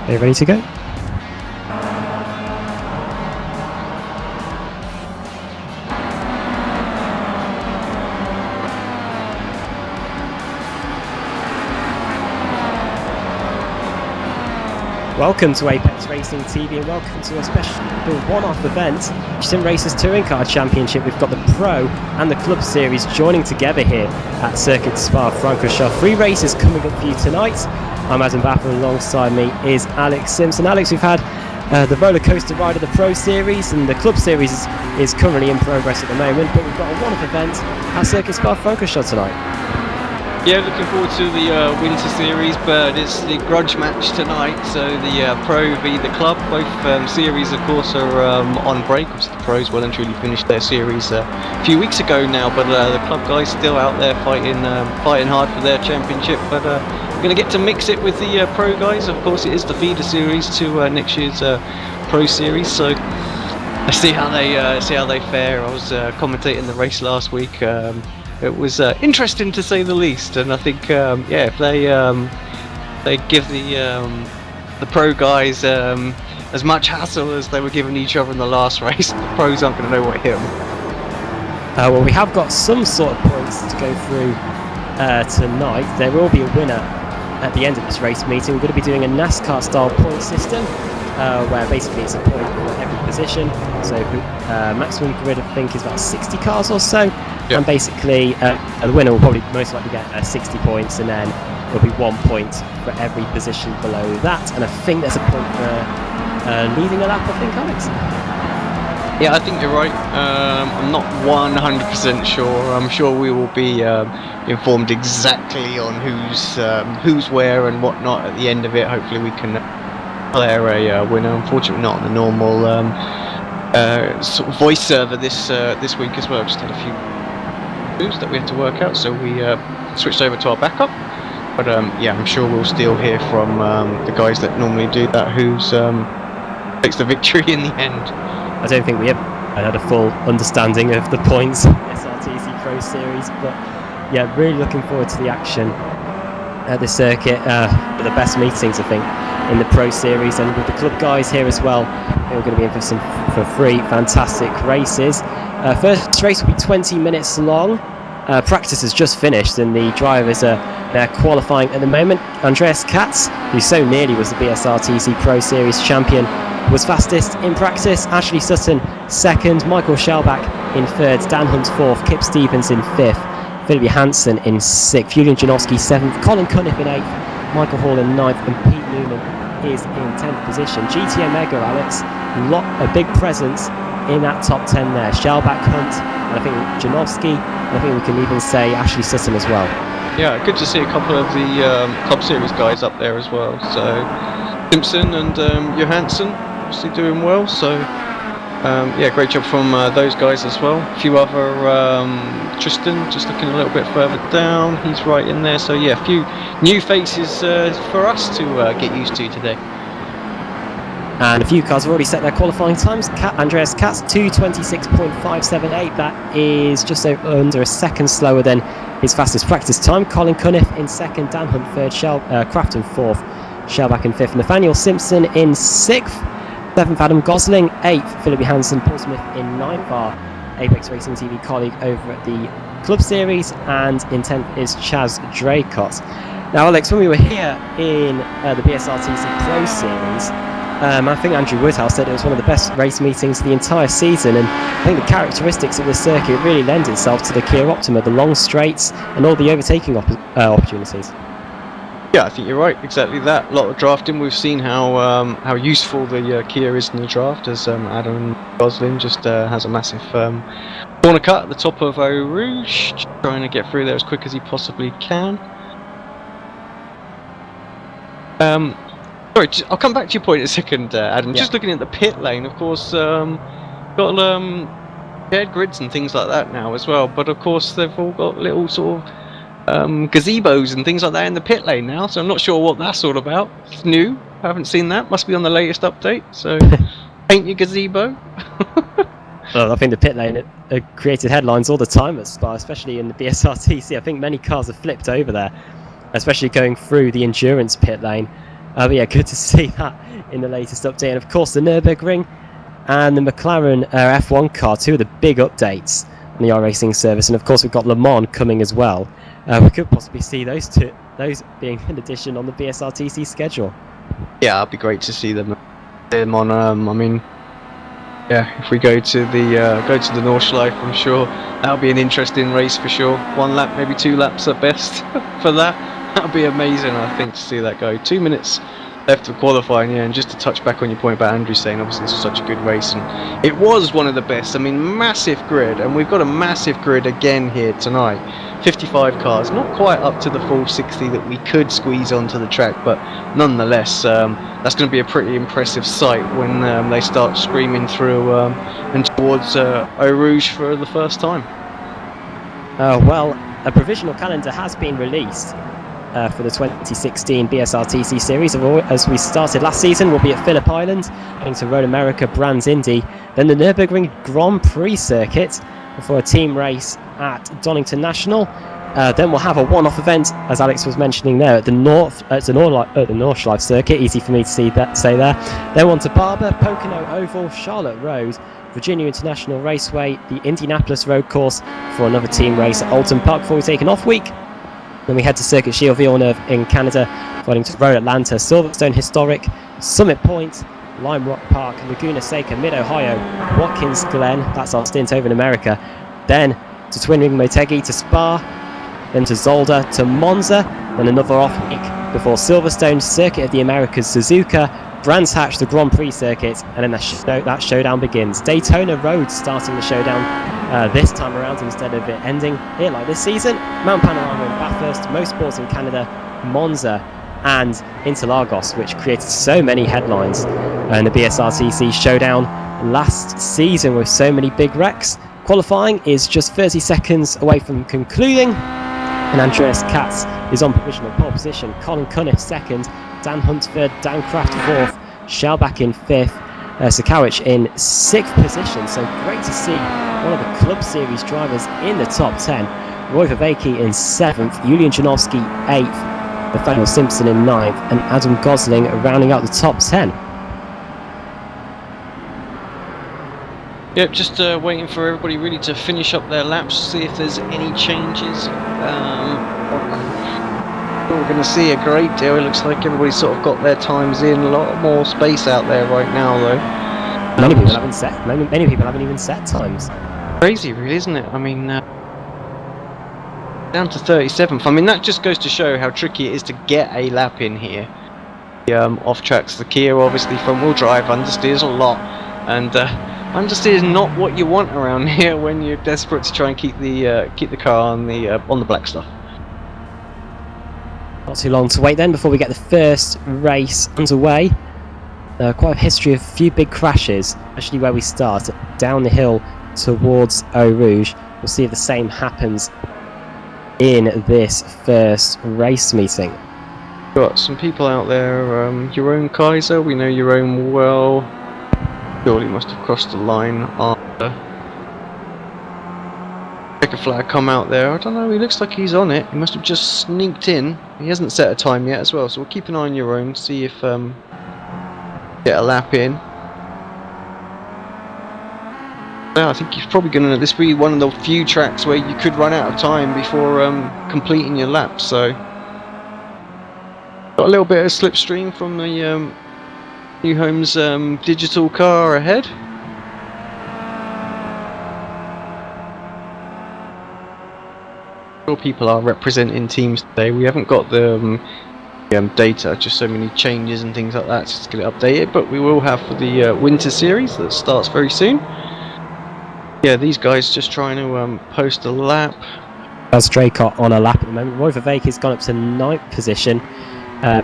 Are you ready to go? Welcome to Apex Racing TV and welcome to a special one-off event, Sim Racers Touring Car Championship. We've got the Pro and the Club Series joining together here at Circuit Spa-Francorchamps. 3 races coming up for you tonight. I'm Adam Baffer, and alongside me is Alex Simpson. Alex, we've had the roller coaster ride of the Pro Series, and the Club Series is currently in progress at the moment, but we've got a one-off event at Circuit Spa-Francorchamps tonight. Yeah, looking forward to the Winter Series, but it's the grudge match tonight, so the Pro v the Club. Both series, of course, are on break. Obviously, the Pros well and truly finished their series a few weeks ago now, but the Club guys still out there fighting hard for their championship. But we're going to get to mix it with the Pro guys. Of course, it is the feeder series to next year's Pro Series, so let's see how they fare. I was commentating the race last week. It was interesting to say the least, and I think if they give the Pro guys as much hassle as they were giving each other in the last race, the Pros aren't going to know what hit them. Well, we have got some sort of points to go through tonight. There will be a winner at the end of this race meeting. We're going to be doing a NASCAR style point system where basically it's a point for every position. So maximum grid I think is about 60 cars or so. Yep. And basically the winner will probably most likely get 60 points, and then there'll be 1 point for every position below that. And I think there's a point for leading a lap, I think, Alex. Yeah, I think you're right. I'm not 100% sure. I'm sure we will be informed exactly on who's where and whatnot at the end of it. Hopefully we can declare a winner. Unfortunately not on the normal sort of voice server this week as well. Just had a few moves that we had to work out, so we switched over to our backup. But I'm sure we'll still hear from the guys that normally do that, who's takes the victory in the end. I don't think we ever had a full understanding of the points of the SRTC Pro Series, but yeah, really looking forward to the action at the circuit. The best meetings, I think, in the Pro Series, and with the Club guys here as well. We're going to be in for 3 fantastic races. First race will be 20 minutes long. Practice has just finished, and the drivers are qualifying at the moment. Andreas Katz, who so nearly was the BSR-TC Pro Series champion, was fastest in practice. Ashley Sutton second, Michael Schellbach in 3rd, Dan Hunt 4th, Kip Stevens in 5th, Philip Johansson in 6th, Julian Janowski 7th, Colin Cunniff in 8th, Michael Hall in 9th, and Pete Newman is in 10th position. GT Omega, Alex, a big presence in that top 10 there. Schellbach, Hunt, and I think Janowski, and I think we can even say Ashley Sutton as well. Yeah, good to see a couple of the Club Series guys up there as well. So Simpson and Johansson obviously doing well. So great job from those guys as well. A few other Tristan just looking a little bit further down. He's right in there. So yeah, a few new faces for us to get used to today. And a few cars have already set their qualifying times. Andreas Katz 2:26.578. That is just under a second slower than his fastest practice time. Colin Cunniff in 2nd, Dan Hunt 3rd, Crafton 4th, Schellbach in 5th, Nathaniel Simpson in 6th, 7th Adam Gosling, 8th Philip Johansson, Paul Smith in 9th, our Apex Racing TV colleague over at the Club Series, and in 10th is Chaz Draycott. Now Alex, when we were here in the BSR-TC Pro Series, I think Andrew Woodhouse said it was one of the best race meetings of the entire season, and I think the characteristics of the circuit really lend itself to the Kia Optima, the long straights and all the overtaking opportunities. Yeah, I think you're right, exactly that. A lot of drafting. We've seen how useful the Kia is in the draft, as Adam Gosling just has a massive corner cut at the top of Eau Rouge, just trying to get through there as quick as he possibly can. Sorry, I'll come back to your point in a second, Adam. Yeah. Just looking at the pit lane, of course, got shared grids and things like that now as well. But of course, they've all got little sort of gazebos and things like that in the pit lane now. So I'm not sure what that's all about. It's new. I haven't seen that. Must be on the latest update. So paint your gazebo. Well, I think the pit lane created headlines all the time at Spa, especially in the BSR-TC. I think many cars have flipped over there, especially going through the endurance pit lane. But yeah, good to see that in the latest update. And of course, the Nürburgring and the McLaren F1 car, two of the big updates on the iRacing service. And of course, we've got Le Mans coming as well. We could possibly see those being an addition on the BSRTC schedule. Yeah, it'd be great to see them on. I mean, yeah, if we go to the Nordschleife, I'm sure that'll be an interesting race for sure. 1 lap, maybe 2 laps at best for that. That'll be amazing, I think, to see that go. 2 minutes left of qualifying, yeah, and just to touch back on your point about Andrew saying obviously this was such a good race, and it was one of the best. I mean, massive grid, and we've got a massive grid again here tonight. 55 cars, not quite up to the full 60 that we could squeeze onto the track, but nonetheless, that's going to be a pretty impressive sight when they start screaming through and towards Eau Rouge for the first time. Well, a provisional calendar has been released for the 2016 BSRTC series. As we started last season, we'll be at Phillip Island, heading to Road America Brands Indy, then the Nürburgring Grand Prix circuit before a team race at Donington National. Then we'll have a one-off event, as Alex was mentioning there, at the Nordschleife circuit. Easy for me to say there. Then on to Barber, Pocono Oval, Charlotte Road, Virginia International Raceway, the Indianapolis Road Course for another team race at Alton Park before we take an off week. Then we head to Circuit Gilles Villeneuve in Canada, following to Road Atlanta, Silverstone Historic, Summit Point, Lime Rock Park, Laguna Seca, Mid-Ohio, Watkins Glen, that's our stint over in America, then to Twin Ring Motegi, to Spa, then to Zolder, to Monza, then another off week before Silverstone, Circuit of the Americas, Suzuka, Brands Hatch, the Grand Prix circuit, and then that showdown begins. Daytona Road starting the showdown this time around instead of it ending here like this season. Mount Panorama in Bathurst, Motorsports in Canada, Monza, and Interlagos, which created so many headlines in the BSRTC showdown last season with so many big wrecks. Qualifying is just 30 seconds away from concluding, and Andreas Katz is on provisional pole position, Colin Cunniff second, Dan Hunt third, Dan Kraft fourth, Schellbach in fifth, Sakowicz in 6th position. So great to see one of the Club Series drivers in the top 10. Roy Vervaeke in 7th, Julian Janowski 8th, Nathaniel Simpson in 9th, and Adam Gosling rounding out the top 10. Yep, just waiting for everybody really to finish up their laps, see if there's any changes. We're going to see a great deal. It looks like everybody's sort of got their times in. A lot more space out there right now, though. Many people haven't even set times. Crazy, really, isn't it? I mean, down to 37th. I mean, that just goes to show how tricky it is to get a lap in here. Off tracks, the Kia obviously front wheel drive understeers a lot, and understeer is not what you want around here when you're desperate to try and keep the car on the black stuff. Not too long to wait then before we get the first race underway. Quite a history of a few big crashes, actually where we start, down the hill towards Eau Rouge. We'll see if the same happens in this first race meeting. Got some people out there, Jeroen Kaiser, we know Jeroen well. Surely must have crossed the line after. Checker flag come out there. I don't know, he looks like he's on it. He must have just sneaked in. He hasn't set a time yet as well, so we'll keep an eye on your own, see if get a lap in. Yeah, I think he's probably gonna this be one of the few tracks where you could run out of time before completing your lap, so got a little bit of slipstream from the New Home's digital car ahead. People are representing teams today. We haven't got the data, just so many changes and things like that, just to get it updated, but we will have for the winter series that starts very soon. Yeah, these guys just trying to post a lap. That's Draycott on a lap at the moment. Roy Vervaeke has gone up to 9th position.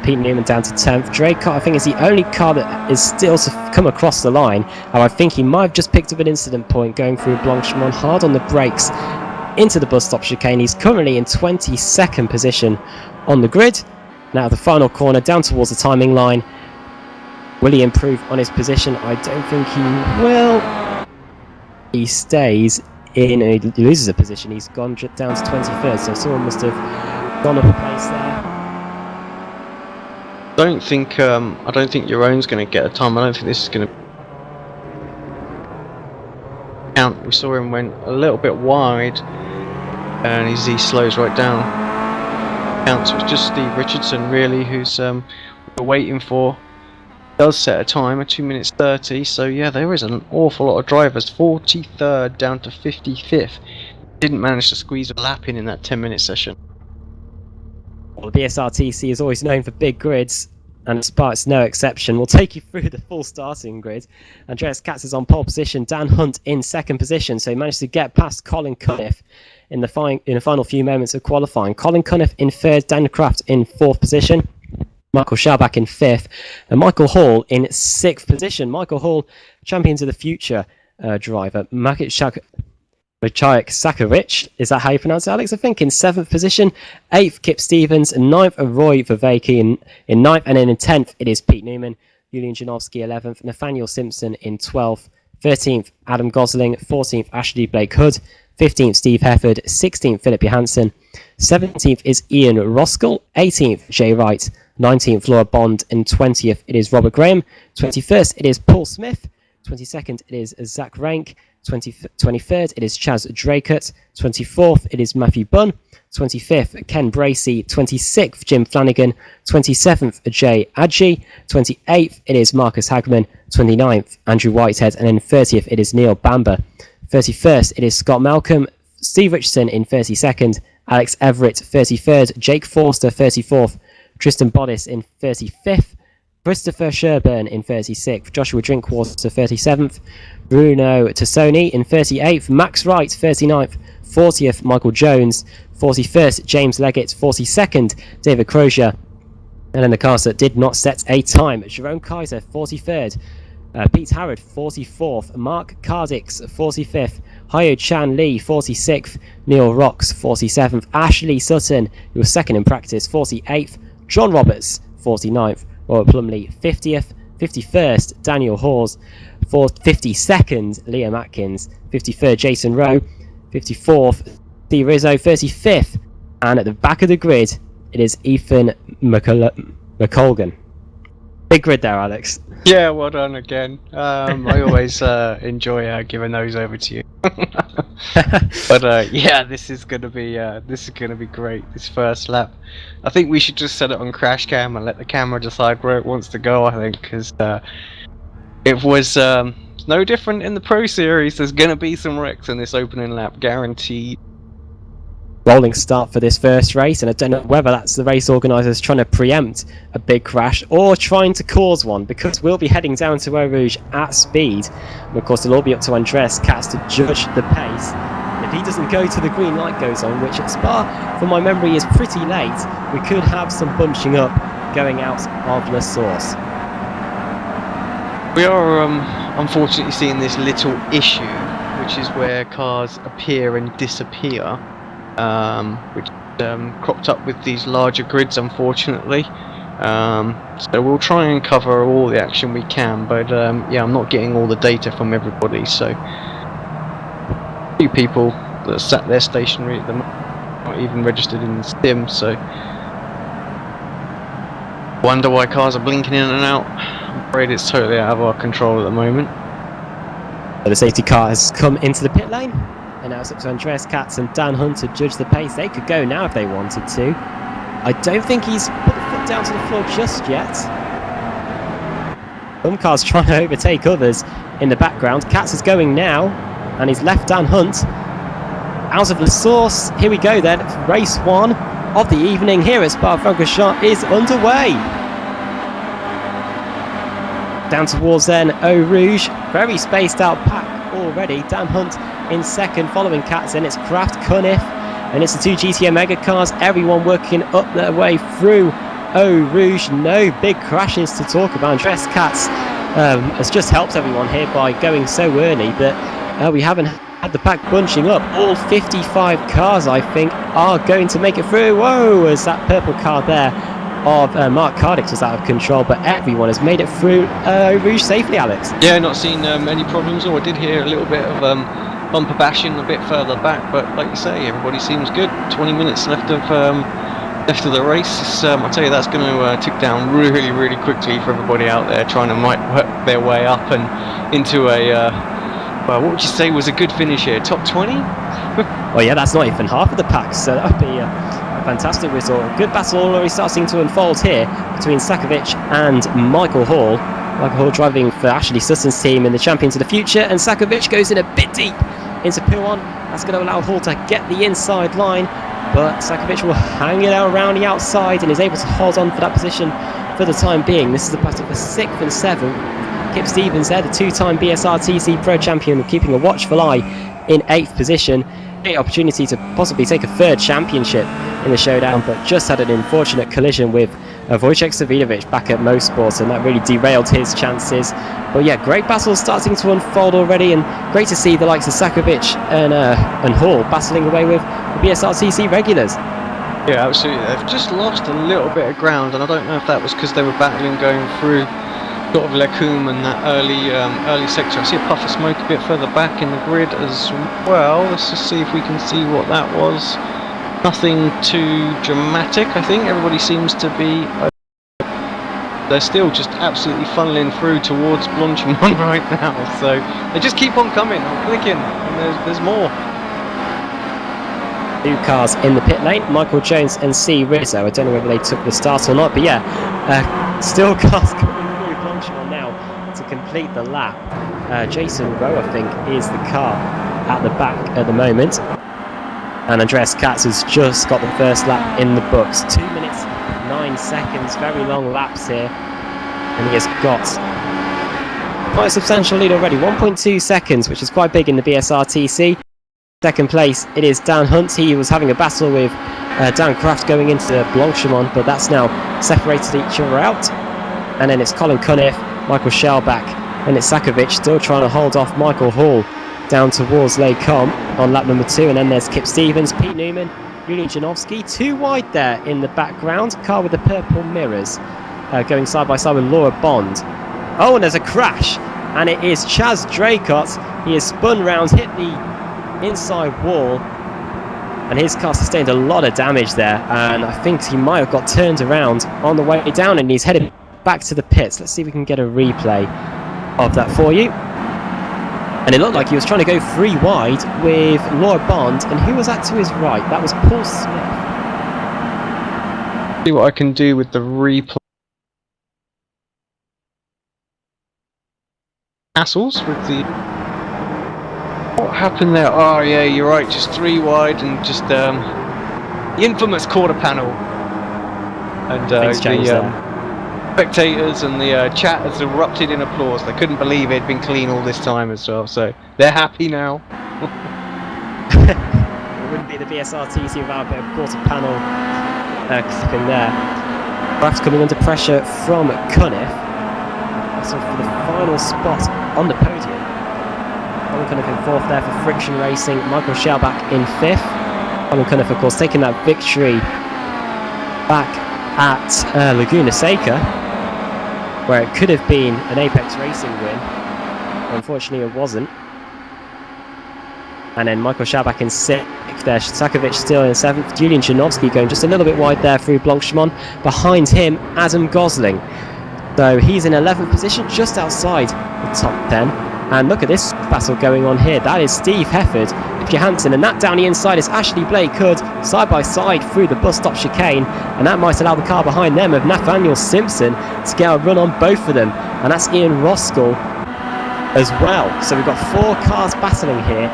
Pete Newman down to 10th. Draycott, I think, is the only car that is still to come across the line, and I think he might have just picked up an incident point going through Blanchemont, hard on the brakes into the bus stop chicane. He's currently in 22nd position on the grid. Now the final corner down towards the timing line. Will he improve on his position? I don't think he will. He stays in, he loses a position. He's gone down to 23rd, so someone must have gone up a place there. don't think your own's going to get a time. I don't think this is going to count. We saw him went a little bit wide, and he slows right down. Counts. It was just Steve Richardson really who's we're waiting for. Does set a time of 2 minutes 30. So yeah, there is an awful lot of drivers. 43rd down to 55th. Didn't manage to squeeze a lap in that 10-minute session. Well, the BSRTC is always known for big grids, and Spark's no exception. We'll take you through the full starting grid. Andreas Katz is on pole position, Dan Hunt in second position, so he managed to get past Colin Cunniff in the final few moments of qualifying. Colin Cunniff in third, Dan Kraft in fourth position, Michael Schabach in fifth, and Michael Hall in sixth position. Michael Hall, Champions of the Future driver. Maciek Sakarich, is that how you pronounce it, Alex? I think in seventh position. Eighth, Kip Stevens. And ninth, Roy Vervaeke in ninth. And then in 10th, it is Pete Newman. Julian Janowski, 11th. Nathaniel Simpson in 12th. 13th, Adam Gosling. 14th, Ashley Blake Hood. 15th, Steve Hefford. 16th, Philip Johansson. 17th is Ian Roskell. 18th, Jay Wright. 19th, Laura Bond. And 20th, it is Robert Graham. 21st, it is Paul Smith. 22nd, it is Zach Rank. 23rd, it is Chaz Draycott. 24th, it is Matthew Bunn. 25th, Ken Bracey. 26th, Jim Flanagan. 27th, Jay Adji. 28th, it is Marcus Hagman. 29th, Andrew Whitehead. And then 30th, it is Neil Bamber. 31st, it is Scott Malcolm. Steve Richardson in 32nd. Alex Everett, 33rd. Jake Forster, 34th. Tristan Bodis in 35th. Christopher Sherburn in 36th, Joshua Drinkwater 37th, Bruno Tassoni in 38th, Max Wright 39th, 40th, Michael Jones, 41st, James Leggett, 42nd, David Crozier, and then the cars that did not set a time, Jerome Kaiser 43rd, Pete Harrod 44th, Mark Cardix 45th, Hyo Chan Lee 46th, Neil Rocks 47th, Ashley Sutton, who was second in practice, 48th, John Roberts 49th, Robert Plumley 50th, 51st, Daniel Hawes, 52nd, Liam Atkins, 53rd, Jason Rowe, 54th, Steve Rizzo, 35th, and at the back of the grid, it is Ethan McColgan. Big grid there, Alex. Yeah, well done again. I always enjoy giving those over to you. But yeah, this is gonna be great. This first lap, I think we should just set it on crash cam and let the camera decide where it wants to go. I think because it was no different in the Pro Series. There's gonna be some wrecks in this opening lap, guaranteed. Rolling start for this first race, and I don't know whether that's the race organisers trying to preempt a big crash or trying to cause one, because we'll be heading down to Eau Rouge at speed, and of course it'll all be up to Andreas Katz to judge the pace. And if he doesn't go till the green light goes on, which at Spa from my memory is pretty late, we could have some bunching up going out of La Source. We are unfortunately seeing this little issue, which is where cars appear and disappear, which cropped up with these larger grids, unfortunately. So we'll try and cover all the action we can, but yeah, I'm not getting all the data from everybody, so a few people that sat there stationary at the moment, not even registered in the sim, so wonder why cars are blinking in and out. I'm afraid it's totally out of our control at the moment. So the safety car has come into the pit lane, and now it's up to Andreas Katz and Dan Hunt to judge the pace. They could go now if they wanted to. I don't think he's put the foot down to the floor just yet. Some cars trying to overtake others in the background. Katz is going now, and he's left Dan Hunt out of the source. Here we go then. Race one of the evening here at Spa-Francorchamps is underway. Down towards then Eau Rouge, very spaced out pack already. Dan Hunt in second, following Katz, and it's Kraft, Cunniff, and it's the two GTM mega cars, everyone working up their way through Eau Rouge. No big crashes to talk about. Andreas Katz has just helped everyone here by going so early, but we haven't had the pack bunching up. All 55 cars, I think, are going to make it through. Whoa, as that purple car there of Mark Cardix was out of control, but everyone has made it through Rouge safely, Alex. Yeah, not seen any problems, or I did hear a little bit of bumper bashing a bit further back, but like you say, everybody seems good. 20 minutes left of left of the race. I'll tell you, that's going to tick down really, really quickly for everybody out there trying to work their way up and into a, well, what would you say was a good finish here? Top 20? Well, yeah, that's not even half of the pack, so that would be a fantastic result. Good battle already starting to unfold here between Sakovic and Michael Hall. Michael Hall driving for Ashley Sutton's team in the Champions of the Future, and Sakovic goes in a bit deep into Puon. That's going to allow Hall to get the inside line, but Sakovic will hang it out around the outside and is able to hold on for that position for the time being. This is the battle for 6th and 7th. Kip Stevens there, the two-time BSR TC Pro Champion, keeping a watchful eye in 8th position. Great opportunity to possibly take a 3rd championship in the showdown, but just had an unfortunate collision with Wojciech Savidovic back at Motorsport, and that really derailed his chances. But yeah, great battles starting to unfold already, and great to see the likes of Sakovic and Hall battling away with the BSRTC regulars. Yeah, absolutely. They've just lost a little bit of ground, and I don't know if that was because they were battling going through sort of Lecumbe and that early sector. I see a puff of smoke a bit further back in the grid as well. Let's just see if we can see what that was. Nothing too dramatic, I think. Everybody seems to be... they're still just absolutely funneling through towards Blanchimont right now. So they just keep on coming. I'm clicking, and there's more. 2 cars in the pit lane, Michael Jones and C. Rizzo. I don't know whether they took the start or not, but yeah, still cars coming through Blanchimont now to complete the lap. Jason Rowe, I think, is the car at the back at the moment. And Andreas Katz has just got the first lap in the books. 2 minutes, 9 seconds, very long laps here. And he has got quite a substantial lead already, 1.2 seconds, which is quite big in the BSRTC. Second place, it is Dan Hunt. He was having a battle with Dan Kraft going into Blanchimont, but that's now separated each other out. And then it's Colin Cunniff, Michael Shellback, and it's Sakovic still trying to hold off Michael Hall down towards Lecombe on lap number 2, and then there's Kip Stevens, Pete Newman, Julian Janowski, 2 wide there in the background, car with the purple mirrors, going side by side with Laura Bond. Oh, and there's a crash, and it is Chaz Draycott. He has spun round, hit the inside wall, and his car sustained a lot of damage there, and I think he might have got turned around on the way down, and he's headed back to the pits. Let's see if we can get a replay of that for you. And it looked like he was trying to go 3 wide with Laura Bond, and who was that to his right? That was Paul Smith. See what I can do with the replay. Hassles with the... What happened there? Oh yeah, you're right, just 3 wide and just the infamous quarter panel. And the spectators and the chat has erupted in applause. They couldn't believe it had been clean all this time as well, so they're happy now. It wouldn't be the BSRTC without a bit of quarter panel clipping there. Perhaps coming under pressure from Cunniff. So for the final spot on the podium. Colin Cunniff in 4th there for Friction Racing. Michael Shellback in 5th. Colin Cunniff, of course, taking that victory back at Laguna Seca, where it could have been an Apex Racing win. Unfortunately, it wasn't. And then Michael Shellback in 6th there. Sakovic still in 7th. Julian Janowski going just a little bit wide there through Blanchimont. Behind him, Adam Gosling. So he's in 11th position, just outside the top 10. And look at this battle going on here. That is Steve Hefford, Johansson, and that down the inside is Ashley Blake Hood, side by side through the bus stop chicane, and that might allow the car behind them of Nathaniel Simpson to get a run on both of them, and that's Ian Roskell as well. So we've got 4 cars battling here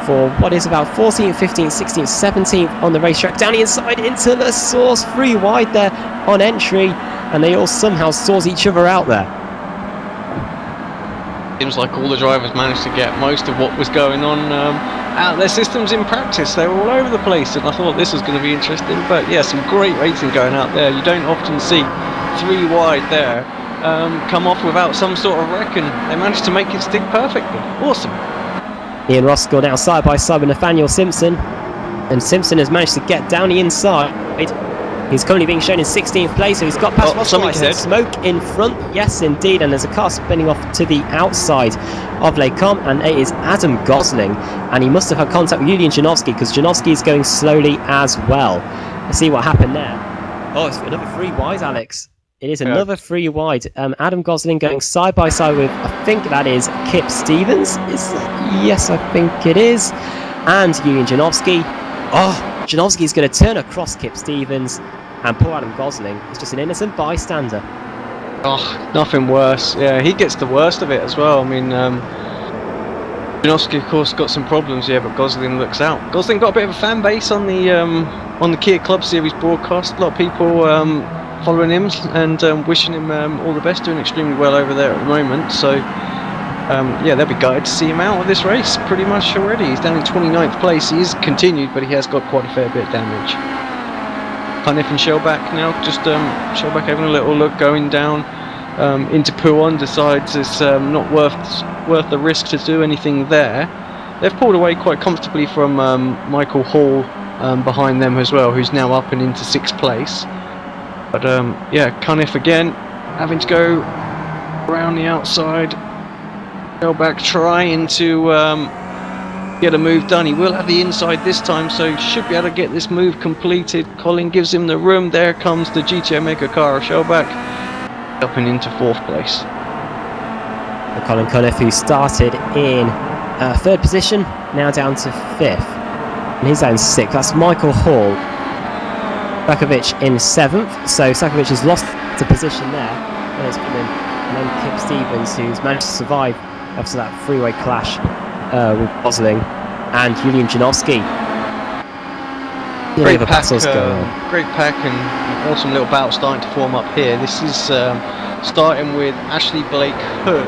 for what is about 14th, 15th, 16th, 17th on the racetrack. Down the inside into the source, 3 wide there on entry, and they all somehow source each other out there. Seems like all the drivers managed to get most of what was going on out of their systems in practice. They were all over the place, and I thought this was going to be interesting. But yeah, some great racing going out there. You don't often see 3 wide there come off without some sort of wreck, and they managed to make it stick perfectly. Awesome. Ian Roskell now side by side with Nathaniel Simpson, and Simpson has managed to get down the inside. He's currently being shown in 16th place, so he's got past Roskell. Smoke in front, yes indeed, and there's a car spinning off to the outside of Lecombe, and it is Adam Gosling, and he must have had contact with Julian Janowski, because Janowski is going slowly as well. Let's see what happened there. Oh, it's another 3 wide, Alex. It is another 3 wide. Adam Gosling going side by side with, I think that is Kip Stevens. Yes, I think it is. And Julian Janowski. Oh, Janowski's going to turn across Kip Stevens. And poor Adam Gosling is just an innocent bystander. Oh, nothing worse. Yeah, he gets the worst of it as well. I mean, Janowski, of course, got some problems, yeah, but Gosling looks out. Gosling got a bit of a fan base on the Kia Club Series broadcast. A lot of people following him and wishing him all the best, doing extremely well over there at the moment. So, yeah, they'll be gutted to see him out of this race pretty much already. He's down in 29th place. He is continued, but he has got quite a fair bit of damage. Cunniff and Shellback now, just Shellback having a little look going down into Pouon, decides it's not worth the risk to do anything there. They've pulled away quite comfortably from Michael Hall behind them as well, who's now up and into 6th place. But yeah, Cunniff again having to go around the outside. Shellback trying to get a move done. He will have the inside this time, so he should be able to get this move completed. Colin gives him the room. There comes the GTO Mega car of Shellback, up and into 4th place. Colin Cunniff, who started in 3rd position, now down to 5th. And he's down 6th. That's Michael Hall. Sakovic in 7th. So Sakovic has lost the position there. And then Kip Stevens, who's managed to survive after that freeway clash with Gosling and Julian Janowski. Great pack and awesome little battle starting to form up here. This is starting with Ashley Blake Hood,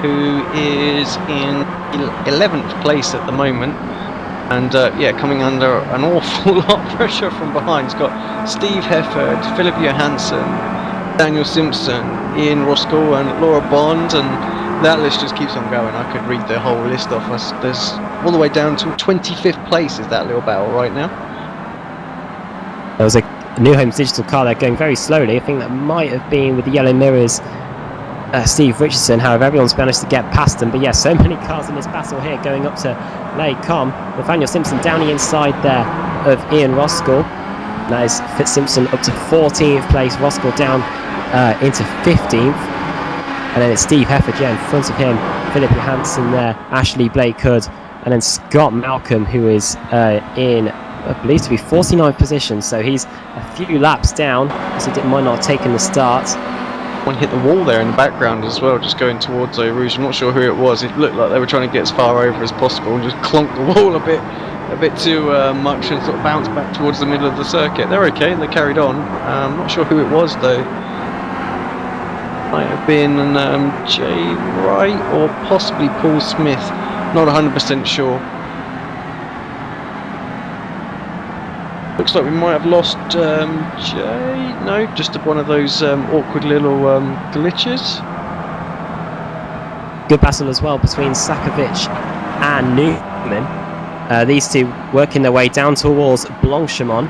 who is in 11th place at the moment, and yeah, coming under an awful lot of pressure from behind. He's got Steve Hefford, Philip Johansson, Daniel Simpson, Ian Roscoe and Laura Bond, and that list just keeps on going. I could read the whole list off. There's all the way down to 25th place is that little battle right now. There was a New Homes Digital car there going very slowly. I think that might have been with the yellow mirrors Steve Richardson. However, everyone's managed to get past them. But yeah, so many cars in this battle here going up to Lay Com. Nathaniel Simpson down the inside there of Ian Roscoe. That is Fitz Simpson up to 14th place. Roscoe down into 15th. And then it's Steve Hefford, yeah, in front of him. Philip Johansson there, Ashley Blake Hood, and then Scott Malcolm, who is in, I believe, to be 49th position. So he's a few laps down, so he might not have taken the start. One hit the wall there in the background as well, just going towards Eau Rouge. I'm not sure who it was. It looked like they were trying to get as far over as possible and just clunk the wall a bit too much and sort of bounce back towards the middle of the circuit. They're okay, they carried on. I'm not sure who it was though. Might have been Jay Wright or possibly Paul Smith. Not 100% sure. Looks like we might have lost Jay. No, just one of those awkward little glitches. Good battle as well between Sakovic and Newman. These two working their way down towards Blanchemont.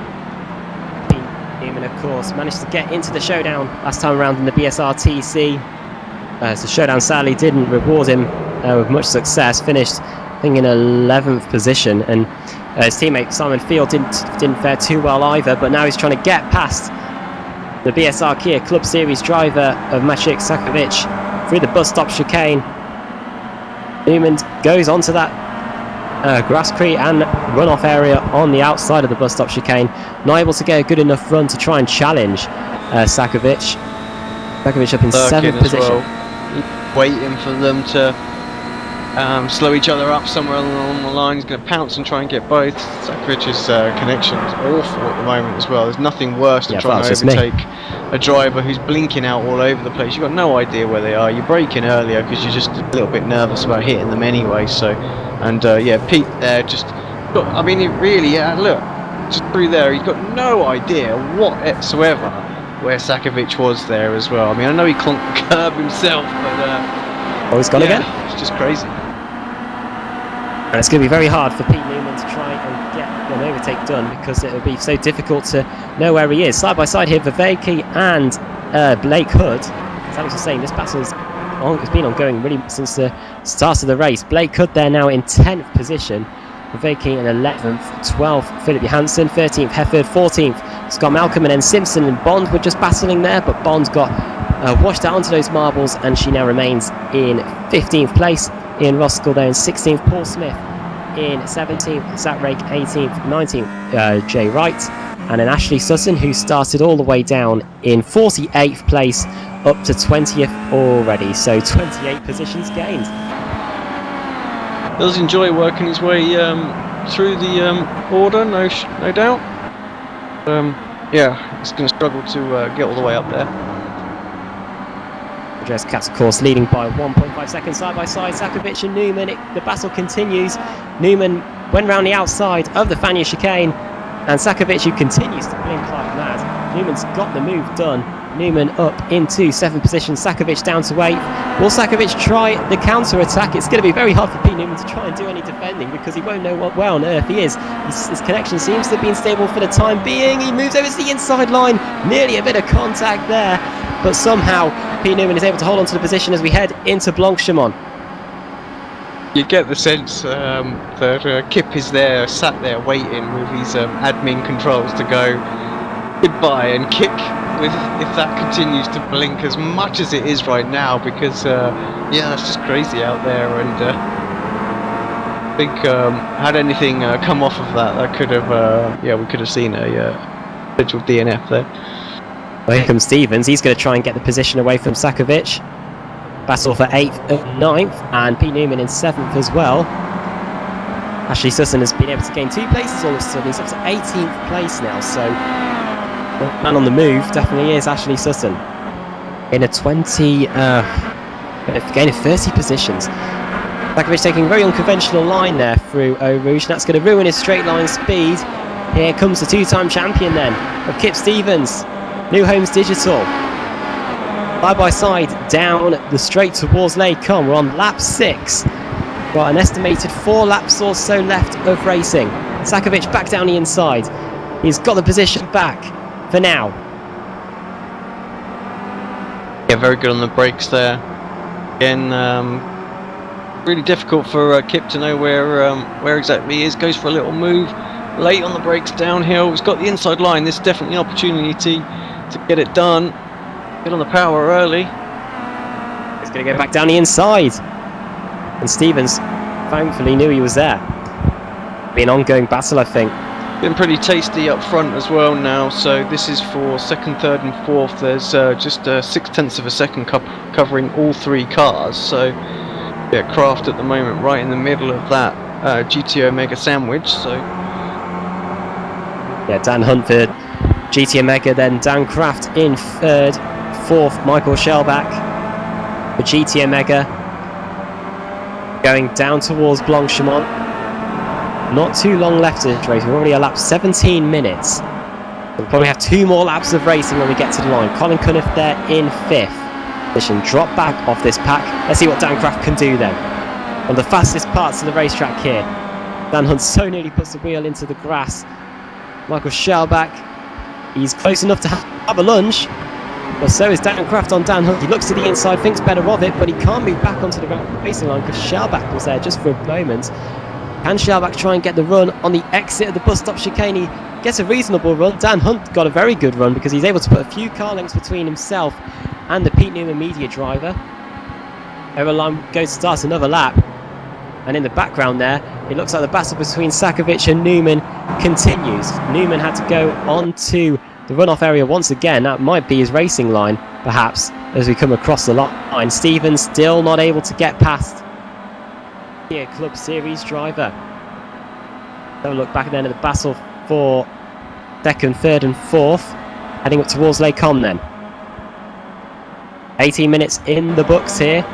Newman, of course, managed to get into the showdown last time around in the BSR TC. So showdown sadly didn't reward him with much success. Finished, I think, in 11th position, and his teammate Simon Field didn't fare too well either. But now he's trying to get past the BSR Kia Club Series driver of Maciej Sakovic through the bus stop chicane. Newman goes onto that grasscrete and runoff area on the outside of the bus stop chicane, not able to get a good enough run to try and challenge Sakovic. Sakovic up in 7th position. Well, waiting for them to slow each other up somewhere along the line. He's going to pounce and try and get both. Sakovic's connection is awful at the moment as well. There's nothing worse than trying to overtake a driver who's blinking out all over the place. You've got no idea where they are. You're braking earlier because you're just a little bit nervous about hitting them anyway. So, and yeah, Pete there just got, I mean, it really, yeah, look, just through there, he's got no idea whatsoever where Sakovic was there as well. I mean, I know he clonked the curb himself, but oh, he's gone again. It's just crazy. And it's going to be very hard for Pete Newman to try and get an overtake done because it will be so difficult to know where he is. Side by side here, Viveki and Blake Hood. As Alex was saying, this battle has been ongoing really since the start of the race. Blake Hood there now in 10th position. Viveki in 11th, 12th Philip Johansson, 13th Hefford, 14th Scott Malcolm and then Simpson and Bond were just battling there, but Bond got washed out onto those marbles, and she now remains in 15th place. Ian Roskell there in 16th, Paul Smith in 17th, Zach Rake 18th, 19th, Jay Wright, and then Ashley Sutton, who started all the way down in 48th place up to 20th already, so 28 positions gained. Does enjoy working his way through the order, no doubt. Yeah, he's going to struggle to get all the way up there. Andreas Katz, of course, leading by 1.5 seconds side by side. Sakovic and Newman. The battle continues. Newman went round the outside of the Fania chicane, and Sakovic, who continues to blink like mad. Newman's got the move done. Newman up into 7th position. Sakovic down to 8th. Will Sakovic try the counter attack? It's going to be very hard for Pete Newman to try and do any defending because he won't know where on earth he is. His connection seems to have been stable for the time being. He moves over to the inside line. Nearly a bit of contact there, but somehow Pete Newman is able to hold on to the position as we head into Blanchemont. You get the sense that Kip is there, sat there waiting with his admin controls to go goodbye and kick if that continues to blink as much as it is right now, because yeah, that's just crazy out there. And I think had anything come off of that could have yeah, we could have seen a potential DNF there. Well, here comes Stevens. He's going to try and get the position away from Sakovic. Battle for 8th and 9th, and Pete Newman in 7th as well. Ashley Sutton has been able to gain 2 places all of a sudden. He's up to 18th place now, so man on the move definitely is Ashley Sutton. In a gain of 30 positions. Sakovic taking a very unconventional line there through Eau Rouge. That's going to ruin his straight line speed. Here comes the 2-time champion then of Kip Stevens. New Homes Digital. Side by side down the straight towards Les Combes. We're on lap 6. Got an estimated 4 laps or so left of racing. Sakovic back down the inside. He's got the position back for now. Yeah, very good on the brakes there. Again, really difficult for Kip to know where exactly he is. Goes for a little move late on the brakes downhill. He's got the inside line. This is definitely an opportunity to get it done. Get on the power early. He's going to go back down the inside. And Stevens thankfully knew he was there. Be an ongoing battle, I think. Been pretty tasty up front as well now. So this is for 2nd, 3rd and 4th. There's just 0.6 of a second covering all 3 cars. So yeah, Kraft at the moment right in the middle of that GT Omega sandwich. So yeah, Dan Hunt for GT Omega, then Dan Kraft in 3rd, 4th Michael Shellback for GT Omega, going down towards Blanchemont. Not too long left of this race. We're already a lap 17 minutes. We'll probably have 2 more laps of racing when we get to the line. Colin Cunniff there in 5th position. Drop back off this pack. Let's see what Dan Kraft can do then. One of the fastest parts of the racetrack here. Dan Hunt so nearly puts the wheel into the grass. Michael Shellback, he's close enough to have a lunge, but so is Dan Kraft on Dan Hunt. He looks to the inside, thinks better of it, but he can't move back onto the racing line because Shellback was there just for a moment. Can Shellback try and get the run on the exit of the bus stop chicane? He gets a reasonable run. Dan Hunt got a very good run because he's able to put a few car lengths between himself and the Pete Newman media driver. Overline goes to start another lap. And in the background there, it looks like the battle between Sakovic and Newman continues. Newman had to go onto the runoff area once again. That might be his racing line, perhaps, as we come across the line. Stevens still not able to get past the Club Series driver. Have a look back then at the battle for 2nd, 3rd and 4th. Heading up towards Les Combes then. 18 minutes in the books here.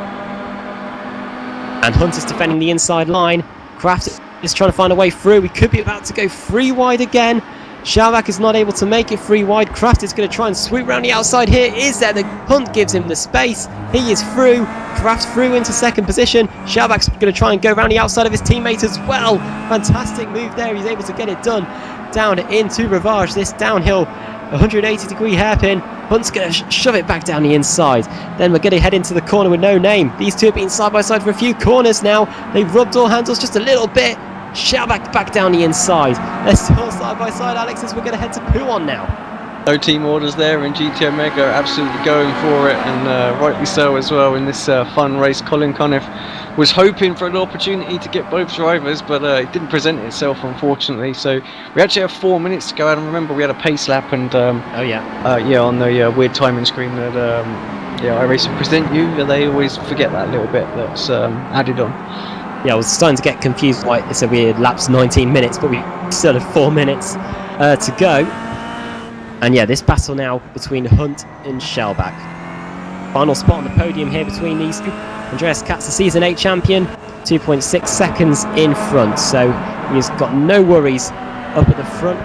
And Hunt is defending the inside line. Kraft is trying to find a way through. We could be about to go 3 wide again. Shellback is not able to make it 3 wide. Kraft is going to try and sweep around the outside here. Is there? The Hunt gives him the space. He is through. Kraft through into 2nd position. Shellback's going to try and go around the outside of his teammate as well. Fantastic move there. He's able to get it done. Down into Rivage. This downhill 180-degree hairpin. Hunt's going to shove it back down the inside. Then we're going to head into the corner with No Name. These two have been side by side for a few corners now. They've rubbed all handles just a little bit. Shellback back down the inside. They're still side by side, Alex, as we're going to head to Pouon now. No team orders there, and GT Omega absolutely going for it, and rightly so as well in this fun race. Colin Conniff was hoping for an opportunity to get both drivers, but it didn't present itself, unfortunately. So we actually have 4 minutes to go, and remember we had a pace lap, and on the weird timing screen that iRacing present you, they always forget that little bit that's added on. Yeah, I was starting to get confused why they said we had lapsed 19 minutes, but we still have 4 minutes to go. And yeah, this battle now between Hunt and Shellback. Final spot on the podium here between these two. Andreas Katz, the Season 8 champion, 2.6 seconds in front, so he's got no worries up at the front.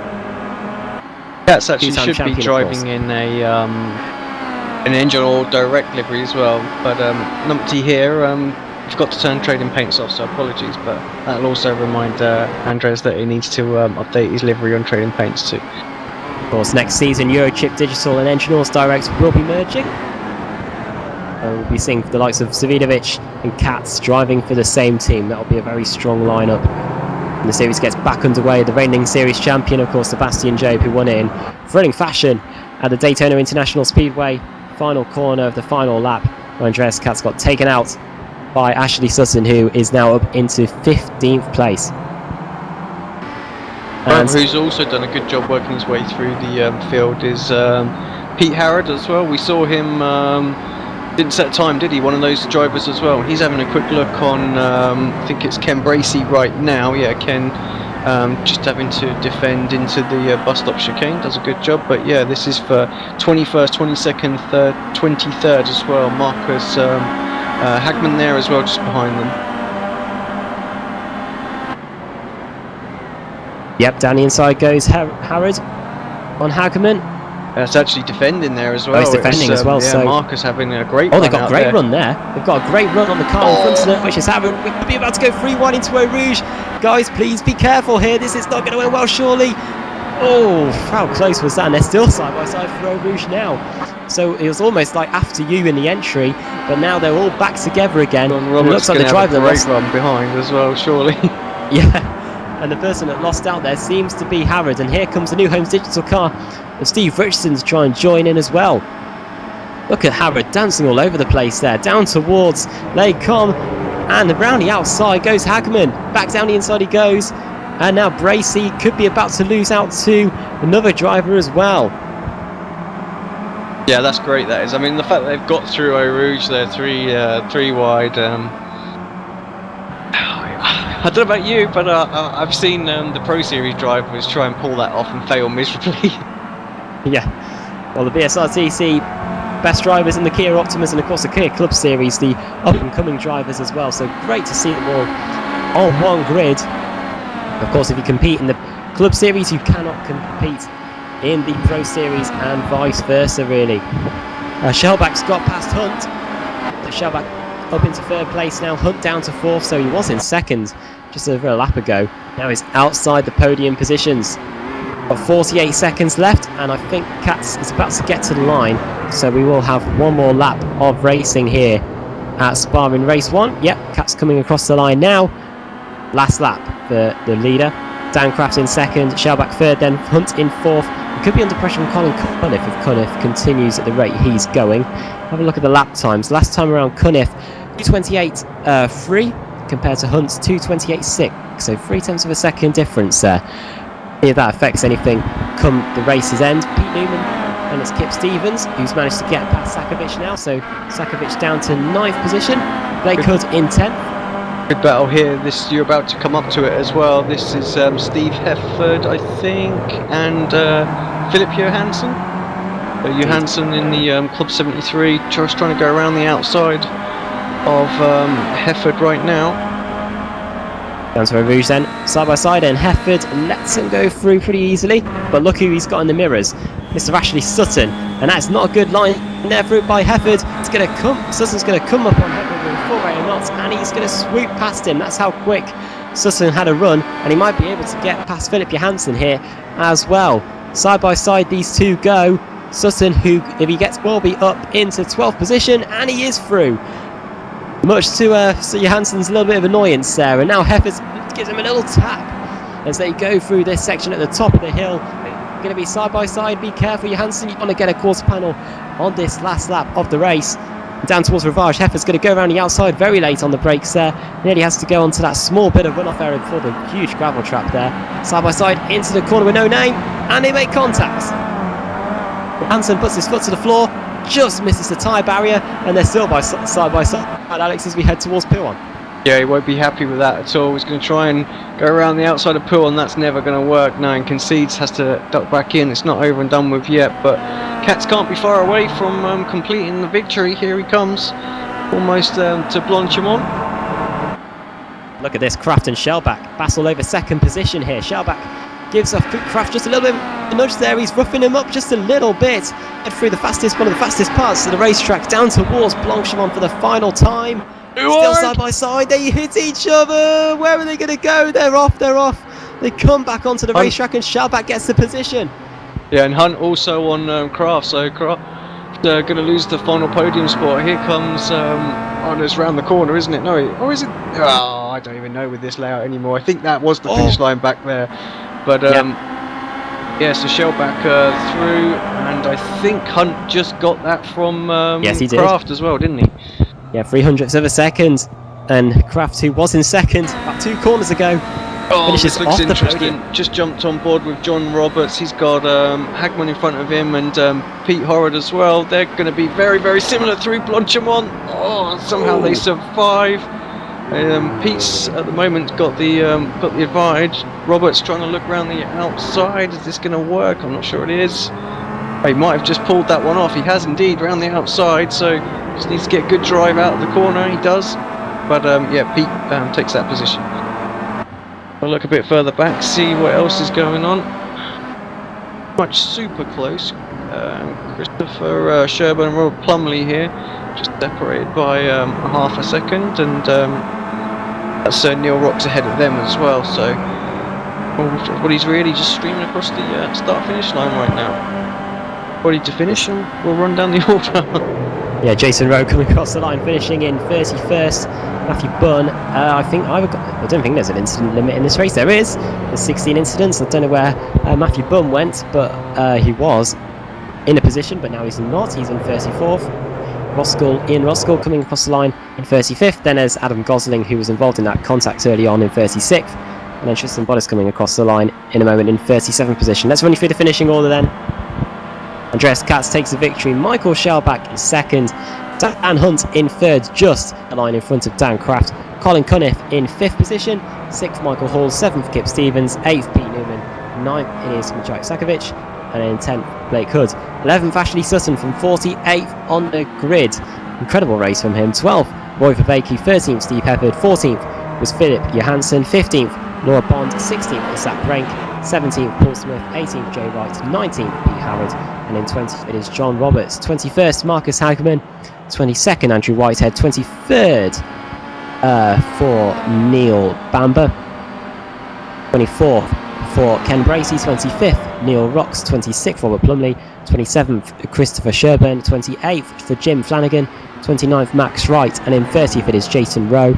Katz actually should be driving in an engine or direct livery as well, but numpty here, forgot to turn trading paints off, so apologies, but that'll also remind Andreas that he needs to update his livery on trading paints too. Of course, next season Eurochip Digital and Engine North Direct will be merging. We'll be seeing the likes of Savidovic and Katz driving for the same team. That'll be a very strong lineup. And the series gets back underway. The reigning series champion, of course, Sebastian Job, who won it in thrilling fashion at the Daytona International Speedway. Final corner of the final lap, where Andreas Katz got taken out by Ashley Sutton, who is now up into 15th place. Who's also done a good job working his way through the field is Pete Harrod as well. We saw him, didn't set time, did he? One of those drivers as well. He's having a quick look on, I think it's Ken Bracey right now. Yeah, Ken just having to defend into the bus stop chicane, does a good job. But yeah, this is for 21st, 22nd, 3rd, 23rd as well. Marcus Hagman there as well, just behind them. Yep, down the inside goes Harrod on Hagman. It's actually defending there as well. Oh, he's defending as well. Yeah, so Marcus having a great run. They've got a great run there. They've got a great run on the car in front of them, which is Harrod. We could be about to go 3-1 into Eau Rouge. Guys, please be careful here. This is not going to end well, surely. Oh, how close was that? And they're still side by side for Eau Rouge now. So it was almost like after you in the entry, but now they're all back together again. And it looks like the driver that lost run behind as well, surely. Yeah. And the person that lost out there seems to be Harrod. And here comes the New Homes Digital car of Steve Richardson to try and join in as well. Look at Harrod dancing all over the place there. Down towards Les Combes. And around the outside goes Hagman. Back down the inside he goes. And now Bracey could be about to lose out to another driver as well. Yeah, that's great, that is. I mean, the fact that they've got through Eau Rouge, they're three wide. I don't know about you, but I've seen the Pro Series drivers try and pull that off and fail miserably. Yeah, well, the BSRTC best drivers in the Kia Optimus and of course the Kia Club Series, the up-and-coming drivers as well, so great to see them all on one grid. Of course, if you compete in the Club Series, you cannot compete in the Pro Series and vice versa, really. Shellback's got past Hunt. So Shellback up into 3rd place now, Hunt down to 4th, so he was in 2nd just over a lap ago. Now he's outside the podium positions. Got 48 seconds left, and I think Katz is about to get to the line, so we will have one more lap of racing here at Spa in race 1. Yep, Katz coming across the line now. Last lap for the leader. Dan Kraft in 2nd, Shellback 3rd, then Hunt in 4th. He could be under pressure from Colin Cunniff if Cunniff continues at the rate he's going. Have a look at the lap times. Last time around, Cunniff 2:28.3 compared to Hunt's 2:28.6, so 0.3 of a second difference there. If that affects anything come the race's end. Pete Newman, and it's Kip Stevens who's managed to get past Sakovic now, so Sakovic down to 9th position, Blake Hood in 10th. Good battle here. This, you're about to come up to it as well. This is Steve Hefford, I think, and Philip Johansson. Johansson in the Club 73, just trying to go around the outside of Hefford right now. Down to Eau Rouge then, side by side, and Hefford lets him go through pretty easily. But look who he's got in the mirrors, Mr. Ashley Sutton, and that's not a good line there through by Hefford. It's going to come. Sutton's going to come up on Hefford with a full rate of knots, and he's going to swoop past him. That's how quick Sutton had a run, and he might be able to get past Philip Johansson here as well. Side by side, these two go. Sutton, who, if he gets, will be up into 12th position, and he is through. Much to Johansson's little bit of annoyance there, and now Hefford's gives him a little tap as they go through this section at the top of the hill. Going to be side by side. Be careful, Johansson. You want to get a quarter panel on this last lap of the race. Down towards Ravage. Heffer's going to go around the outside very late on the brakes there. Nearly has to go onto that small bit of runoff area before the huge gravel trap there. Side by side into the corner with no name, and they make contact. Johansson puts his foot to the floor, just misses the tyre barrier, and they're still side by side. Alex, as we head towards P1. Yeah, he won't be happy with that at all. He's going to try and go around the outside of Pool, and that's never going to work. No, and concedes, has to duck back in. It's not over and done with yet, but Cats can't be far away from completing the victory. Here he comes, almost to Blanchimont. Look at this, Kraft and Shellback battle over second position here. Shellback gives off Kraft just a little bit of a nudge there. He's roughing him up just a little bit. Head through one of the fastest parts of the racetrack down towards Blanchimont for the final time. Still side by side, they hit each other. Where are they going to go? They're off. They come back onto the racetrack and Shellback gets the position. Yeah, and Hunt also on Kraft, so Kraft going to lose the final podium spot. Here comes it's round the corner, isn't it? No, or is it? Oh, I don't even know with this layout anymore. I think that was the finish line back there. But yeah, so Shellback through, and I think Hunt just got that from yes, he did. Kraft as well, didn't he? Yeah, 300ths of a second, and Kraft, who was in second about 2 corners ago, finishes this looks off the interesting. podium. Just jumped on board with John Roberts. He's got Hagman in front of him and Pete Horrod as well. They're going to be very, very similar through Blanchimont. Somehow they survive. Pete's at the moment got the advantage. Roberts trying to look around the outside. Is this going to work? I'm not sure it is. He might have just pulled that one off. He has indeed round the outside, so just needs to get a good drive out of the corner. He does, but yeah, Pete takes that position. I'll look a bit further back, see what else is going on. Much super close. Christopher Sherburn and Robert Plumley here, just separated by half a second, and that's Neil Rocks ahead of them as well. So everybody's really just streaming across the start-finish line right now. Ready to finish, and we'll run down the order. Yeah, Jason Rowe coming across the line, finishing in 31st. Matthew Bunn, I don't think there's an incident limit in this race. There is. There's 16 incidents. I don't know where Matthew Bunn went, but he was in a position, but now he's not. He's in 34th. Ian Roskell coming across the line in 35th. Then there's Adam Gosling, who was involved in that contact early on, in 36th. And then Tristan Bottas coming across the line in a moment in 37th position. Let's run you through the finishing order then. Andreas Katz takes the victory. Michael Shellback is second. Dan Hunt in third, just a line in front of Dan Kraft. Colin Cunniff in 5th position. 6th, Michael Hall. 7th, Kip Stevens. 8th, Pete Newman. 9th, it is Maciej Sakovic. And then 10th, Blake Hood. 11th, Ashley Sutton from 48th on the grid. Incredible race from him. 12th, Roy Verbeke. 13th, Steve Heppard. 14th was Philip Johansson. 15th, Laura Bond. 16th, Isaac Rank. 17th, Paul Smith. 18th, Jay Wright. 19th, Pete Howard. And in 20th, it is John Roberts. 21st, Marcus Hagman. 22nd, Andrew Whitehead. 23rd for Neil Bamber. 24th for Ken Bracey. 25th, Neil Rocks. 26th, Robert Plumley. 27th, Christopher Sherburn. 28th for Jim Flanagan. 29th, Max Wright. And in 30th, it is Jason Rowe.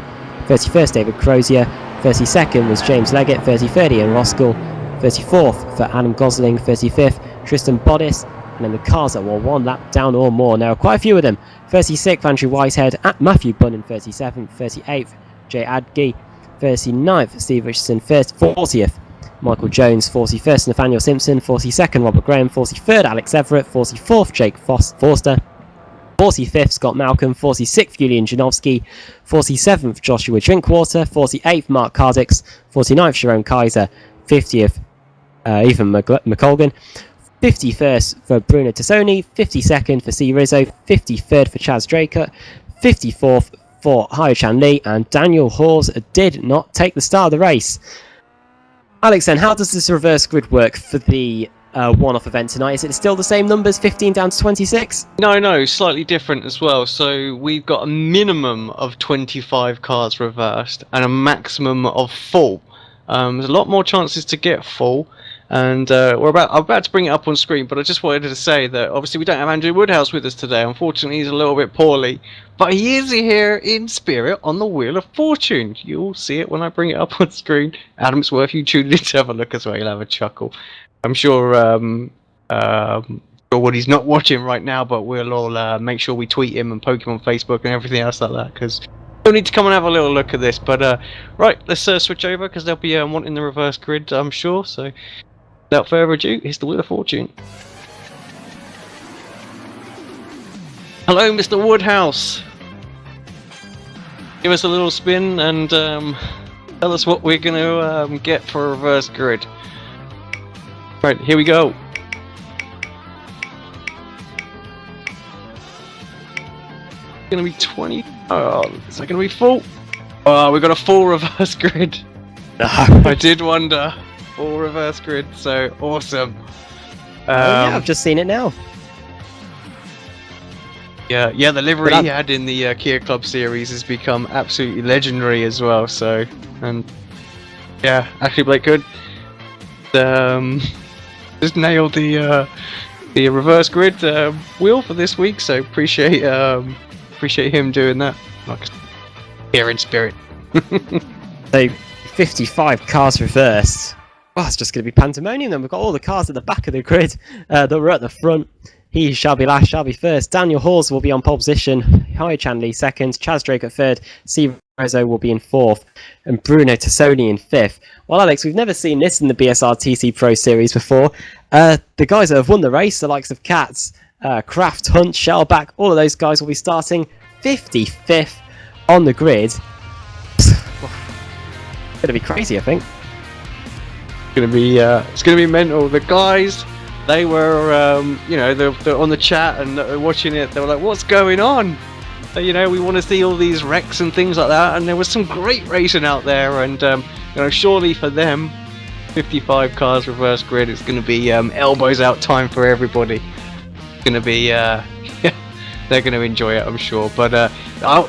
31st, David Crozier. 32nd was James Leggett. 33rd, Ian Roskell. 34th for Adam Gosling. 35th, Tristan Bottas. And then the cars that were 1 lap down or more. Now, quite a few of them. 36th, Andrew Whitehead. At Matthew Bunn in 37th. 38th, Jay Adge. 39th, Steve Richardson. 40th, Michael Jones. 41st, Nathaniel Simpson. 42nd, Robert Graham. 43rd, Alex Everett. 44th, Jake Forster. 45th, Scott Malcolm. 46th, Julian Janowski. 47th, Joshua Drinkwater. 48th, Mark Cardix. 49th, Sharon Kaiser. 50th, Ethan McColgan. 51st for Bruno Tassoni, 52nd for C. Rizzo, 53rd for Chaz Draker, 54th for Hyo Chan Lee, and Daniel Hawes did not take the start of the race. Alex, then, how does this reverse grid work for the one-off event tonight? Is it still the same numbers, 15 down to 26? No, slightly different as well. So we've got a minimum of 25 cars reversed and a maximum of full. There's a lot more chances to get full. And I'm about to bring it up on screen, but I just wanted to say that obviously we don't have Andrew Woodhouse with us today. Unfortunately, he's a little bit poorly, but he is here in spirit on the Wheel of Fortune. You'll see it when I bring it up on screen. Adam, it's worth you tuning in to have a look as well. You'll have a chuckle. I'm sure Woody's not watching right now, but we'll all make sure we tweet him and poke him on Facebook and everything else like that, because you'll need to come and have a little look at this. But right, let's switch over, because they'll be wanting the reverse grid, I'm sure. So without further ado, here's the Wheel of Fortune. Hello, Mr. Woodhouse. Give us a little spin and tell us what we're going to get for a reverse grid. Right, here we go. It's going to be 20. Oh, is that going to be full? Oh, we got a full reverse grid. I did wonder. Full reverse grid, so awesome. Yeah, I've just seen it now. Yeah, the livery he had in the Kia Club series has become absolutely legendary as well. So, and yeah, actually Blake could just nailed the reverse grid wheel for this week. So appreciate him doing that. Like, here in spirit. So 55 cars reversed. Oh, it's just going to be pandemonium then. We've got all the cars at the back of the grid that were at the front. He shall be last, shall be first. Daniel Hawes will be on pole position. Hi Chanley second. Chaz Drake at third. Steve Rezo will be in fourth. And Bruno Tassoni in fifth. Well, Alex, we've never seen this in the BSR TC Pro Series before. The guys that have won the race, the likes of Katz, Kraft, Hunt, Shellback, all of those guys will be starting 55th on the grid. It's going to be crazy, I think. It's gonna be mental. The guys, they were they're on the chat and watching it. They were like, "What's going on?" We want to see all these wrecks and things like that. And there was some great racing out there. And surely for them, 55 cars reverse grid, it's gonna be elbows out time for everybody. It's gonna be they're going to enjoy it, I'm sure. But I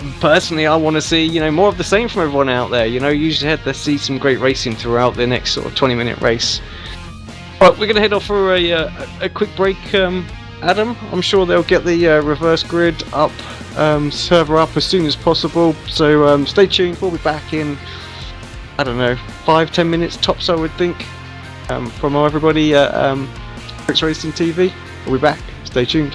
want to see more of the same from everyone out there. Usually had to see some great racing throughout the next sort of 20-minute race. Right, we're going to head off for a quick break, Adam. I'm sure they'll get the reverse grid up, server up as soon as possible. So stay tuned. We'll be back in, I don't know, 5-10 minutes tops, I would think. From everybody at Racing TV, we'll be back. Stay tuned.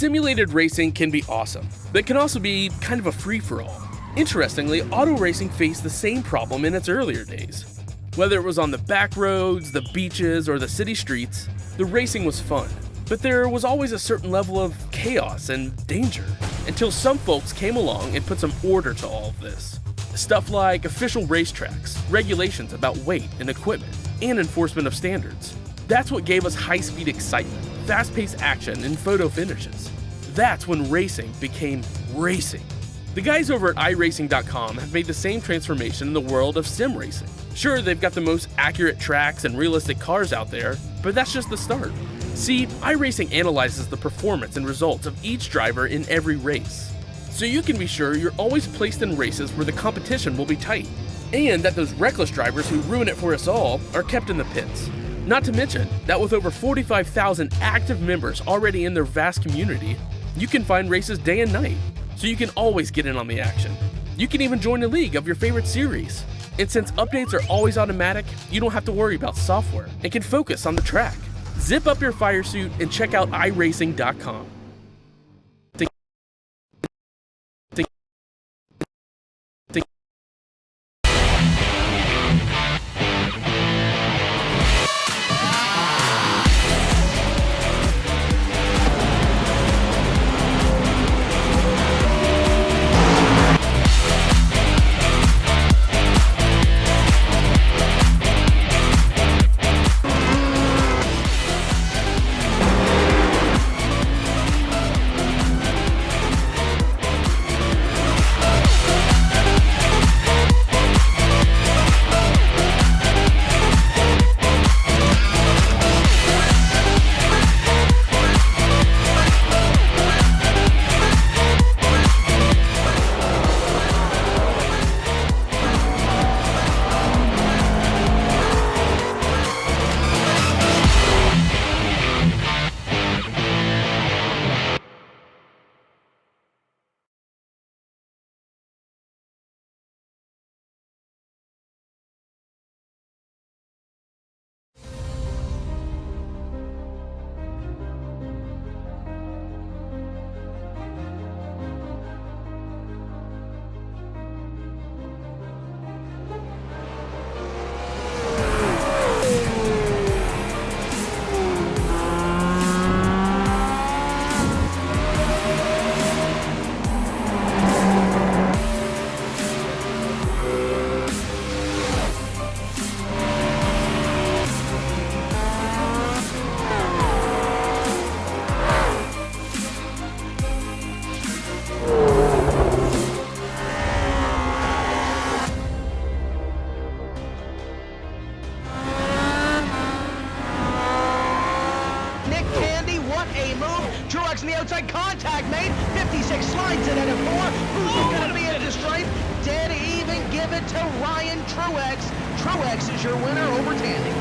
Simulated racing can be awesome, but it can also be kind of a free-for-all. Interestingly, auto racing faced the same problem in its earlier days. Whether it was on the back roads, the beaches, or the city streets, the racing was fun. But there was always a certain level of chaos and danger, until some folks came along and put some order to all of this. Stuff like official racetracks, regulations about weight and equipment, and enforcement of standards. That's what gave us high-speed excitement, fast-paced action, and photo finishes. That's when racing became racing. The guys over at iRacing.com have made the same transformation in the world of sim racing. Sure, they've got the most accurate tracks and realistic cars out there, but that's just the start. See, iRacing analyzes the performance and results of each driver in every race, so you can be sure you're always placed in races where the competition will be tight, and that those reckless drivers who ruin it for us all are kept in the pits. Not to mention that with over 45,000 active members already in their vast community, you can find races day and night, so you can always get in on the action. You can even join a league of your favorite series. And since updates are always automatic, you don't have to worry about software and can focus on the track. Zip up your fire suit and check out iRacing.com. Truex in the outside, contact made. 56 slides it into 4. Who's going to be into stripe? Dead even, give it to Ryan Truex. Truex is your winner over Tandy.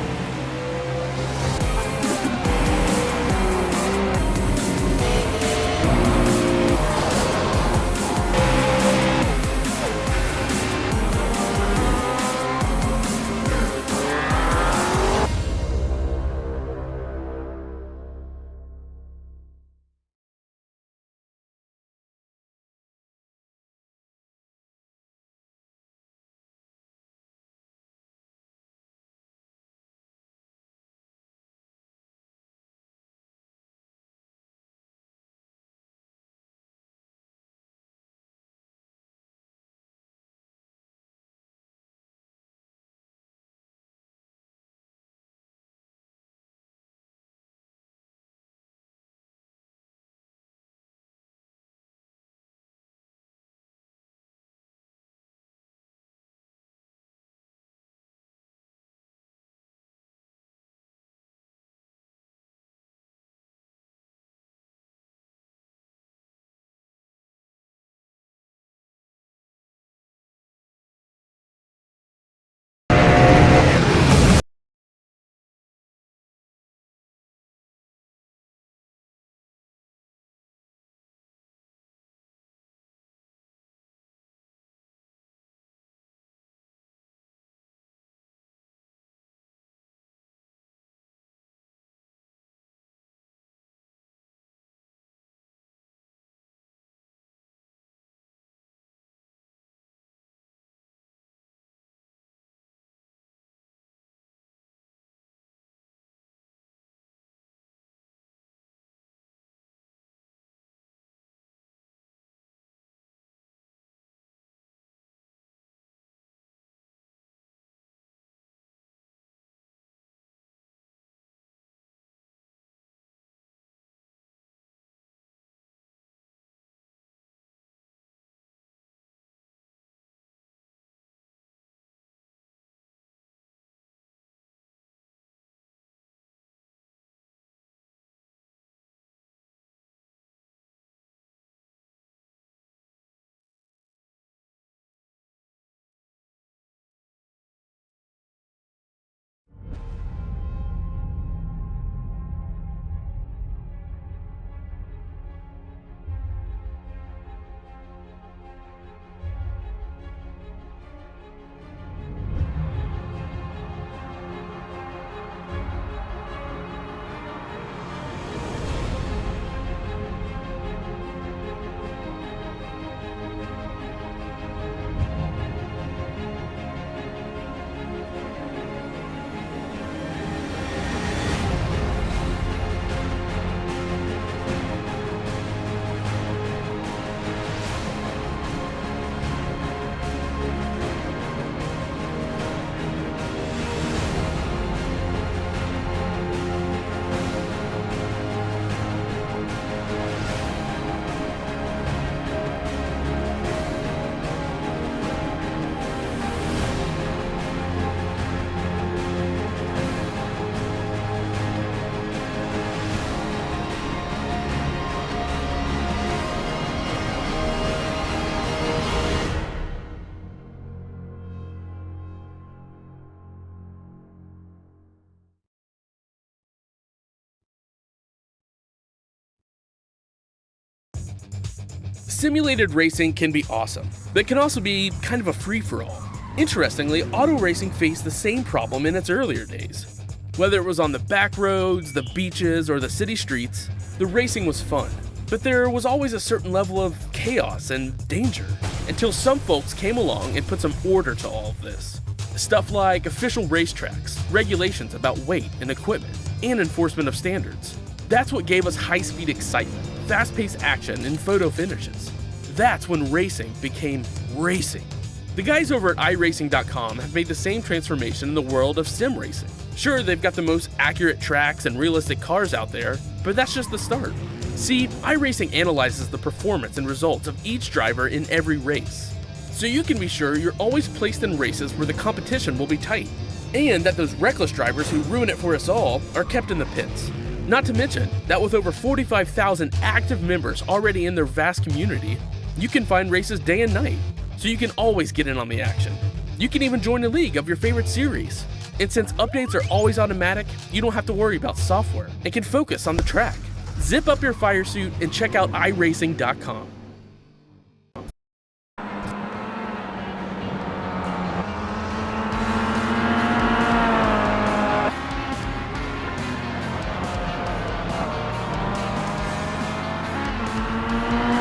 Simulated racing can be awesome, but it can also be kind of a free-for-all. Interestingly, auto racing faced the same problem in its earlier days. Whether it was on the back roads, the beaches, or the city streets, the racing was fun. But there was always a certain level of chaos and danger, until some folks came along and put some order to all of this. Stuff like official racetracks, regulations about weight and equipment, and enforcement of standards. That's what gave us high-speed excitement, fast-paced action, and photo finishes. That's when racing became racing. The guys over at iRacing.com have made the same transformation in the world of sim racing. Sure, they've got the most accurate tracks and realistic cars out there, but that's just the start. See, iRacing analyzes the performance and results of each driver in every race, so you can be sure you're always placed in races where the competition will be tight, and that those reckless drivers who ruin it for us all are kept in the pits. Not to mention that with over 45,000 active members already in their vast community, you can find races day and night, so you can always get in on the action. You can even join a league of your favorite series. And since updates are always automatic, you don't have to worry about software and can focus on the track. Zip up your fire suit and check out iRacing.com.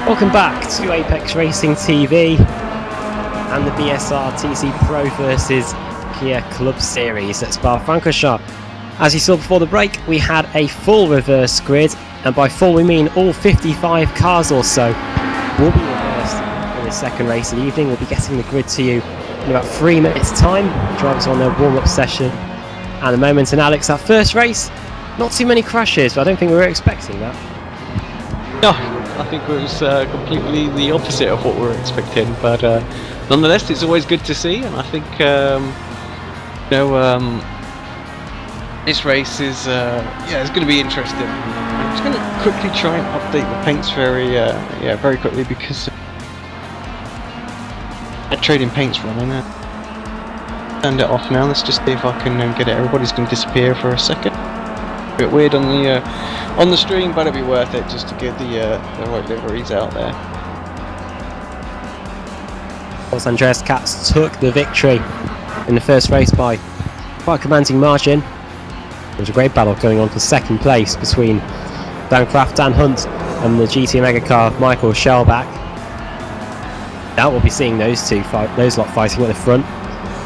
Welcome back to Apex Racing TV and the BSR TC Pro versus Kia Club Series at Spa-Francorchamps. As you saw before the break, we had a full reverse grid, and by full we mean all 55 cars or so will be reversed in the second race of the evening. We'll be getting the grid to you in about 3 minutes time. Drivers are on their warm-up session at the moment, and Alex, that first race, not too many crashes, but I don't think we were expecting that. No, I think it was completely the opposite of what we were expecting, but nonetheless it's always good to see, and I think this race is it's going to be interesting. I'm just going to quickly try and update the paints very quickly, because trading paints running out. Turned it off now. Let's just see if I can get it. Everybody's going to disappear for a second. A bit weird on the stream, but it'll be worth it just to get the right liveries out there. Of course, Andreas Katz took the victory in the first race by quite a commanding margin. There was a great battle going on for second place between Dan Kraft, Dan Hunt and the GT Mega car Michael Shellback. Now we'll be seeing those lot fighting at the front.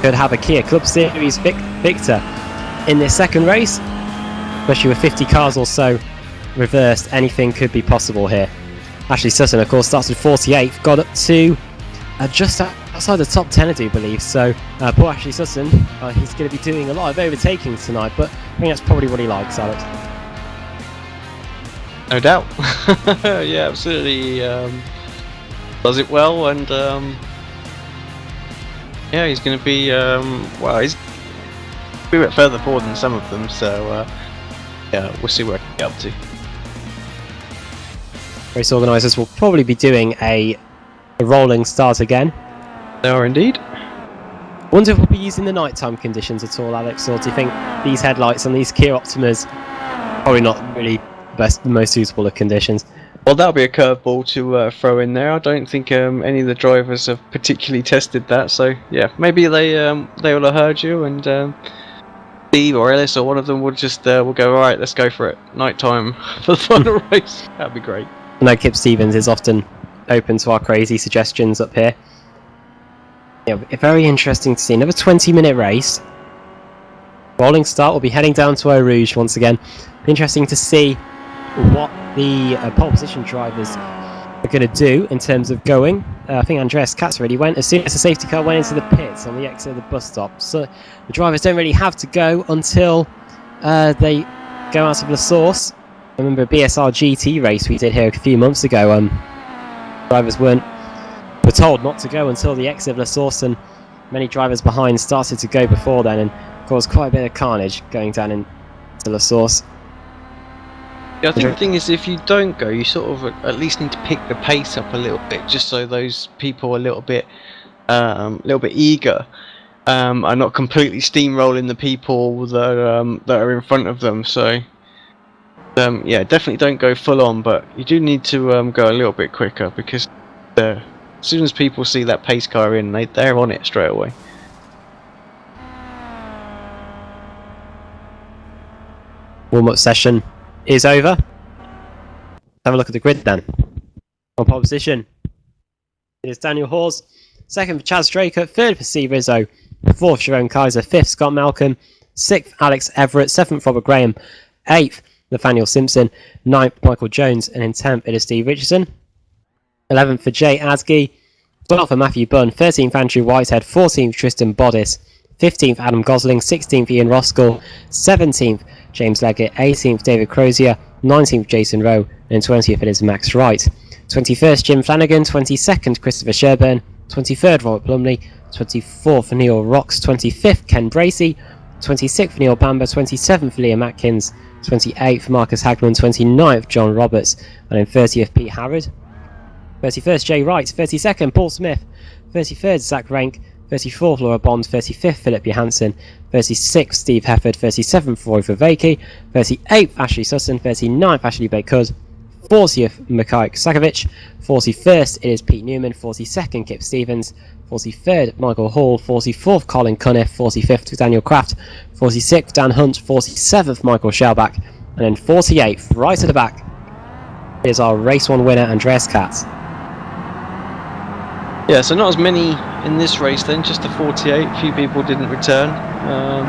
Could have a Kia Club Series victor in this second race, especially with 50 cars or so reversed. Anything could be possible here. Ashley Sutton, of course, started 48th, got up to just outside the top 10, I do believe. So poor Ashley Sutton, he's going to be doing a lot of overtaking tonight, but I think that's probably what he likes, Alex. No doubt. Yeah, absolutely. Does it well, and yeah, he's going to be he's a bit further forward than some of them, so yeah, we'll see where he gets up to. Race organisers will probably be doing a rolling start again. They are indeed. Wonder if we'll be using the nighttime conditions at all, Alex, or do you think these headlights on these Kia Optimas probably not really the most suitable of conditions? Well, that'll be a curveball to throw in there. I don't think any of the drivers have particularly tested that, so yeah, maybe they will have heard you, and Steve or Ellis or one of them will just will go, alright, let's go for it, nighttime for the final race. That'd be great. I know Kip Stevens is often open to our crazy suggestions up here. Yeah, very interesting to see. Another 20-minute race. Rolling start. We'll be heading down to Eau Rouge once again. Interesting to see what the pole position drivers are going to do in terms of going. I think Andreas Katz already went as soon as the safety car went into the pits on the exit of the bus stop. So the drivers don't really have to go until they go out of the source. I remember a BSR GT race we did here a few months ago. Drivers were told not to go until the exit of La Source, and many drivers behind started to go before then and caused quite a bit of carnage going down into La Source. Yeah, I think the thing is, if you don't go, you sort of at least need to pick the pace up a little bit, just so those people are a little bit eager, are not completely steamrolling the people that are in front of them. So yeah, definitely don't go full on, but you do need to go a little bit quicker, because As soon as people see that pace car in, they're on it straight away. Warm-up session is over. Have a look at the grid then. On pole position, it is Daniel Hawes. Second for Chaz Draker. Third for C. Rizzo. Fourth, Jerome Kaiser. Fifth, Scott Malcolm. Sixth, Alex Everett. Seventh, Robert Graham. Eighth, Nathaniel Simpson. Ninth, Michael Jones. And in 10th, it is Steve Richardson. 11th for Jay Asgey. 12th for Matthew Bunn. 13th, Andrew Whitehead. 14th, Tristan Bodis. 15th, Adam Gosling. 16th, Ian Roskell. 17th, James Leggett. 18th, David Crozier. 19th, Jason Rowe. And 20th, it is Max Wright. 21st, Jim Flanagan. 22nd, Christopher Sherburn. 23rd, Robert Plumley. 24th, Neil Rocks. 25th, Ken Bracey. 26th, Neil Bamber. 27th, Liam Atkins. 28th, Marcus Hagman. 29th, John Roberts. And in 30th, Pete Harrod. 31st, Jay Wright. 32nd, Paul Smith. 33rd, Zach Rank. 34th, Laura Bond. 35th, Philip Johansson. 36th, Steve Hefford. 37th, Roy Vervaeke. 38th, Ashley Sutton. 39th, Ashley Bakud. 40th, Mikhail Sakovic. 41st, it is Pete Newman. 42nd, Kip Stevens. 43rd, Michael Hall. 44th, Colin Cunniff. 45th, Daniel Kraft. 46th, Dan Hunt. 47th, Michael Schellbach. And then 48th, right at the back, is our Race 1 winner, Andreas Katz. Yeah, so not as many in this race then, just the 48. A few people didn't return.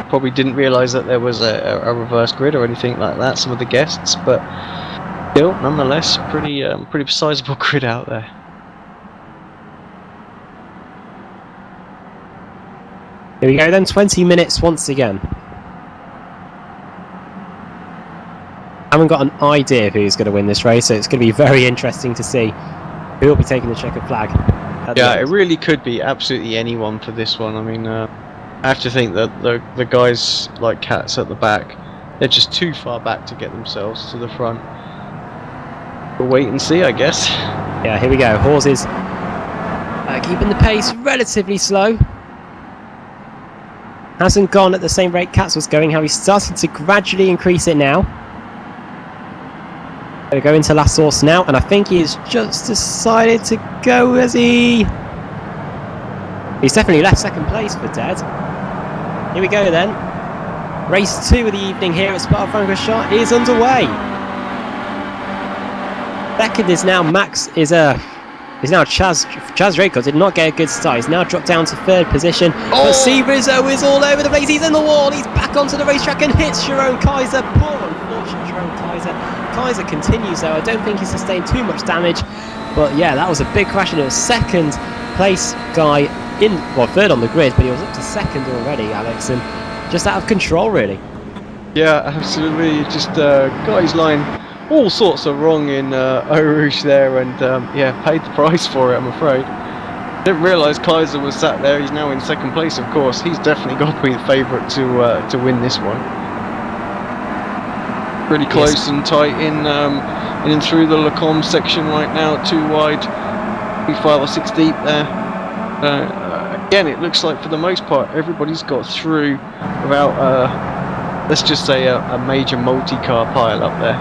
Probably didn't realise that there was a reverse grid or anything like that, some of the guests, but still, nonetheless, pretty sizable grid out there. Here we go then, 20 minutes once again. Haven't got an idea who's going to win this race, so it's going to be very interesting to see who will be taking the checkered flag. Yeah, it really could be absolutely anyone for this one. I mean, I have to think that the guys like Katz at the back, they're just too far back to get themselves to the front. We'll wait and see, I guess. Yeah, here we go. Horses keeping the pace relatively slow. Hasn't gone at the same rate Katz was going. How he's starting to gradually increase it now. Going to go into last source now, and I think he's just decided to go as he's definitely left second place for Dead. Here we go then. Race 2 of the evening here at Spa-Francorchamps is underway. Second is now Chaz Draco. Did not get a good start. He's now dropped down to third position. But C. Rizzo is all over the place. He's in the wall. He's back onto the racetrack and hits Jerome Kaiser. Poor unfortunate Jerome Kaiser. Kaiser continues though. I don't think he sustained too much damage. But yeah, that was a big crash, and it was second place guy third on the grid, but he was up to second already, Alex, and just out of control really. Yeah, absolutely. Just got his line all sorts of wrong in Eau Rouge there, and yeah, paid the price for it, I'm afraid. Didn't realise Kaiser was sat there. He's now in second place, of course. He's definitely got to be the favourite to win this one. Pretty close and tight in through the Lacombe section right now, too wide, 5 or 6 deep there. Again, it looks like for the most part everybody's got through without, let's just say, a major multi-car pile up there.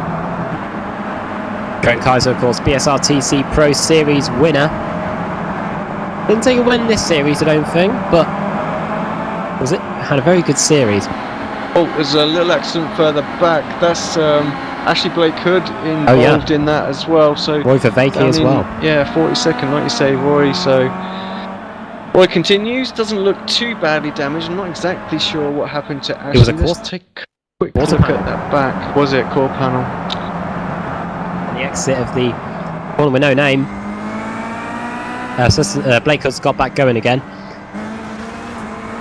Jerome Kaiser, of course, BSR Pro Series winner. Didn't take a win this series, I don't think, but had a very good series. Oh, there's a little accident further back. That's Ashley Blake Hood involved in that as well. So Roy Vervaeke as well. Yeah, 42nd, like you say, Roy. So Roy continues. Doesn't look too badly damaged. I'm not exactly sure what happened to Ashley. It was a Let's take a quick look at that back. Was it core panel? On the exit of the corner with no name. Blake Hood's got back going again.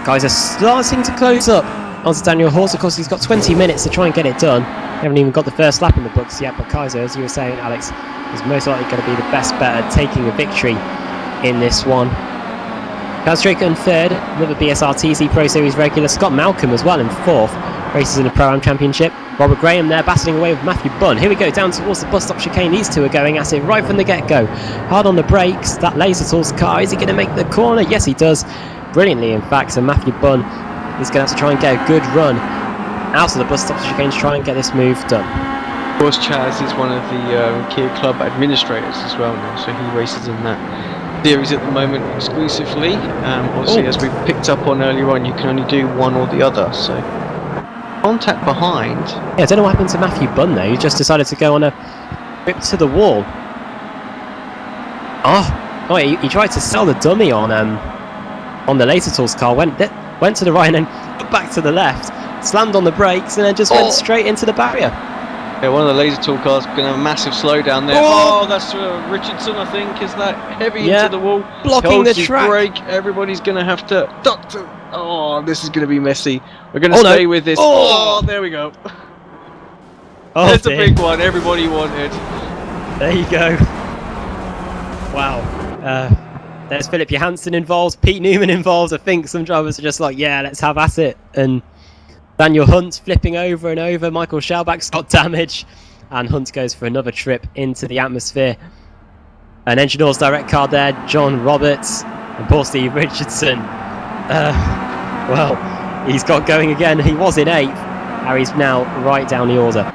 Guys are starting to close up onto Daniel Hawes. Of course, he's got 20 minutes to try and get it done. Haven't even got the first lap in the books yet, but Kaiser, as you were saying, Alex, is most likely going to be the best bet at taking a victory in this one. Chaz Draco in third, another BSR Pro Series regular. Scott Malcolm as well in fourth, races in the Pro-Am Championship. Robert Graham there battling away with Matthew Bunn. Here we go, down towards the bus stop chicane. These two are going at it right from the get-go. Hard on the brakes, that Laser Tools car. Is he going to make the corner? Yes, he does. Brilliantly, in fact. So Matthew Bunn is going to have to try and get a good run out of the bus stop chicane to try and get this move done. Of course, Chaz is one of the Kia Club administrators as well now, so he races in that series at the moment exclusively. Obviously, as we picked up on earlier on, you can only do one or the other. So contact behind. Yeah, I don't know what happened to Matthew Bunn though. He just decided to go on a trip to the wall. Oh, he tried to sell the dummy on the Laser Tools car. Went to the right and then back to the left. Slammed on the brakes and then just went straight into the barrier. Yeah, one of the Laser Tool cars going to have a massive slowdown there. Oh, that's Richardson, I think. Is that heavy into the wall? Blocking the track. Brake. Everybody's going to have to duck to. Oh, this is going to be messy. We're going to stay with this. Oh, there we go. Oh, there's the big one everybody wanted. There you go. Wow. There's Philip Johansson involved, Pete Newman involved. I think some drivers are just like, yeah, let's have at it. And Daniel Hunt flipping over and over. Michael Schauback's got damage. And Hunt goes for another trip into the atmosphere. An Engineers Direct car there, John Roberts and Paul Steve Richardson. Well, he's got going again. He was in 8th. Harry's now right down the order.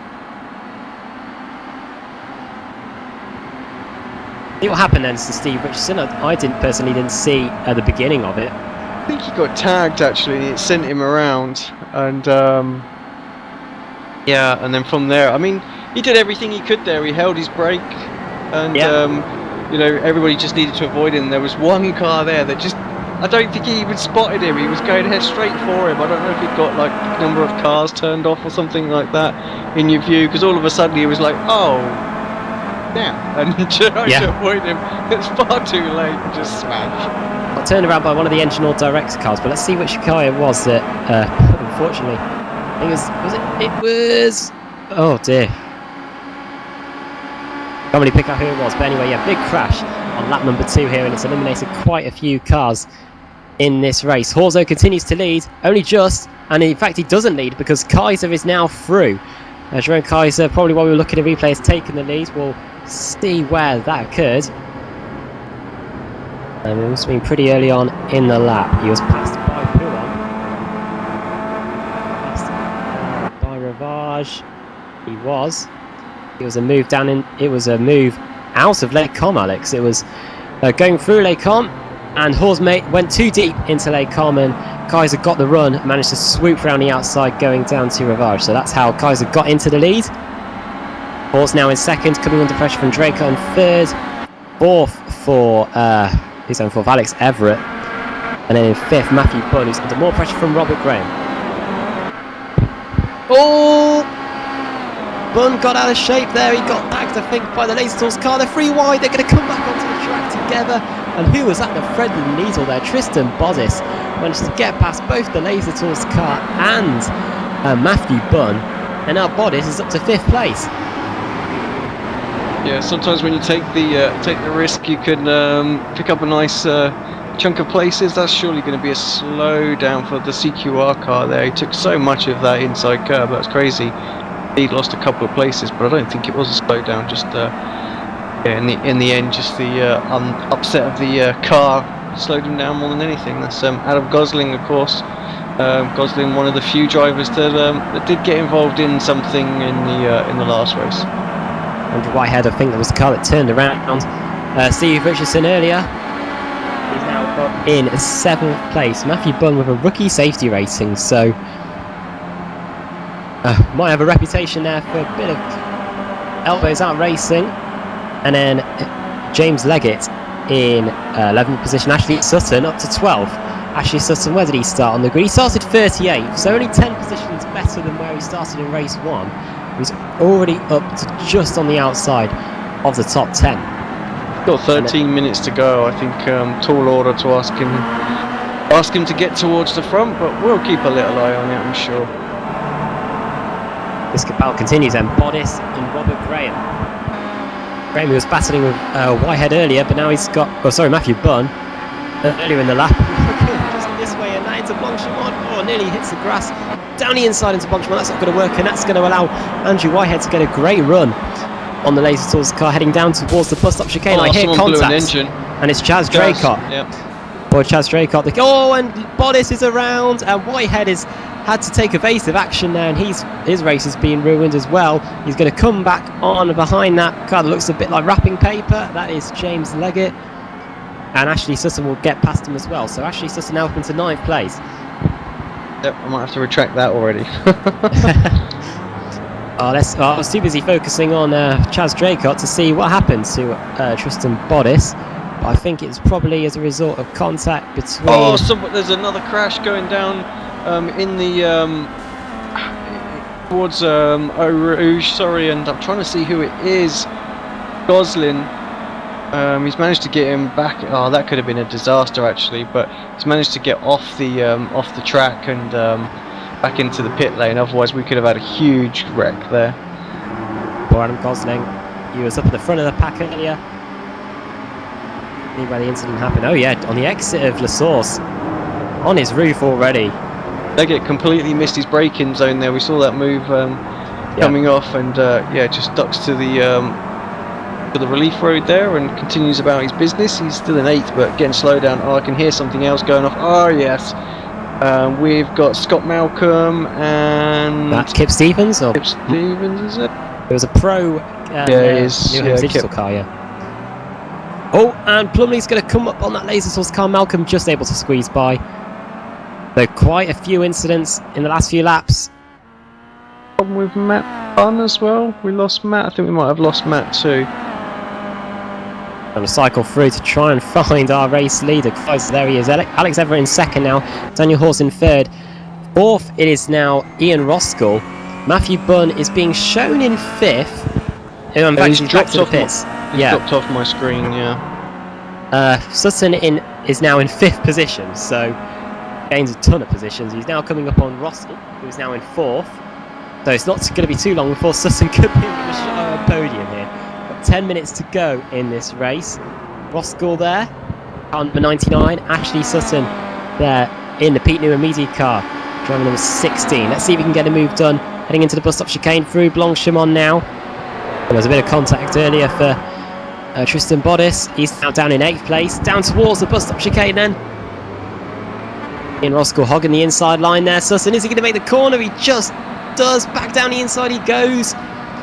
See what happened then to Steve Richardson. I personally didn't see the beginning of it. I think he got tagged actually. It sent him around, and yeah, and then from there, I mean, he did everything he could there. He held his brake, and you know, everybody just needed to avoid him. There was one car there that just, I don't think he even spotted him. He was going ahead straight for him. I don't know if he'd got like a number of cars turned off or something like that in your view, because all of a sudden he was like, oh. Yeah, and trying to avoid him. It's far too late. Just smash. Got turned around by one of the Engineer Direct cars, but let's see which car it was that, unfortunately, I think it was. Oh dear. Can't really pick out who it was, but anyway, yeah, big crash on lap number 2 here, and it's eliminated quite a few cars in this race. Horzo continues to lead, only just, and in fact he doesn't lead because Kaiser is now through. Jerome Kaiser, probably while we were looking at the replay, has taken the lead. We'll see where that occurred. And it must have been pretty early on in the lap. He was passed by Poulan. Passed by Ravage. It was a move down in. It was a move out of Les Combes, Alex. It was going through Les Combes, and Horsmate went too deep into Les Combes, and Kaiser got the run, managed to swoop around the outside going down to Ravage. So that's how Kaiser got into the lead. Horse now in 2nd, coming under pressure from Draco in 3rd. 4th for who's on 4th? Alex Everett. And then in 5th, Matthew Bunn, who's under more pressure from Robert Graham. Oh! Bunn got out of shape there. He got bagged, I think, by the Laser Tools car. They're 3 wide. They're going to come back onto the track together. And who was at the friendly needle there? Tristan Bodis managed to get past both the Laser Tools car and Matthew Bunn. And now Bodis is up to 5th place. Yeah, sometimes when you take the risk, you can pick up a nice chunk of places. That's surely going to be a slowdown for the CQR car there. He took so much of that inside curb. That's crazy. He lost a couple of places, but I don't think it was a slowdown. Just yeah, in the end, just the upset of the car slowed him down more than anything. That's Adam Gosling, of course. Gosling, one of the few drivers that did get involved in something in the last race. Andrew Whitehead, I think that was the car that turned around Steve Richardson earlier. He's now got in 7th place. Matthew Bunn with a rookie safety rating, so might have a reputation there for a bit of elbows out racing. And then James Leggett in 11th position. Ashley Sutton up to 12th. Ashley Sutton, where did he start on the grid? He started 38th, so only 10 positions better than where he started in race 1. He's already up to just on the outside of the top 10. Got 13 minutes to go. I think tall order to ask him to get towards the front, but we'll keep a little eye on it, I'm sure. This battle continues then. Bodis and Robert Graham. Graham was battling with Whitehead earlier, but now he's got, Matthew Bunn earlier in the lap. Just this way and that into Blanchimont. Oh, nearly hits the grass. Down the inside into Blanchimont. That's not going to work, and that's going to allow Andrew Whitehead to get a great run on the Laser Tools car heading down towards the bus stop chicane. I hear contact, and it's Chaz Draycott. Yeah. Or Chaz Draycott. And Bodis is around, and Whitehead has had to take evasive action there, and his race has been ruined as well. He's going to come back on behind that car that looks a bit like wrapping paper. That is James Leggett. and Ashley Sutton will get past him as well. So Ashley Sutton now up into 9th place. Yep, I might have to retract that already. I was too busy focusing on Chaz Draycott to see what happened to Tristan Bodice. But I think it's probably as a result of contact between... Oh, there's another crash going down in the... towards Eau Rouge, sorry, and I'm trying to see who it is. Goslin. He's managed to get him back. Oh, that could have been a disaster actually, but he's managed to get off the track and back into the pit lane. Otherwise, we could have had a huge wreck there. Poor Adam Gosling. He was up at the front of the pack earlier. Where the incident happened. Oh yeah, on the exit of La Source, on his roof already. They get completely missed his braking zone there. We saw that move coming off, and just ducks to the relief road there and continues about his business. He's still in 8th, but getting slowed down. Oh, I can hear something else going off. Oh yes, we've got Scott Malcolm and That's Kip Stevens, or Kip Stevens, is it? It was a pro. It is. New Hampshire digital car, yeah. Oh, and Plumley's going to come up on that laser source car. Malcolm just able to squeeze by. Though quite a few incidents in the last few laps. Problem with Matt Bunn as well. We lost Matt. I think we might have lost Matt too. Going to cycle through to try and find our race leader. There he is. Alex Everett in 2nd now. Daniel Horse in 3rd. 4th, it is now Ian Roskell. Matthew Bunn is being shown in 5th. In fact, he's dropped off the pits. Dropped off my screen, yeah. Sutton is now in 5th position, so gains a ton of positions. He's now coming up on Roskell, who's now in 4th. So it's not going to be too long before Sutton could be with a shot at a podium here. Got 10 minutes to go in this race. Roskell there, car number 99. Ashley Sutton there in the Pete Newman Media car, driving number 16. Let's see if we can get a move done. Heading into the bus stop chicane through Blanchimont now. There was a bit of contact earlier for Tristan Bodice. He's now down in 8th place. Down towards the bus stop chicane then. Ian Roskell hogging the inside line there. Sutton, is he going to make the corner? He just does. Back down the inside he goes.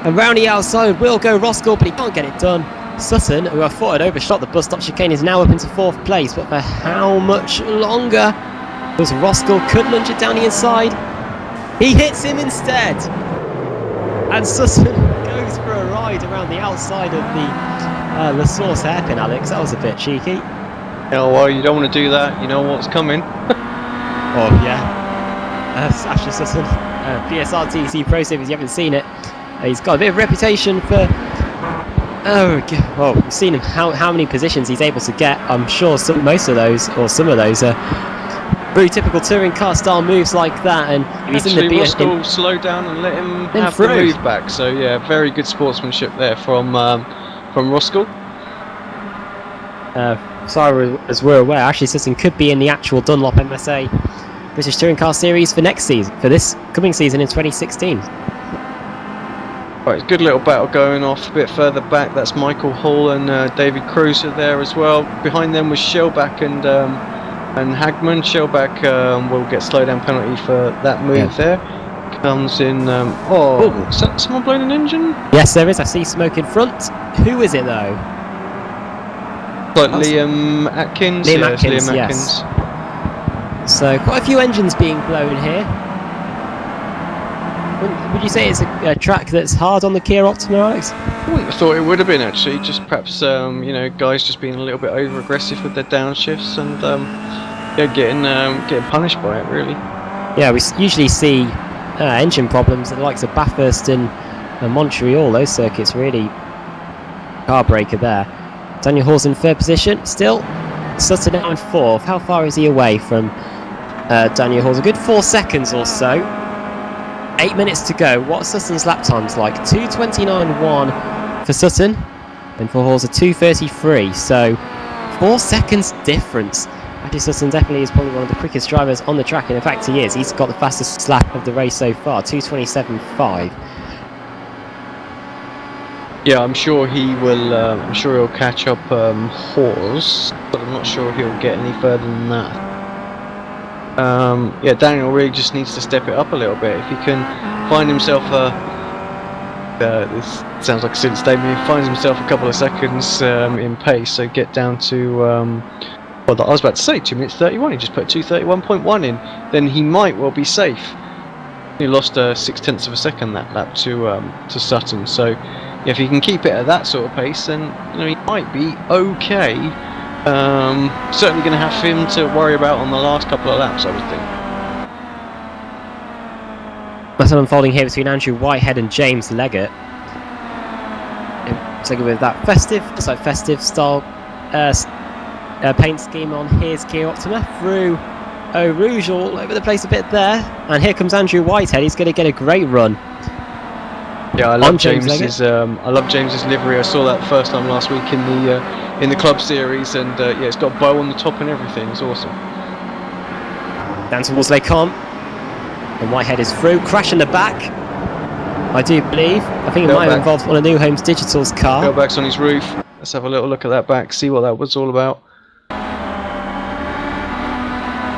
And round the outside will go Roskell, but he can't get it done. Sutton, who I thought had overshot the bus stop chicane, is now up into 4th place. But for how much longer? Because Roskell could lunge it down the inside. He hits him instead. And Sutton goes for a ride around the outside of the La Source hairpin, Alex. That was a bit cheeky. Oh, well, you don't want to do that. You know what's coming. Oh, yeah. Ashley Sutton, BSR TC Pro Series, you haven't seen it. He's got a bit of reputation for... we've seen him, how many positions he's able to get. I'm sure some of those are very typical touring car style moves like that, and he's in the Roskell slow down and let him have the move back. So yeah, very good sportsmanship there from Roskell. Sorry, as we're aware, Ashley Sutton could be in the actual Dunlop MSA British Touring Car Series for next season, for this coming season in 2016. Right, good little battle going off a bit further back. That's Michael Hall and David Cruiser there as well. Behind them was Shellback and Hagman. Shellback will get slowdown penalty for that move there. Comes in. Is that someone blowing an engine? Yes, there is. I see smoke in front. Who is it though? Like Liam Atkins. Liam Atkins. Yes. So quite a few engines being blown here. Would you say it's a track that's hard on the Kia Optima, Alex? I wouldn't have thought it would have been actually. Just perhaps guys just being a little bit over aggressive with their downshifts and getting punished by it really. Yeah, we usually see engine problems at the likes of Bathurst and Montreal. Those circuits really car breaker there. Daniel Hall's in 3rd position still. Sutton now in 4th. How far is he away from Daniel Hall's? A good 4 seconds or so. 8 minutes to go. What's Sutton's lap times like? 2:29.1 for Sutton, and for Hall's a 2:33. So 4 seconds difference. Matthew Sutton definitely is probably one of the quickest drivers on the track, and in fact he is. He's got the fastest lap of the race so far, 2:27.5. Yeah, I'm sure he will. I'm sure he'll catch up Hawes, but I'm not sure he'll get any further than that. Daniel really just needs to step it up a little bit. If he can find himself this sounds like a silly statement. He finds himself a couple of seconds in pace, so get down to well, I was about to say 2 minutes 31. He just put 2:31.1 in. Then he might well be safe. He lost 0.6 of a second that lap to Sutton. So yeah, if he can keep it at that sort of pace, then he might be okay. Certainly going to have him to worry about on the last couple of laps, I would think. Battle unfolding here between Andrew Whitehead and James Leggett. So with that festive style paint scheme on his Kia Optima through Eau Rouge, all over the place a bit there. And here comes Andrew Whitehead. He's going to get a great run. Yeah, I love James's. I love James's livery. I saw that first time last week in the club series, and yeah, it's got a bow on the top and everything. It's awesome. Down towards Les Combes. And Whitehead is through, crash in the back, I do believe. I think it might have involved one of New Homes Digital's car. Tailback's on his roof. Let's have a little look at that back, see what that was all about.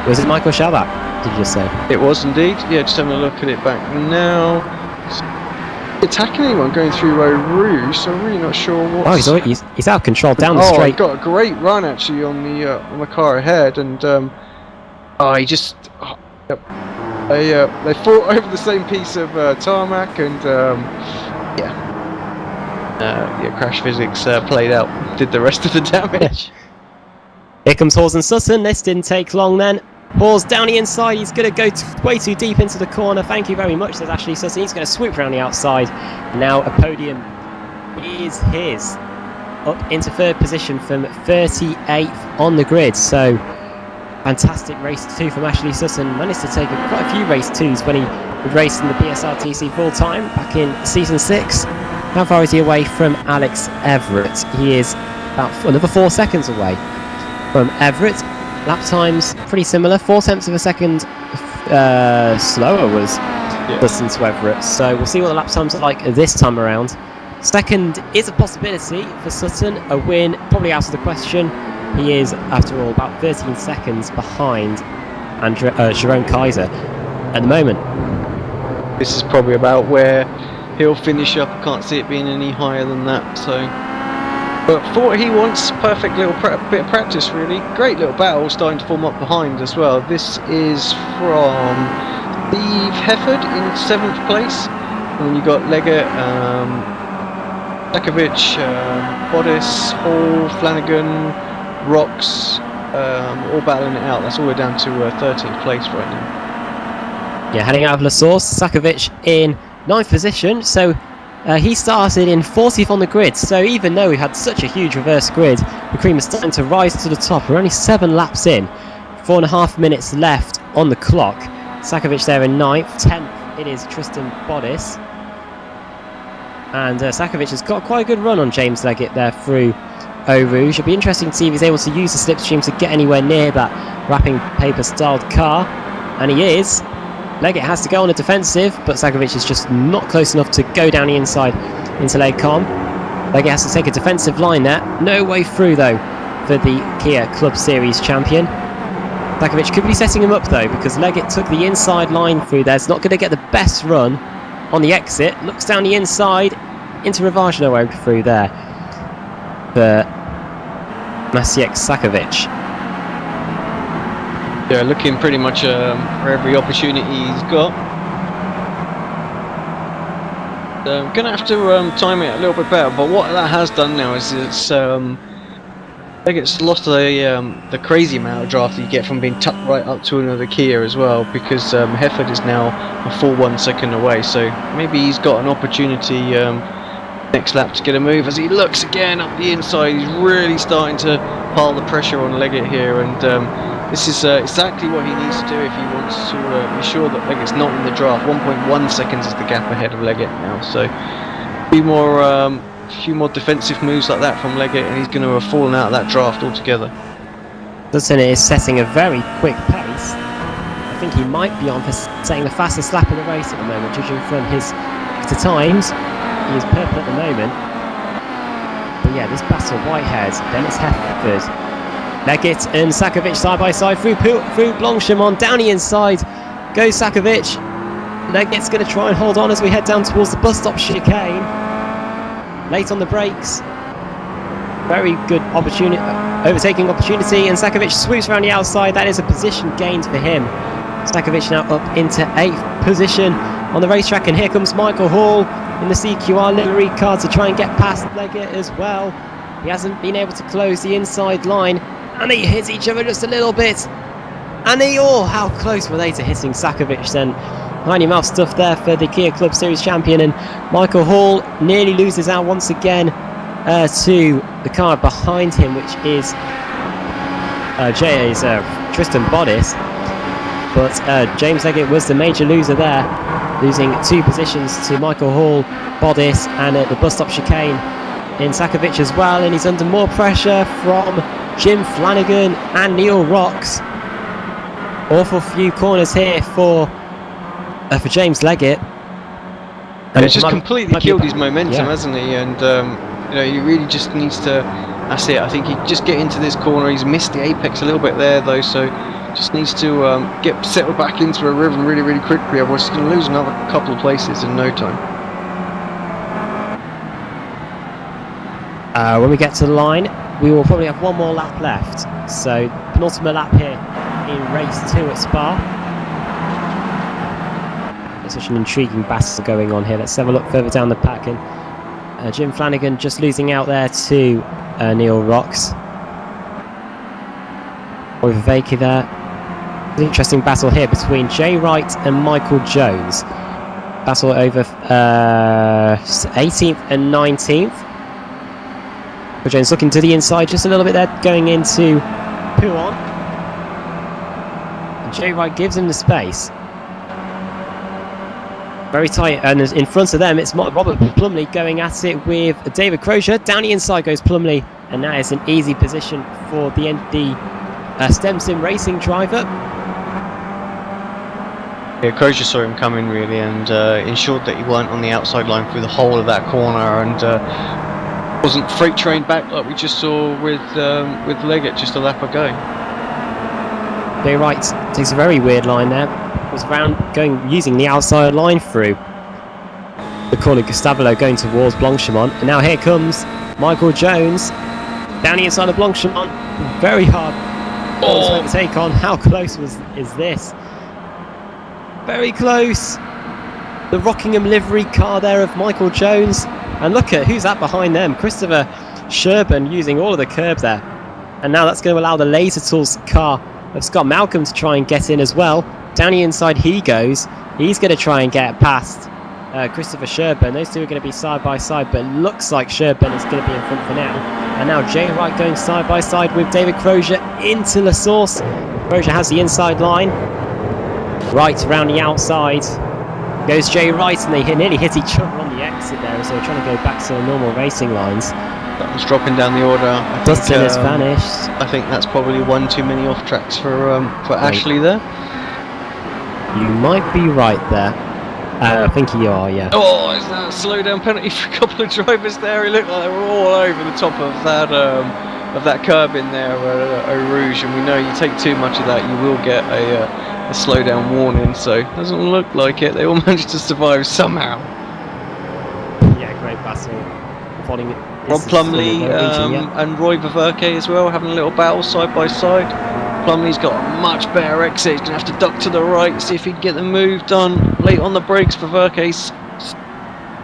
Was it Michael Schabach, did you just say? It was indeed. Yeah, just having a look at it back now. Attacking anyone going through Eau Rouge, so I'm really not sure what. Oh, he's out of control down the straight. Oh, he got a great run actually on the car ahead, and he just. Yep. They fought over the same piece of tarmac, and crash physics played out, did the rest of the damage. Here comes Hawes and Sutton. This didn't take long then. Hawes down the inside. He's going to go way too deep into the corner. Thank you very much, says Ashley Sutton. He's going to swoop around the outside. Now a podium is his. Up into third position from 38th on the grid. So fantastic race 2 from Ashley Sutton. Managed to take quite a few race 2s when he raced in the BSR TC full time back in season 6. How far is he away from Alex Everett? He is about another 4 seconds away from Everett. Lap times pretty similar. 0.4 of a second slower was Sutton to Everett. So we'll see what the lap times are like this time around. Second is a possibility for Sutton. A win probably out of the question. He is, after all, about 13 seconds behind Jerome Kaiser at the moment. This is probably about where he'll finish up. I can't see it being any higher than that. So, but for what he wants, perfect little bit of practice, really. Great little battle starting to form up behind as well. This is from Steve Hefford in 7th place. And then you got Leggett, Sakovic, Bodis, Hall, Flanagan, Rocks, all battling it out. That's all the way down to 13th place right now. Yeah, heading out of La Source, Sakovic in 9th position. So he started in 40th on the grid. So even though we had such a huge reverse grid, the cream is starting to rise to the top. We're only 7 laps in, 4.5 minutes left on the clock. Sakovic there in 9th, 10th it is Tristan Bodis. And Sakovic has got quite a good run on James Leggett there through Eau Rouge. It'll be interesting to see if he's able to use the slipstream to get anywhere near that wrapping paper styled car. And he is. Leggett has to go on a defensive, but Sakovic is just not close enough to go down the inside into Les Combes. Leggett has to take a defensive line there. No way through though for the Kia Club Series champion. Sakovic could be setting him up though, because Leggett took the inside line through there. It's not going to get the best run on the exit. Looks down the inside into Rivage, no way through there for Maciej Sakovic. Yeah, looking pretty much for every opportunity he's got. Going to have to time it a little bit better, but what that has done now is it's I think it's lost the crazy amount of draft that you get from being tucked right up to another Kia as well, because Hefford is now a full 1 second away, so maybe he's got an opportunity next lap to get a move. As he looks again up the inside, he's really starting to pile the pressure on Leggett here, and this is exactly what he needs to do if he wants to be sure that Leggett's not in the draft. 1.1 seconds is the gap ahead of Leggett now, so a few more defensive moves like that from Leggett, and he's going to have fallen out of that draft altogether. Sutton is setting a very quick pace. I think he might be on for setting the fastest lap of the race at the moment, judging from his times. He is purple at the moment. But yeah, this battle, Whitehead, then it's Hefford. Leggett and Sakovic side by side through Blanchimont, down the inside goes Sakovic. Leggett's going to try and hold on as we head down towards the bus stop chicane. Late on the brakes. Very good opportunity, overtaking opportunity, and Sakovic swoops around the outside. That is a position gained for him. Sakovic now up into 8th position on the racetrack, and here comes Michael Hall in the CQR livery car to try and get past Leggett as well. He hasn't been able to close the inside line, and they hit each other just a little bit. And how close were they to hitting Sakovic then? Tiny mouth stuff there for the Kia Club Series champion, and Michael Hall nearly loses out once again to the car behind him, which is Tristan Bodice. But James Leggett was the major loser there, losing 2 positions to Michael Hall, Bodice, and at the bus stop chicane in Sakovic as well. And he's under more pressure from Jim Flanagan and Neil Rocks. Awful few corners here for James Leggett. And it's just completely killed his momentum, hasn't he? And he really just needs to. That's it. I think he just get into this corner. He's missed the apex a little bit there, though, so just needs to get settled back into a rhythm really, really quickly. Otherwise, he's going to lose another couple of places in no time. When we get to the line, we will probably have one more lap left. So penultimate lap here in race 2 at Spa. There's such an intriguing battle going on here. Let's have a look further down the pack, and Jim Flanagan just losing out there to Neil Rocks. With Veki there. An interesting battle here between Jay Wright and Michael Jones. Battle over 18th and 19th. Michael Jones looking to the inside just a little bit there, going into Puon. And Jay Wright gives him the space. Very tight, and in front of them it's Robert Plumley going at it with David Crozier. Down the inside goes Plumley, and that is an easy position for the Simpson Racing driver. Yeah, Crozier saw him coming really, and ensured that he weren't on the outside line through the whole of that corner, and wasn't freight trained back like we just saw with Leggett just a lap ago. Jay Wright takes a very weird line there. Was using the outside line through the corner. Gustavolo going towards Blanchimont, and now here comes Michael Jones down the inside of Blanchimont. Very hard to take on. How close is this? Very close. The Rockingham livery car there of Michael Jones, and look at who's that behind them. Christopher Sherburn using all of the curb there, and now that's going to allow the Laser Tools car of Scott Malcolm to try and get in as well. Down the inside he goes. He's going to try and get past Christopher Sherburn. Those two are going to be side by side, but it looks like Sherburn is going to be in front for now. And now Jay Wright going side by side with David Crozier into La Source. Crozier has the inside line. Right around the outside goes Jay Wright, and they nearly hit each other on the exit there as they were trying to go back to the normal racing lines. That was dropping down the order. Dustin has vanished. I think that's probably one too many off tracks for Ashley there. You might be right there. I think you are, yeah. Oh, is that a slow down penalty for a couple of drivers there? It looked like they were all over the top of that curb in there, Eau Rouge, and we know you take too much of that, you will get a slow down warning. So it doesn't look like it. They all managed to survive somehow. Yeah, great battle. Following Rob Plumley and Roy Viverke as well, having a little battle side by side. Plumley's got a much better exit. He's going to have to duck to the right, see if he can get the move done. Late on the brakes, Viverke's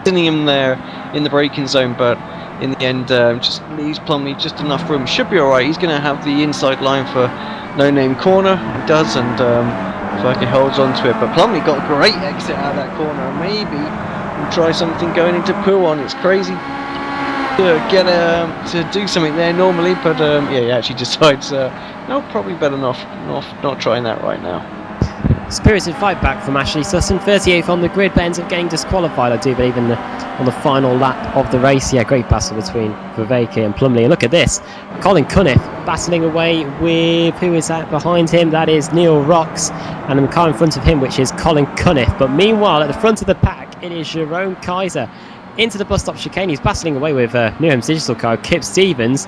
sitting him there in the braking zone, but in the end, just leaves Plumley just enough room. Should be alright. He's going to have the inside line for No Name Corner. He does, and Viverke holds on to it. But Plumley got a great exit out of that corner. Maybe we'll try something going into Puon. It's crazy to get to do something there normally, but yeah, he actually decides no, probably better not trying that right now. Spirited fight back from Ashley Sutton, 38th on the grid, but ends up getting disqualified, I do believe, on the final lap of the race. Yeah, great battle between Viverke and Plumley. And look at this, Colin Cunniff battling away with, who is that behind him? That is Neil Rocks, and the car in front of him, which is Colin Cunniff. But meanwhile, at the front of the pack, it is Jerome Kaiser into the bus stop chicane. He's battling away with Newham's digital car, Kip Stevens,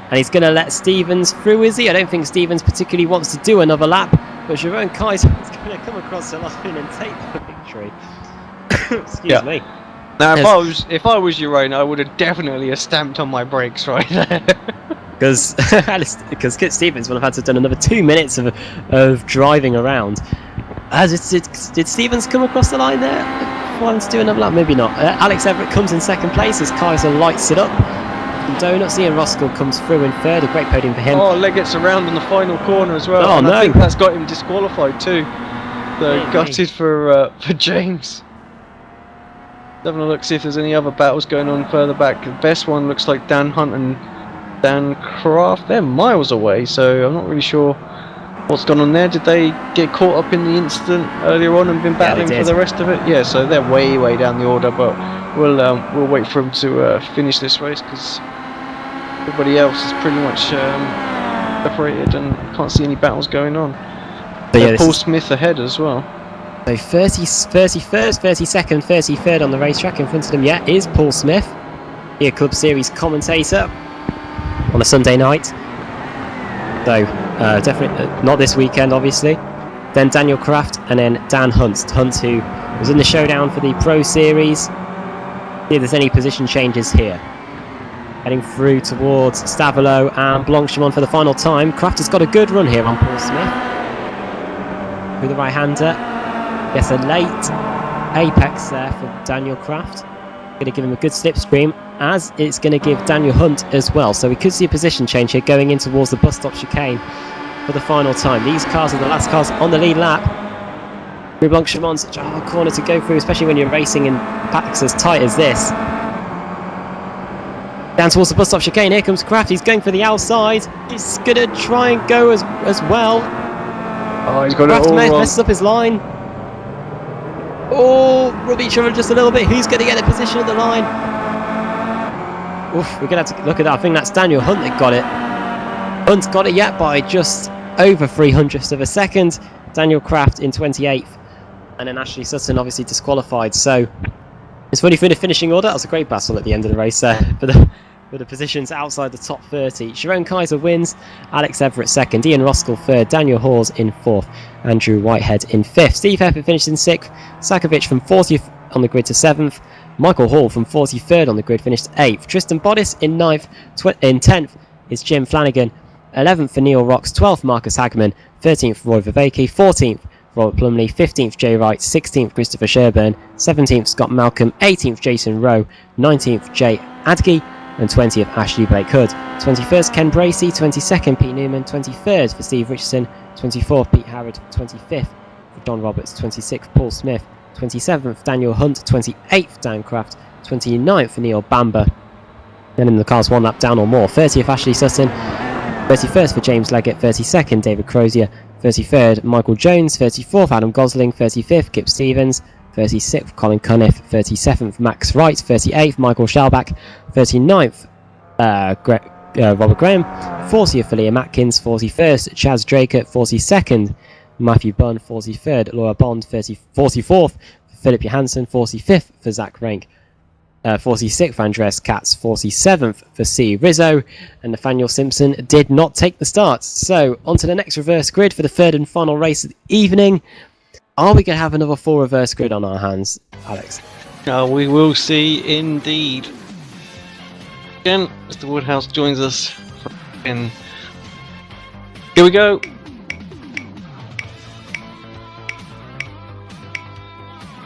and he's going to let Stevens through, is he? I don't think Stevens particularly wants to do another lap, but Jerome Kaiser is going to come across the line and take the victory. victory. Excuse me. Now, if I was your own, I would have definitely stamped on my brakes right there. Because Kit Stevens would have had to have done another 2 minutes of driving around. Did Stevens come across the line there? Wanting to do another lap? Maybe not. Alex Everett comes in second place as Kaiser lights it up. From Donuts, Ian Roskell comes through in third. A great podium for him. Oh, Leggett's around in the final corner as well. Oh, and no. I think that's got him disqualified too. So gutted for James. Having a look, see if there's any other battles going on further back. The best one looks like Dan Hunt and Dan Craft. They're miles away, so I'm not really sure what's gone on there. Did they get caught up in the incident earlier on and been battling for the rest of it? Yeah, so they're way down the order, but we'll wait for them to finish this race because everybody else is pretty much separated and can't see any battles going on. But Paul Smith ahead as well. So 31st, 32nd, 33rd on the racetrack. In front of them, is Paul Smith, the Club Series commentator on a Sunday night. So definitely not this weekend, obviously. Then Daniel Kraft and then Dan Hunt. Hunt, who was in the showdown for the Pro Series. See if there's any position changes here. Heading through towards Stavolo and Blanchimont for the final time. Kraft has got a good run here on Paul Smith. Through the right-hander. Yes, a late apex there for Daniel Kraft. Going to give him a good slipstream, as it's going to give Daniel Hunt as well. So we could see a position change here going in towards the bus stop chicane for the final time. These cars are the last cars on the lead lap. Through Blanchimont, such a hard corner to go through, especially when you're racing in packs as tight as this. Down towards the bus stop chicane, here comes Kraft. He's going for the outside. He's going to try and go as well. Oh, he's got Kraft it all wrong. messes up his line. Oh, rub each other just a little bit. Who's going to get a position at the line? Oof, we're going to have to look at that. I think that's Daniel Hunt that got it. Hunt got it by just over 300ths of a second. Daniel Kraft in 28th. And then Ashley Sutton obviously disqualified. So it's funny for the finishing order. That was a great battle at the end of the race there for the positions outside the top 30. Sharon Kaiser wins. Alex Everett second. Ian Roskell third. Daniel Hawes in fourth. Andrew Whitehead in fifth. Steve Hepper finished in sixth. Sakovic from 40th on the grid to 7th. Michael Hall from 43rd on the grid finished 8th. Tristan Bodis in 9th. In 10th is Jim Flanagan. 11th for Neil Rocks. 12th Marcus Hagman. 13th Roy Viveki. 14th Robert Plumley. 15th Jay Wright. 16th Christopher Sherburn. 17th Scott Malcolm. 18th Jason Rowe. 19th Jay Adke. And 20th Ashley Blake Hood. 21st Ken Bracey. 22nd Pete Newman. 23rd for Steve Richardson. 24th Pete Harrod. 25th for Don Roberts. 26th Paul Smith. 27th Daniel Hunt. 28th Dan Kraft. 29th for Neil Bamber. Then in the cars one lap down or more. 30th Ashley Sutton. 31st for James Leggett. 32nd David Crozier. 33rd Michael Jones. 34th Adam Gosling. 35th Kip Stevens. 36th Colin Cunniff. 37th Max Wright. 38th Michael Shalbach. 39th Robert Graham. 40th for Liam Atkins. 41st Chaz Draker. 42nd Matthew Bunn. 43rd Laura Bond. 44th for Philip Johansson. 45th for Zach Rank. 46th for Andreas Katz. 47th for C. Rizzo. And Nathaniel Simpson did not take the start. So on to the next reverse grid for the third and final race of the evening. Are we going to have another full reverse grid on our hands, Alex? We will see indeed. Again, Mr. Woodhouse joins us. Here we go.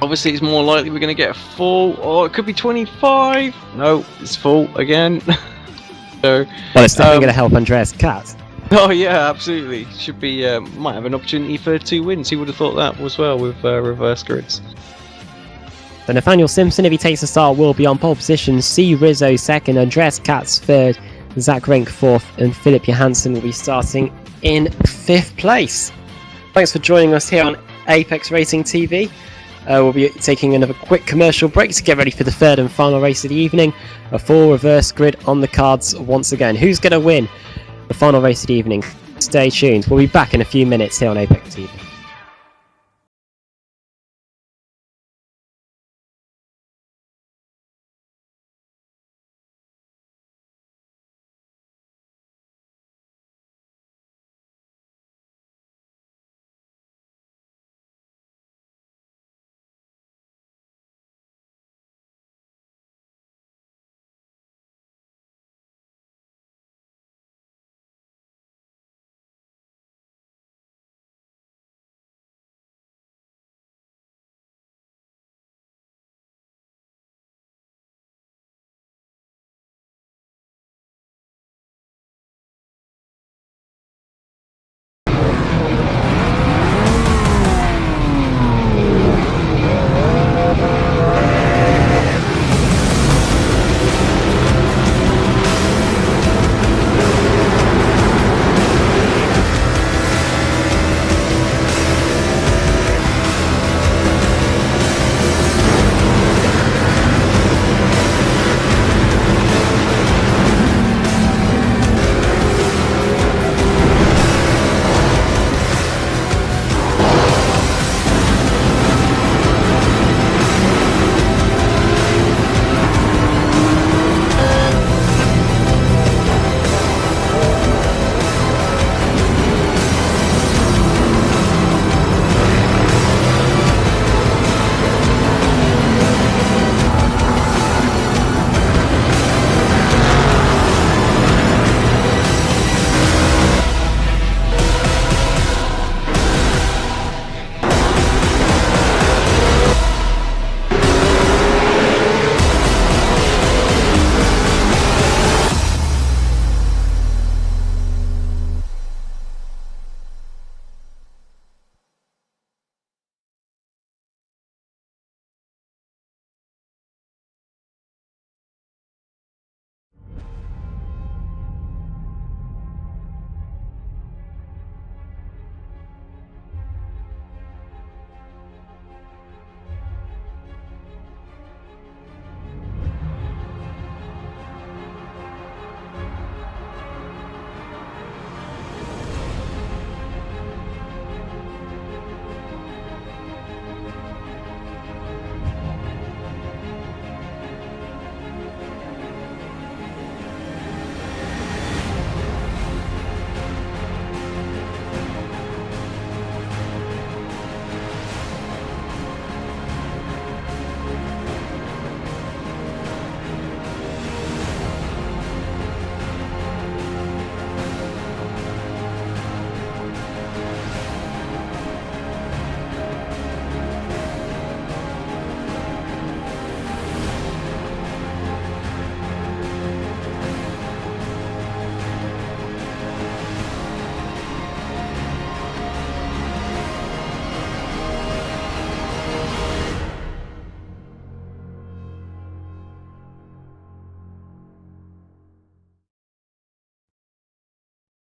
Obviously, it's more likely we're going to get a full, or it could be 25. No, it's full again. So, well, it's definitely going to help Andreas Katz. Oh yeah, absolutely. Should be might have an opportunity for 2 wins. Who would have thought that as well with reverse grids? So Nathaniel Simpson, if he takes the start, will be on pole position. C. Rizzo second, Andreas Katz third, Zach Renk fourth, and Philip Johansson will be starting in 5th place. Thanks for joining us here on Apex Racing TV. We'll be taking another quick commercial break to get ready for the third and final race of the evening. A full reverse grid on the cards once again. Who's going to win the final race of the evening? Stay tuned. We'll be back in a few minutes here on Apex TV.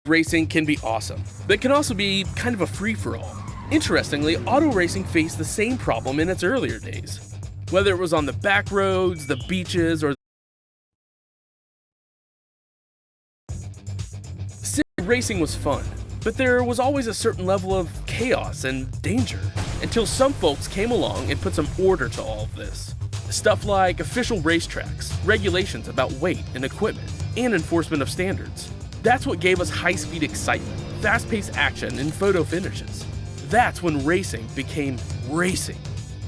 Racing can be awesome, but it can also be kind of a free-for-all. Interestingly, auto racing faced the same problem in its earlier days. Whether it was on the back roads, the beaches, or sim racing was fun, but there was always a certain level of chaos and danger, until some folks came along and put some order to all of this. Stuff like official racetracks, regulations about weight and equipment, and enforcement of standards. That's what gave us high-speed excitement, fast-paced action, and photo finishes. That's when racing became racing.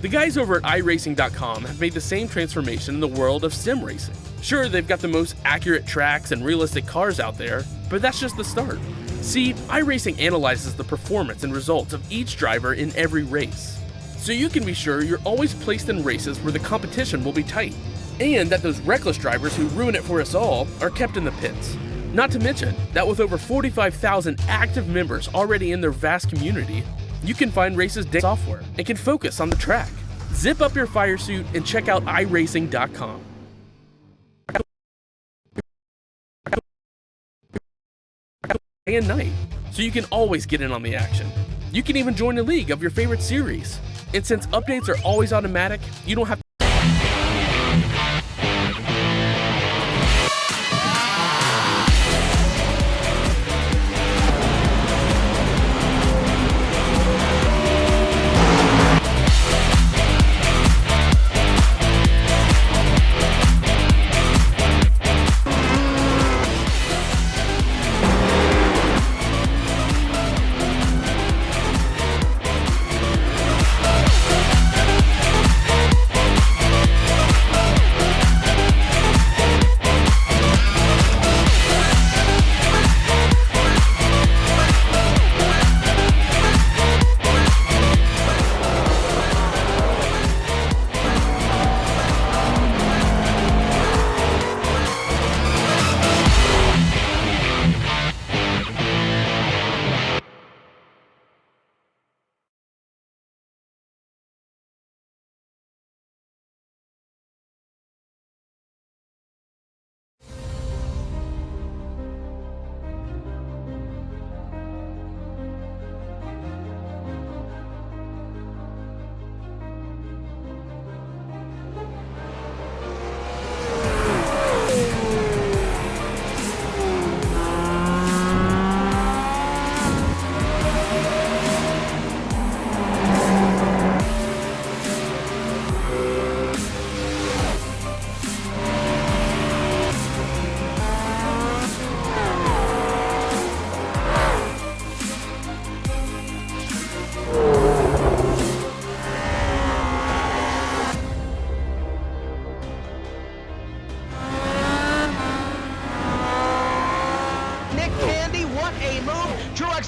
The guys over at iRacing.com have made the same transformation in the world of sim racing. Sure, they've got the most accurate tracks and realistic cars out there, but that's just the start. See, iRacing analyzes the performance and results of each driver in every race, so you can be sure you're always placed in races where the competition will be tight, and that those reckless drivers who ruin it for us all are kept in the pits. Not to mention that with over 45,000 active members already in their vast community, you can find races day software and can focus on the track. Zip up your fire suit and check out iRacing.com. Day and night, so you can always get in on the action. You can even join a league of your favorite series. And since updates are always automatic, you don't have to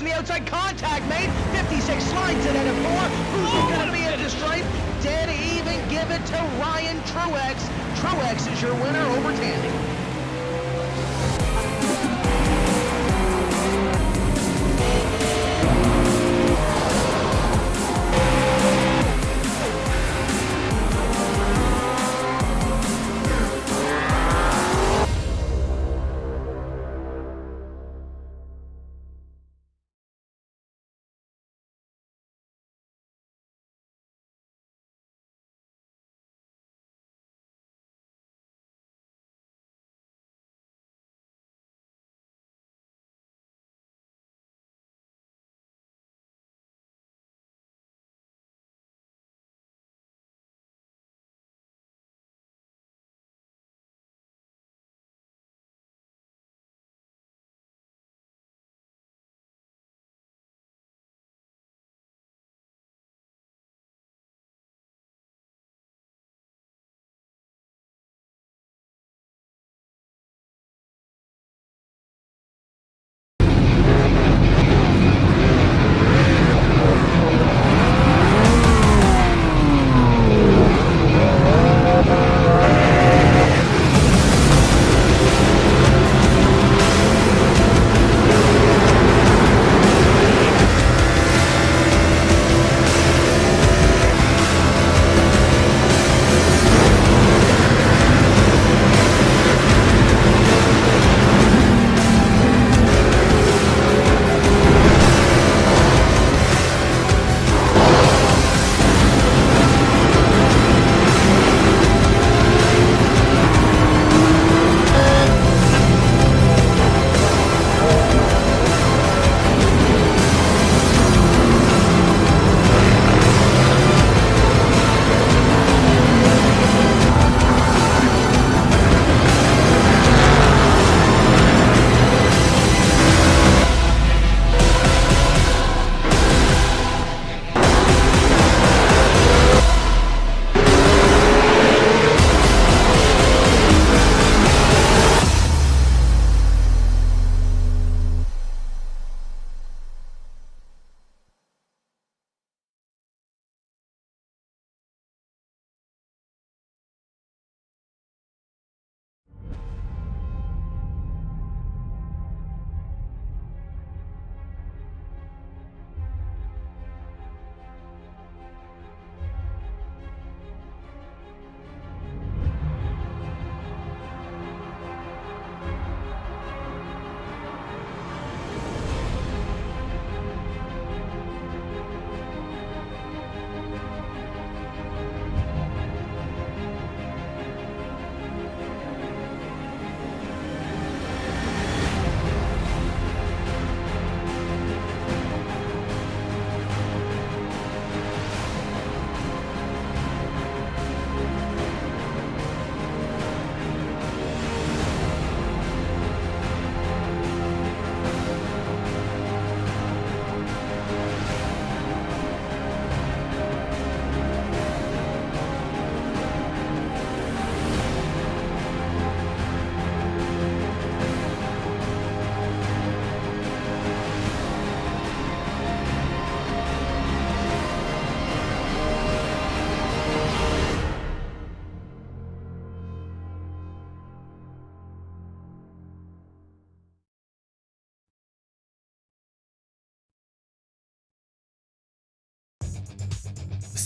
on the outside, contact made. 56 slides it at a 4. Who's going to be at the stripe? Dead even, give it to Ryan Truex. Truex is your winner over Tandy.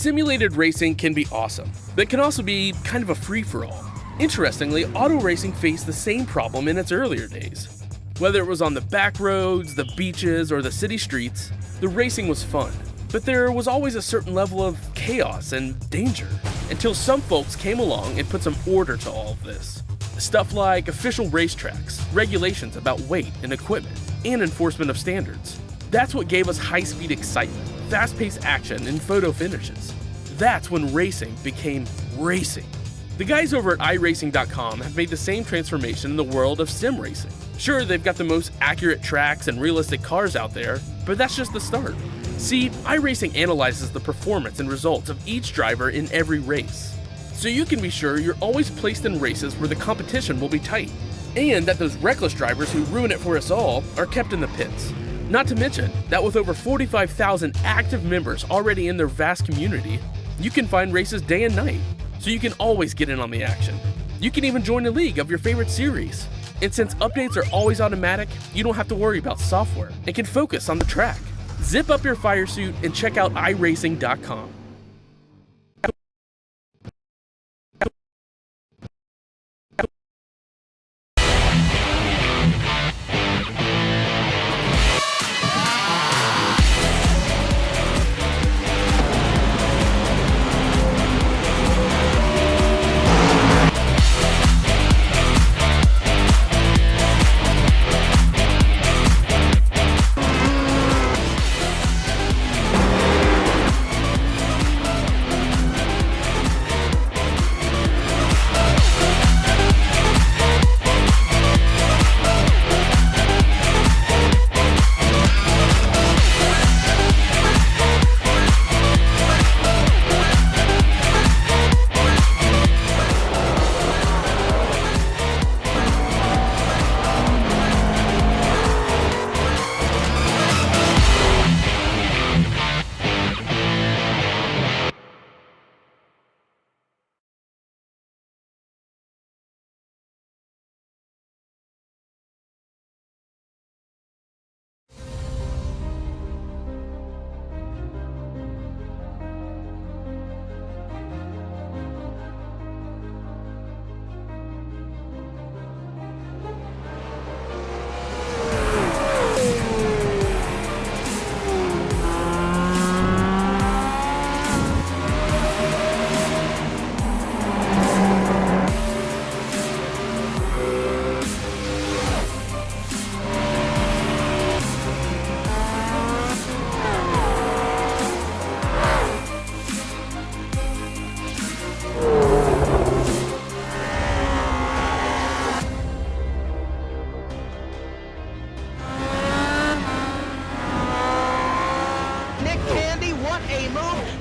Simulated racing can be awesome, but it can also be kind of a free-for-all. Interestingly, auto racing faced the same problem in its earlier days. Whether it was on the back roads, the beaches, or the city streets, the racing was fun. But there was always a certain level of chaos and danger, until some folks came along and put some order to all of this. Stuff like official racetracks, regulations about weight and equipment, and enforcement of standards. That's what gave us high-speed excitement, fast-paced action, and photo finishes. That's when racing became racing. The guys over at iRacing.com have made the same transformation in the world of sim racing. Sure, they've got the most accurate tracks and realistic cars out there, but that's just the start. See, iRacing analyzes the performance and results of each driver in every race, so you can be sure you're always placed in races where the competition will be tight, and that those reckless drivers who ruin it for us all are kept in the pits. Not to mention that with over 45,000 active members already in their vast community, you can find races day and night, so you can always get in on the action. You can even join a league of your favorite series. And since updates are always automatic, you don't have to worry about software and can focus on the track. Zip up your fire suit and check out iRacing.com.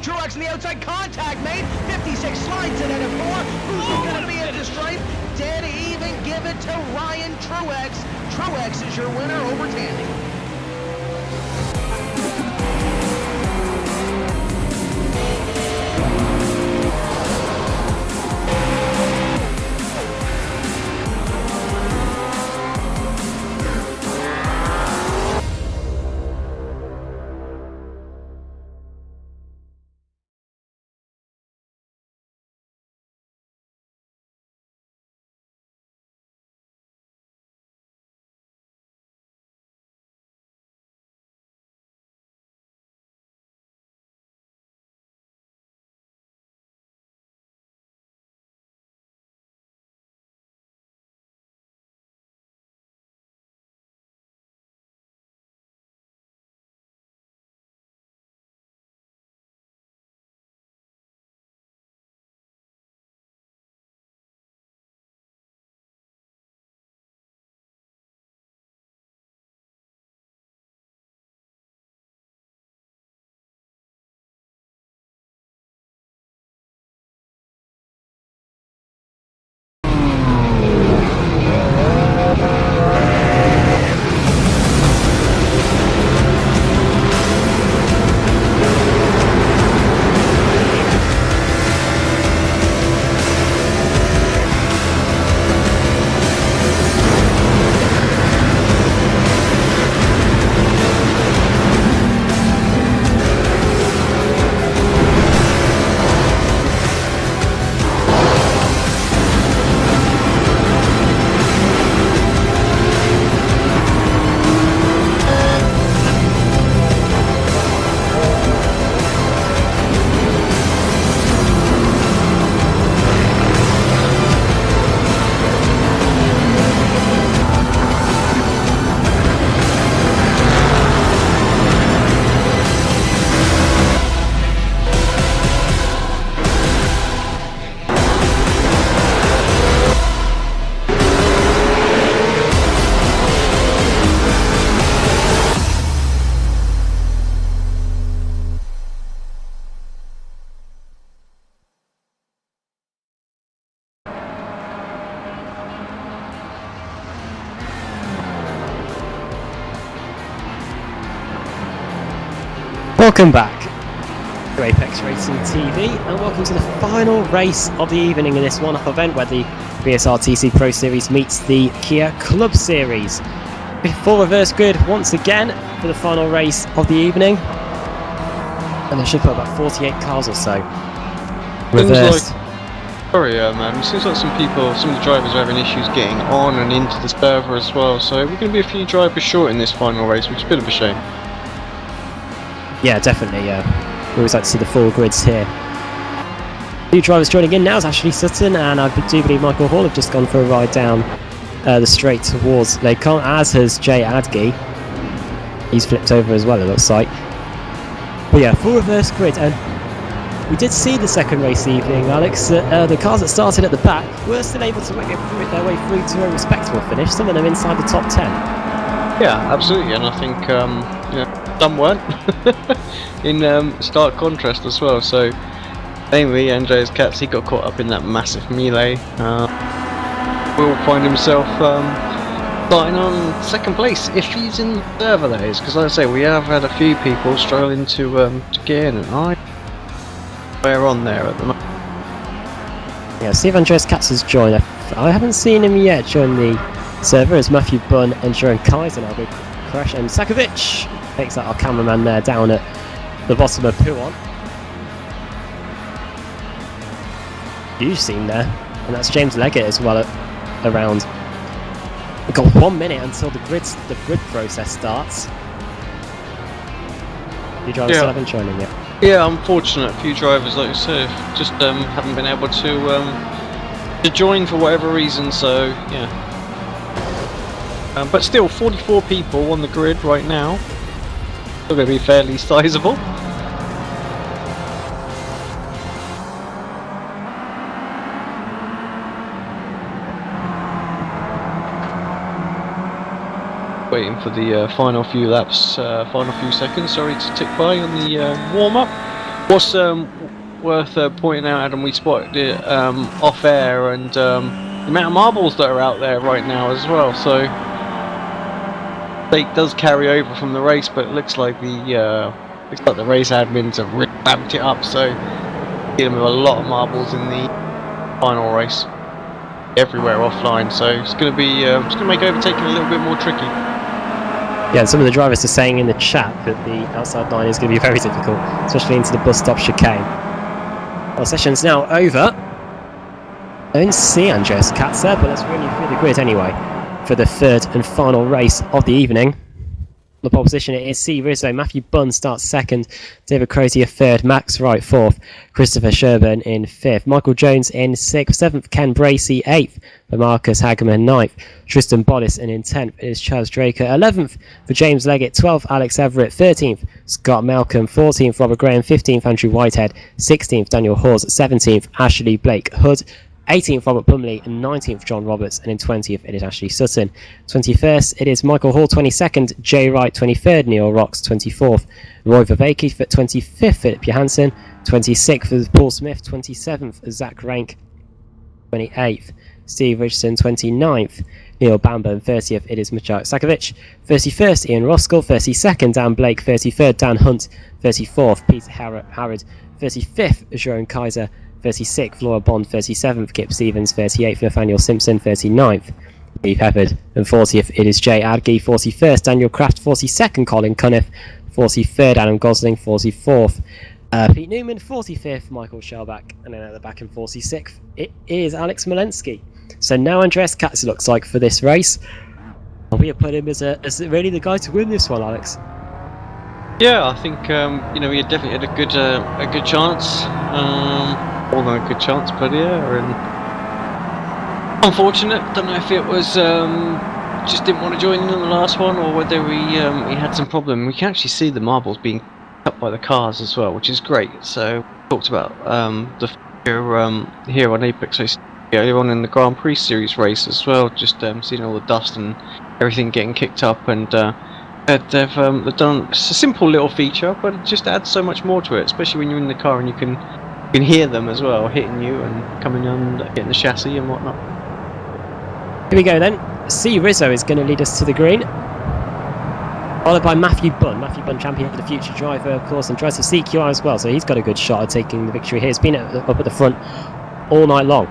Truex in the outside, contact made. 56 slides it at a 4. Who's going to be into the stripe? Dead even, give it to Ryan Truex. Truex is your winner over Tandy. Welcome back to Apex Racing TV, and welcome to the final race of the evening in this one-off event where the BSR TC Pro Series meets the Kia Club Series. Full reverse grid once again for the final race of the evening, and there should be about 48 cars or so. Reversed. Man, it seems like some of the drivers are having issues getting on and into the server as well, so we're going to be a few drivers short in this final race, which is a bit of a shame. Yeah, definitely. We always like to see the full grids here. New drivers joining in now is Ashley Sutton, and I do believe Michael Hall have just gone for a ride down the straight towards Lakon, as has Jay Adge. He's flipped over as well, it looks like. But yeah, full reverse grid, and we did see the second race evening, Alex. The cars that started at the back were still able to make their way through to a respectable finish, some of them inside the top 10. Yeah, absolutely, and I think some weren't in stark contrast as well. So namely Andreas Katz, he got caught up in that massive melee. Will find himself starting on second place if he's in the server, that is, because like I say, we have had a few people struggling to get in, and we're on there at the moment. Yeah, see if Andreas Katz has joined. I haven't seen him yet join the server, as Matthew Bunn and Jeroen Kaiser now go crash, and Sakovic takes out our cameraman there down at the bottom of Puon. Huge scene there, and that's James Leggett as well around. We've got 1 minute until the grid process starts. You drivers still haven't joined in yet. Yeah, unfortunate. A few drivers, like you said, just haven't been able to join for whatever reason. So yeah. But still, 44 people on the grid right now. Still going to be fairly sizable. Waiting for the final few laps, final few seconds, sorry, to tick by on the warm-up. What's worth pointing out, Adam, we spotted it off air, and the amount of marbles that are out there right now as well, so it does carry over from the race, but it looks like the race admins have really ramped it up, so dealing with a lot of marbles in the final race everywhere offline, so it's going to be make overtaking a little bit more tricky. Yeah, and some of the drivers are saying in the chat that the outside line is going to be very difficult, especially into the bus stop chicane. Well, session's now over. I don't see Andreas Katz there, but let's run you through the grid anyway for the third and final race of the evening. The pole position it is C. Rizzo. Matthew Bunn starts second. David Crozier third. Max Wright fourth. Christopher Sherburn in fifth. Michael Jones in sixth. Seventh, Ken Bracey eighth. For Marcus Hageman ninth. Tristan Bodis, and in 10th is Chaz Draker. 11th for James Leggett. 12th, Alex Everett. 13th, Scott Malcolm. 14th, Robert Graham. 15th, Andrew Whitehead. 16th, Daniel Hawes. 17th, Ashley Blake Hood. 18th, Robert Plumley, and 19th, John Roberts, and in 20th, it is Ashley Sutton. 21st, it is Michael Hall. 22nd, Jay Wright. 23rd, Neil Rocks. 24th, Roy Verveke. 25th, Philip Johansson. 26th, Paul Smith. 27th, Zach Rank. 28th, Steve Richardson. 29th, Neil Bamber, and 30th, it is Michal Sakovic. 31st, Ian Roskell. 32nd, Dan Blake. 33rd, Dan Hunt. 34th, Peter Harrod. 35th, Jeroen Kaiser. 36th, Laura Bond. 37th, Kip Stevens. 38th, Nathaniel Simpson. 39th, Steve Heppard, and 40th, it is Jay Adge. 41st, Daniel Kraft. 42nd, Colin Cunniff. 43rd, Adam Gosling. 44th, Pete Newman. 45th, Michael Shellback, and then at the back in 46th, it is Alex Malensky. So now Andreas Katz looks like for this race. We have put him as really the guy to win this one, Alex. Yeah, I think he definitely had a good chance. More than a good chance, but yeah, and unfortunate. Don't know if it was just didn't want to join in on the last one, or whether he had some problem. We can actually see the marbles being cut by the cars as well, which is great. So we talked about the here on Apex Racing earlier on in the Grand Prix Series race as well. Just seeing all the dust and everything getting kicked up, and they've done a simple little feature, but it just adds so much more to it, especially when you're in the car and you can hear them as well, hitting you and coming on, getting the chassis and whatnot. Here we go then. C. Rizzo is going to lead us to the green. Followed by Matthew Bunn. Matthew Bunn, champion of the future driver, of course, and drives for CQR as well. So he's got a good shot at taking the victory here. He's been up at the front all night long.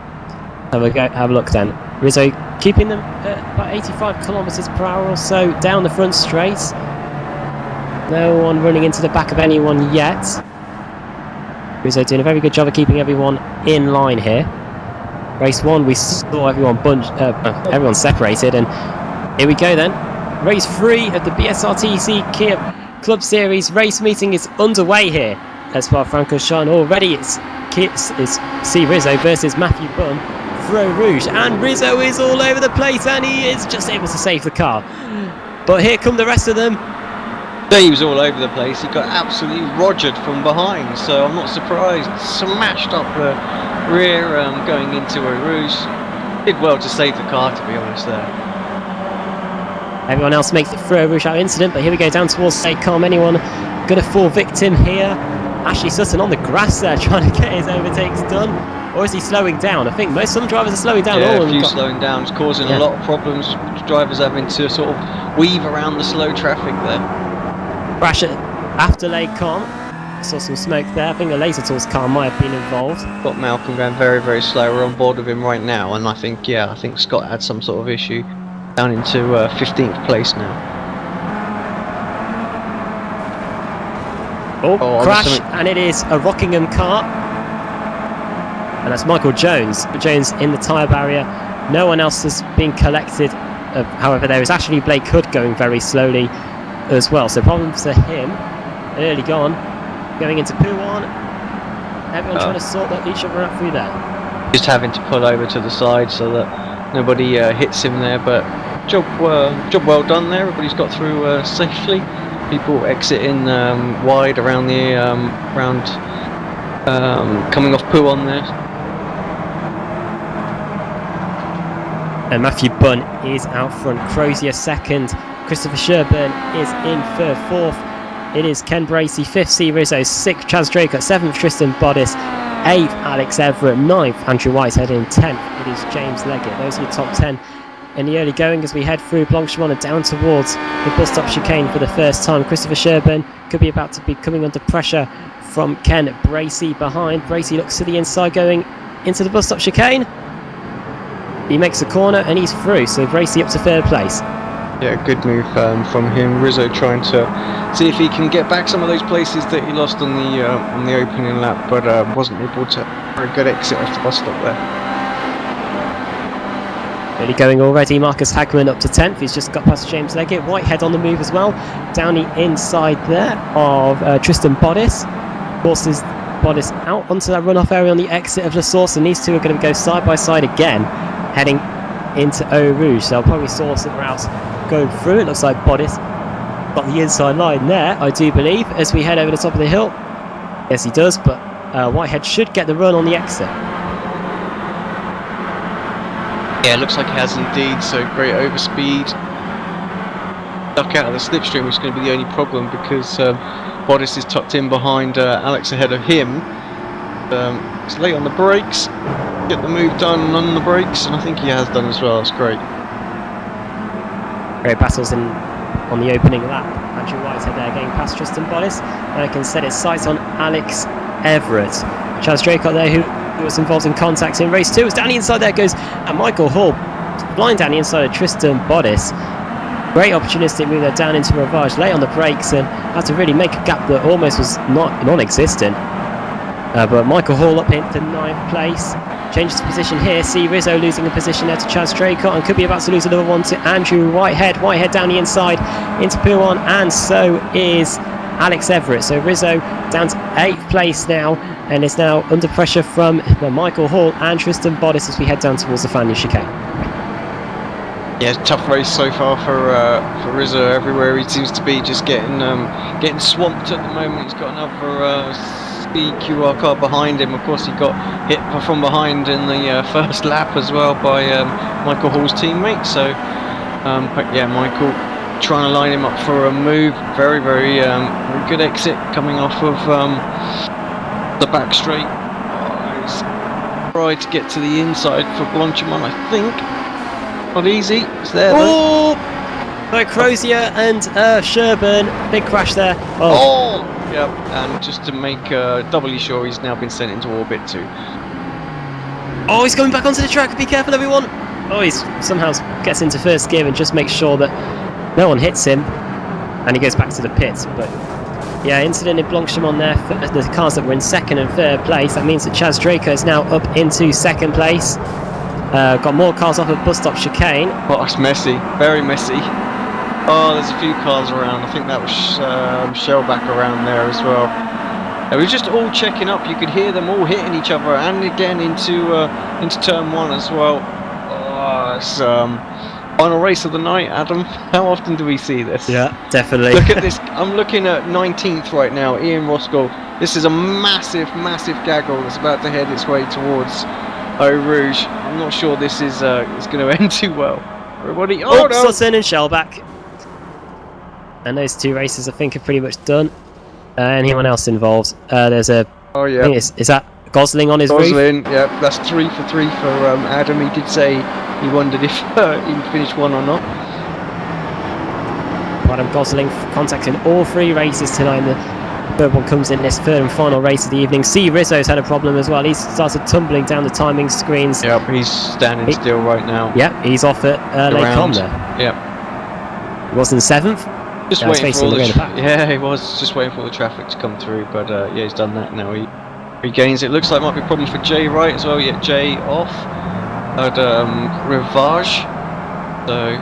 Have a look then. Rizzo keeping them at about 85 kilometres per hour or so down the front straight. No one running into the back of anyone yet. Rizzo doing a very good job of keeping everyone in line here. Race 1, we saw everyone separated, and here we go then. Race 3 of the BSR Kia Club Series race meeting is underway here. As far as Francorchamps already, it's C Rizzo versus Matthew Bunn, Fro Rouge, and Rizzo is all over the place, and he is just able to save the car. But here come the rest of them. He was all over the place. He got absolutely rogered from behind, so I'm not surprised. Smashed up the rear going into a Rouge. Did well to save the car, to be honest there. Everyone else makes it through a Rouge out incident, but here we go down towards Saycom. Anyone going to fall victim here? Ashley Sutton on the grass there trying to get his overtakes done. Or is he slowing down? I think some drivers are slowing down. Yeah, a few slowing down. It's causing a lot of problems. Drivers having to sort of weave around the slow traffic there. Crash after Laycom. Saw some smoke there. I think the Laser Tools car might have been involved. Got Malcolm going very, very slow. We're on board with him right now, and I think Scott had some sort of issue. Down into 15th place now. Crash, and it is a Rockingham car. And that's Michael Jones. Jones in the tyre barrier. No one else has been collected. However, there is actually Blake Hood going very slowly as well. So problems for him early gone. Going into Pouan. Everyone trying to sort each other out through there. Just having to pull over to the side so that nobody hits him there, but job well done there. Everybody's got through safely. People exiting wide around the coming off Pouan there. And Matthew Bunn is out front. Crozier second. Christopher Sherburn is in for fourth. It is Ken Bracey, fifth C Rizzo, sixth Chaz Draker, seventh Tristan Bodice, eighth Alex Everett, ninth Andrew Whitehead, and 10th it is James Leggett. Those are your top 10 in the early going as we head through Blanchimont and down towards the bus stop chicane for the first time. Christopher Sherburn could be about to be coming under pressure from Ken Bracey behind. Bracey looks to the inside going into the bus stop chicane. He makes a corner and he's through, so Bracey up to third place. Yeah, good move from him. Rizzo trying to see if he can get back some of those places that he lost on the opening lap, but wasn't able to. Very good exit off the bus stop there. Really going already, Marcus Hagman up to 10th. He's just got past James Leggett. Whitehead on the move as well. Down the inside there of Tristan Bodice. Forces Bodice out onto that runoff area on the exit of La Source, and these two are going to go side by side again, heading into Eau Rouge. So I'll probably source it routes going through. It looks like Bodice got the inside line there, I do believe, as we head over the top of the hill. Yes, he does, but Whitehead should get the run on the exit. Yeah, it looks like he has indeed, so great overspeed. Duck out of the slipstream, which is going to be the only problem because Bodice is tucked in behind Alex ahead of him. He's late on the brakes, get the move done on the brakes, and I think he has done as well. That's great. Great battles on the opening lap. Andrew Whitehead there getting past Tristan Bodice. Now he can set his sights on Alex Everett. Chaz Draycott there who was involved in contact in race 2. As down the inside there goes and Michael Hall blind down the inside of Tristan Bodice. Great opportunistic move there down into Ravage, late on the brakes and had to really make a gap that almost was non-existent. But Michael Hall up into 9th place. Changes position here. See Rizzo losing a position there to Chaz Draycott and could be about to lose another one to Andrew Whitehead. Whitehead down the inside into Pouan, and so is Alex Everett. So Rizzo down to 8th place now and is now under pressure from Michael Hall and Tristan Bodice as we head down towards the final chicane. Yeah, tough race so far for Rizzo. Everywhere he seems to be just getting swamped at the moment. He's got another CQR car behind him. Of course, he got hit from behind in the first lap as well by Michael Hall's teammate. So, but yeah, Michael trying to line him up for a move. Very, very good exit coming off of the back straight. He's tried to get to the inside for Blanchimont, I think. Not easy. It's there though. By Crozier and Sherburn, big crash there. Oh! Yep, and just to make doubly sure, he's now been sent into orbit too. Oh, he's coming back onto the track. Be careful, everyone. Oh, he's somehow gets into first gear and just makes sure that no one hits him. And he goes back to the pits. But yeah, incident in Blanchemont there for the cars that were in second and third place. That means that Chaz Draco is now up into second place. Got more cars off at bus stop chicane. Oh, it's messy. Very messy. Oh, there's a few cars around. I think that was Shellback around there as well. They were just all checking up. You could hear them all hitting each other, and again into turn one as well. Oh, it's final race of the night, Adam. How often do we see this? Yeah, definitely. Look at this. I'm looking at 19th right now. Ian Roscoe. This is a massive, massive gaggle that's about to head its way towards Eau Rouge. I'm not sure this is going to end too well. Everybody, oh no! Sutton and Shellback. And those two races, I think, are pretty much done. Anyone else involved? There's a. Oh yeah. I think is that Gosling on his roof? Gosling, yeah, that's 3 for 3 for Adam. He did say he wondered if he'd finish one or not. Adam Gosling contacting all three races tonight. And the third one comes in this third and final race of the evening. C. Rizzo's had a problem as well. He's started tumbling down the timing screens. Yep, he's standing still right now. Yep, he's off at Lake Combe there. Yep. He was in 7th. Just waiting for all the yeah, he was just waiting for all the traffic to come through, but yeah, he's done that now. He regains. It looks like might be a problem for Jay Wright as well. Yeah, Jay off at Rivage, so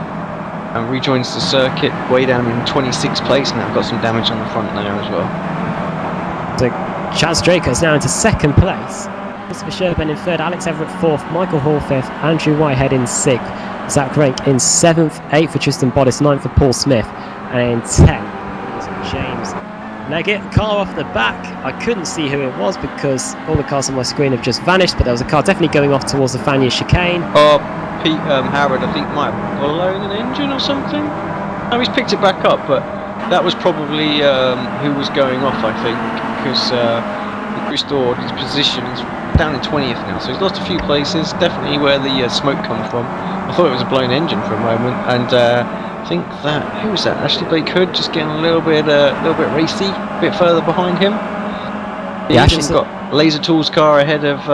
and rejoins the circuit way down in 26th place now. Got some damage on the front there as well. So Chaz Draco is now into second place. Christopher Sherburn in third, Alex Everett fourth, Michael Hall fifth, Andrew Whitehead in sixth, Zach Rank in 7th, 8th for Tristan Bodice, 9th for Paul Smith, and in 10th was James Leggett. Car off the back. I couldn't see who it was because all the cars on my screen have just vanished, but there was a car definitely going off towards the Fania chicane. Oh, Pete Howard, I think, might have blown an engine or something. No, he's picked it back up, but that was probably who was going off, I think, because restored his position. He's down in 20th now, so he's lost a few places. Definitely where the smoke comes from. I thought it was a blown engine for a moment, and I think that who was that? Ashley Blake Hood just getting a little bit racy, a bit further behind him. Yeah, Ashley's got Laser Tools car ahead of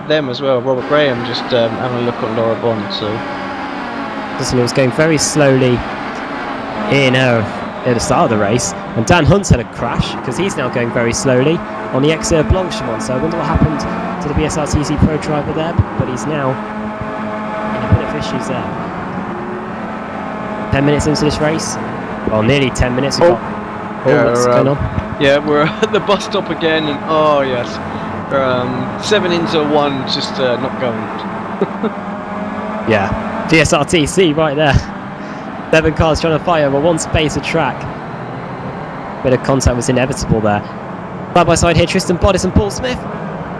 them as well. Robert Graham just having a look at Laura Bond. So Listen, it was going very slowly in at the start of the race, and Dan Hunt's had a crash because he's now going very slowly on the XR Blanchemont. So I wonder what happened to the BSRTC Pro driver there, but he's now in a bit of issues there. 10 minutes into this race, well, nearly 10 minutes. What's going on? Yeah, we're at the bus stop again, and oh yes, 7 into 1, just not going. Yeah, BSRTC right there. 7 cars trying to fight over one space of track. Bit of contact was inevitable there. Side by side here, Tristan Bodice and Paul Smith.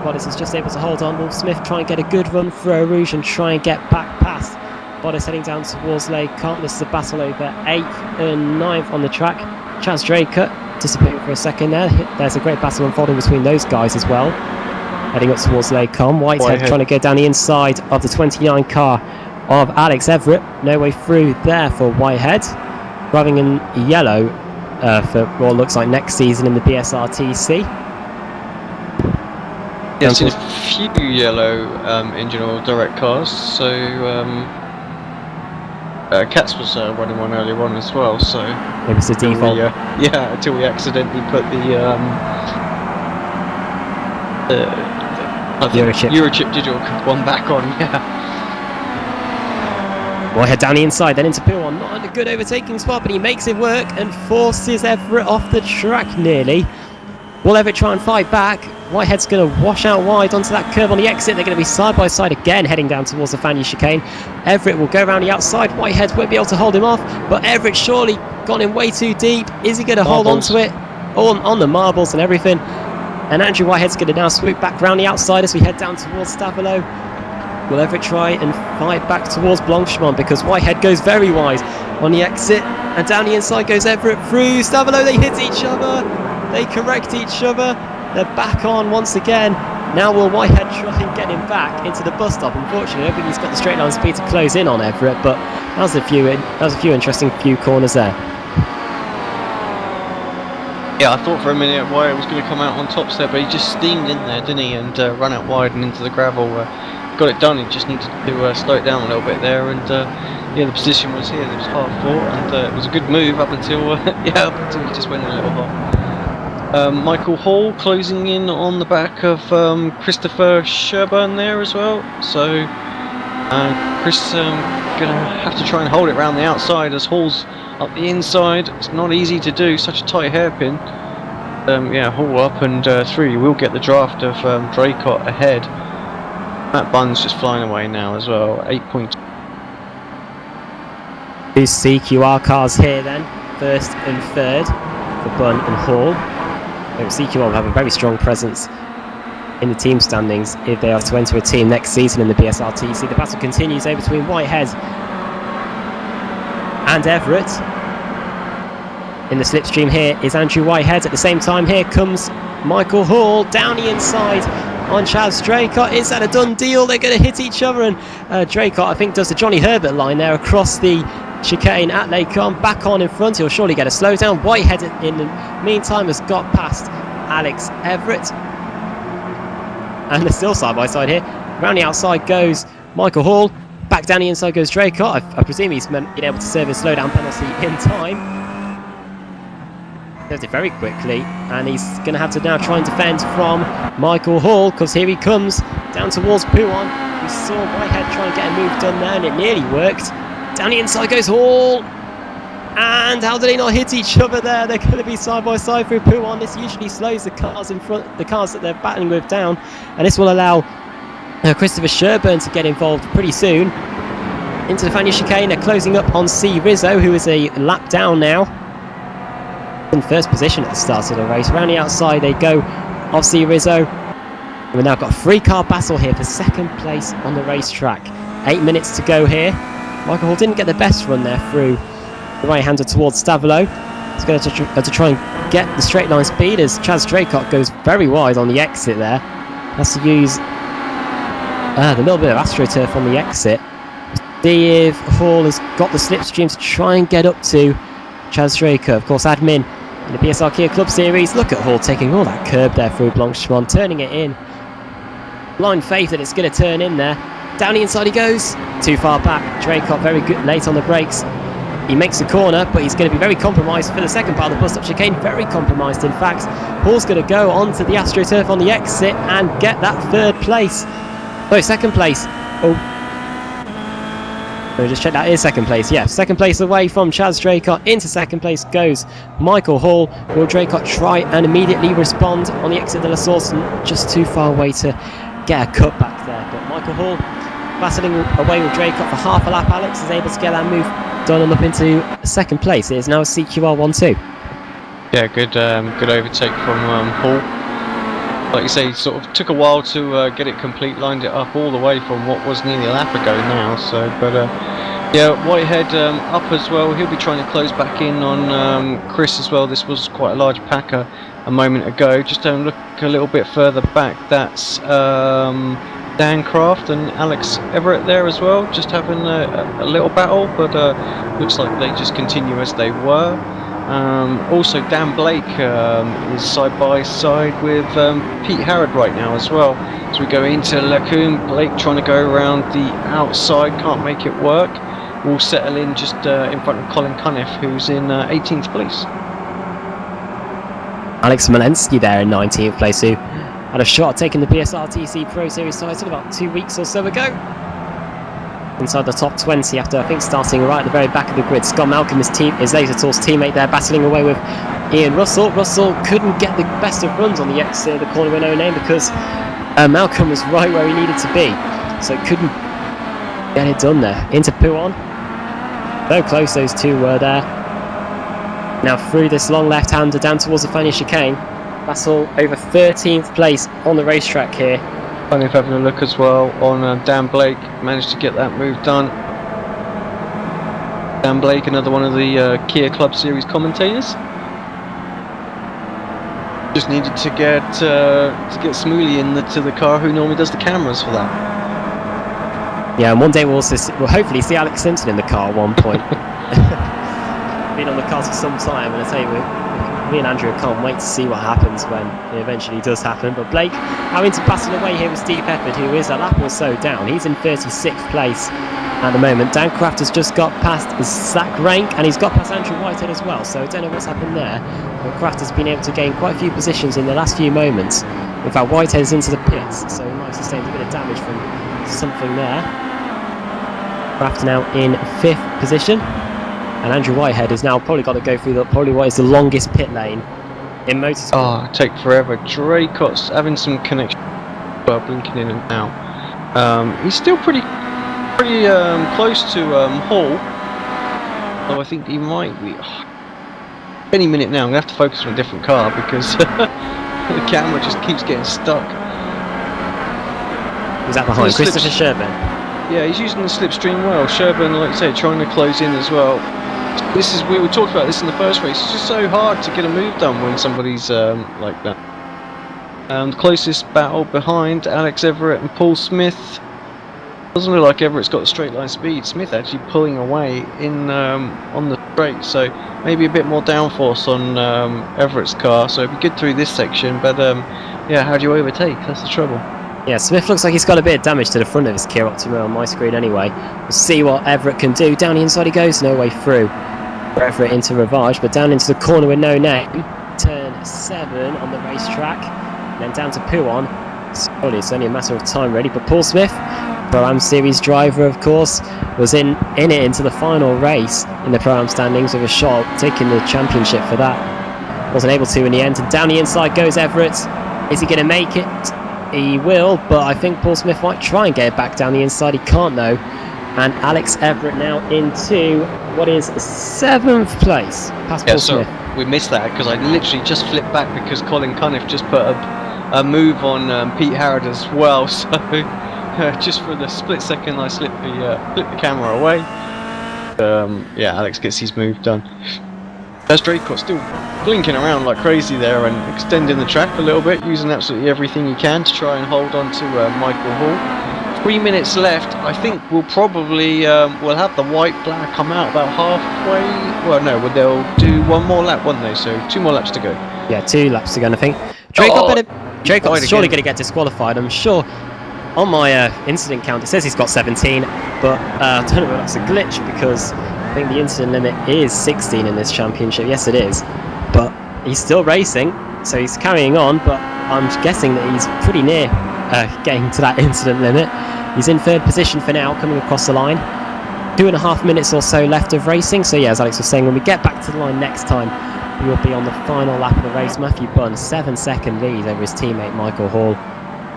Bodice is just able to hold on. Will Smith try and get a good run through Eau Rouge and try and get back past. Bodice heading down towards Lake Combe. This is a battle over 8th and 9th on the track. Chaz Draco disappearing for a second there. There's a great battle unfolding between those guys as well. Heading up towards Lake Combe. Whitehead trying to go down the inside of the 29 car of Alex Everett. No way through there for Whitehead. Driving in yellow for what looks like next season in the BSRTC. Yeah, I've seen a few yellow engine oil direct cars, so Katz was running one earlier on as well, so maybe it's a default. Yeah, until we accidentally put the Eurochip digital one back on, yeah. Whitehead down the inside, then into Piron. Not in a good overtaking spot, but he makes it work and forces Everett off the track nearly. Will Everett try and fight back? Whitehead's going to wash out wide onto that curve on the exit. They're going to be side by side again, heading down towards the Fania chicane. Everett will go around the outside. Whitehead won't be able to hold him off, but Everett surely gone in way too deep. Is he going to hold on to it? On the marbles and everything. And Andrew Whitehead's going to now swoop back round the outside as we head down towards Stavelo. Will Everett try and fight back towards Blanchemont because Whitehead goes very wide on the exit, and down the inside goes Everett through Stavelo. They hit each other, they correct each other, they're back on once again. Now will Whitehead try and get him back into the bus stop? Unfortunately, I don't think he's got the straight line speed to close in on Everett, but That was a few interesting corners there. Yeah, I thought for a minute Wyatt was going to come out on top there, but he just steamed in there, didn't he, and run out wide and into the gravel. Got it done. He just needed to slow it down a little bit there, and yeah, the position was here. It was hard fought, and it was a good move up until up until he just went in a little hot. Michael Hall closing in on the back of Christopher Sherburn there as well. So Chris gonna have to try and hold it around the outside as Hall's up the inside. It's not easy to do, such a tight hairpin. Yeah, Hall up and through. You will get the draft of Draycott ahead. Matt Bunn's just flying away now as well. 8 points. Two CQR cars here then, first and third for Bunn and Hall. CQR will have a very strong presence in the team standings if they are to enter a team next season in the BSRTC. The battle continues over between Whitehead and Everett. In the slipstream here is Andrew Whitehead. At the same time here comes Michael Hall down the inside on Chaz Draycott. Is that a done deal? They're going to hit each other, and Draycott, I think, does the Johnny Herbert line there across the chicane at Lakecombe. Back on in front, he'll surely get a slowdown. Whitehead in the meantime has got past Alex Everett, and they're still side by side here. Round the outside goes Michael Hall. Back down the inside goes Draycott. I presume he's been able to serve his slowdown penalty in time. Served it very quickly, and he's going to have to now try and defend from Michael Hall, because here he comes down towards Pouon. We saw Whitehead try and get a move done there, and it nearly worked. Down the inside goes Hall, and how did they not hit each other there? They're going to be side by side through Pouon. This usually slows the cars in front, the cars that they're battling with down, and this will allow Christopher Sherburn to get involved pretty soon into the final chicane. They're closing up on C. Rizzo, who is a lap down now, in first position at the start of the race. Around the outside they go of C. Rizzo. And we've now got a 3-car battle here for second place on the racetrack. 8 minutes to go here. Michael Hall didn't get the best run there through the right-hander towards Stavelo. He's going to try and get the straight line speed as Chaz Draycott goes very wide on the exit there. Has to use the little bit of AstroTurf on the exit. See if Hall has got the slipstream to try and get up to Chaz Draycott. Of course, admin in the BSR Kia Club Series. Look at Hall taking all that curb there through Blanchemont, turning it in. Blind faith that it's going to turn in there. Down the inside he goes. Too far back. Draycott very good late on the brakes. He makes the corner, but he's going to be very compromised for the second part of the bus-up chicane. Very compromised, in fact. Hall's going to go onto the AstroTurf on the exit and get that third place. No, second place. Oh. Let me just check, that is second place. Yeah, second place away from Chaz Draycott. Into second place goes Michael Hall. Will Draycott try and immediately respond on the exit de la Source? Just too far away to get a cut back there. But Michael Hall battling away with Draycott for half a lap. Alex is able to get that move done and up into second place. It is now a CQR 1-2. Yeah, good overtake from Hall. Like you say, sort of took a while to get it complete, lined it up all the way from what was nearly a lap ago now. So, but yeah, Whitehead up as well. He'll be trying to close back in on Chris as well. This was quite a large packer a moment ago. Just look a little bit further back. That's Dan Craft and Alex Everett there as well, just having a little battle, but looks like they just continue as they were. Also Dan Blake is side by side with Pete Harrod right now as well. As we go into Lacombe, Blake trying to go around the outside, can't make it work. Will settle in just in front of Colin Cunniff, who's in 18th place. Alex Malensky there in 19th place, who had a shot at taking the BSRTC Pro Series title about 2 weeks or so ago. Inside the top 20 after, I think, starting right at the very back of the grid. Scott Malcolm, his Lasertor's teammate there, battling away with Ian Russell. Russell couldn't get the best of runs on the exit of the corner with no name because Malcolm was right where he needed to be. So couldn't get it done there. Into Pouon. So close those two were there. Now through this long left-hander down towards the final chicane. Battle over 13th place on the racetrack here. Kind of having a look as well on Dan Blake, managed to get that move done. Dan Blake, another one of the Kia Club Series commentators. Just needed to get Smooley into the car, who normally does the cameras for that. Yeah, and one day we'll hopefully see Alex Simpson in the car at one point. Been on the cars for some time, and I tell you, me and Andrew can't wait to see what happens when it eventually does happen. But Blake having to battle away here with Steve Peppard, who is a lap or so down. He's in 36th place at the moment. Dan Kraft has just got past Zach Rank, and he's got past Andrew Whitehead as well. So I don't know what's happened there. But Kraft has been able to gain quite a few positions in the last few moments. In fact, Whitehead is into the pits, so he might have sustained a bit of damage from something there. Kraft now in 5th position. And Andrew Whitehead has now probably got to go through probably what is the longest pit lane in motorsport. Oh, take forever. Draycott's having some connection, blinking in and out. He's still pretty close to Hall. So I think he might be. Any minute now, I'm gonna have to focus on a different car because the camera just keeps getting stuck. Who's that behind? Christopher Sherburn. Yeah, he's using the slipstream well. Sherburn, like I say, trying to close in as well. We talked about this in the first race. It's just so hard to get a move done when somebody's like that. The closest battle behind Alex Everett and Paul Smith. Doesn't look like Everett's got the straight line speed. Smith actually pulling away in on the straight, so maybe a bit more downforce on Everett's car. So it'd be good through this section, but yeah, how do you overtake? That's the trouble. Yeah, Smith looks like he's got a bit of damage to the front of his Kia Optima on my screen anyway. We'll see what Everett can do. Down the inside he goes, no way through for Everett into Rivage, but down into the corner with no name. Turn 7 on the racetrack, and then down to Pouon. Surely it's only a matter of time really, but Paul Smith, Pro-Am Series driver of course, was in it into the final race in the Pro-Am standings with a shot at taking the championship for that. Wasn't able to in the end, and down the inside goes Everett. Is he going to make it? He will, but I think Paul Smith might try and get it back down the inside. He can't though. And Alex Everett now into what is 7th place. Past Paul Smith. We missed that because I literally just flipped back because Colin Cunniff just put a move on Pete Harrod as well. So just for the split second I flipped the camera away. Yeah, Alex gets his move done. There's Draycott still blinking around like crazy there and extending the track a little bit, using absolutely everything he can to try and hold on to Michael Hall. 3 minutes left. I think we'll probably we'll have the white flag come out about halfway. Well, no, they'll do one more lap, won't they? So 2 more laps to go. Yeah, 2 laps to go, and I think Draycott's surely going to get disqualified. I'm sure on my incident count it says he's got 17, but I don't know if that's a glitch because I think the incident limit is 16 in this championship. Yes, it is. But he's still racing, so he's carrying on, but I'm guessing that he's pretty near getting to that incident limit. He's in 3rd position for now, coming across the line. 2.5 minutes or so left of racing, so yeah, as Alex was saying, when we get back to the line next time, we will be on the final lap of the race. Matthew Bunn, 7-second lead over his teammate Michael Hall.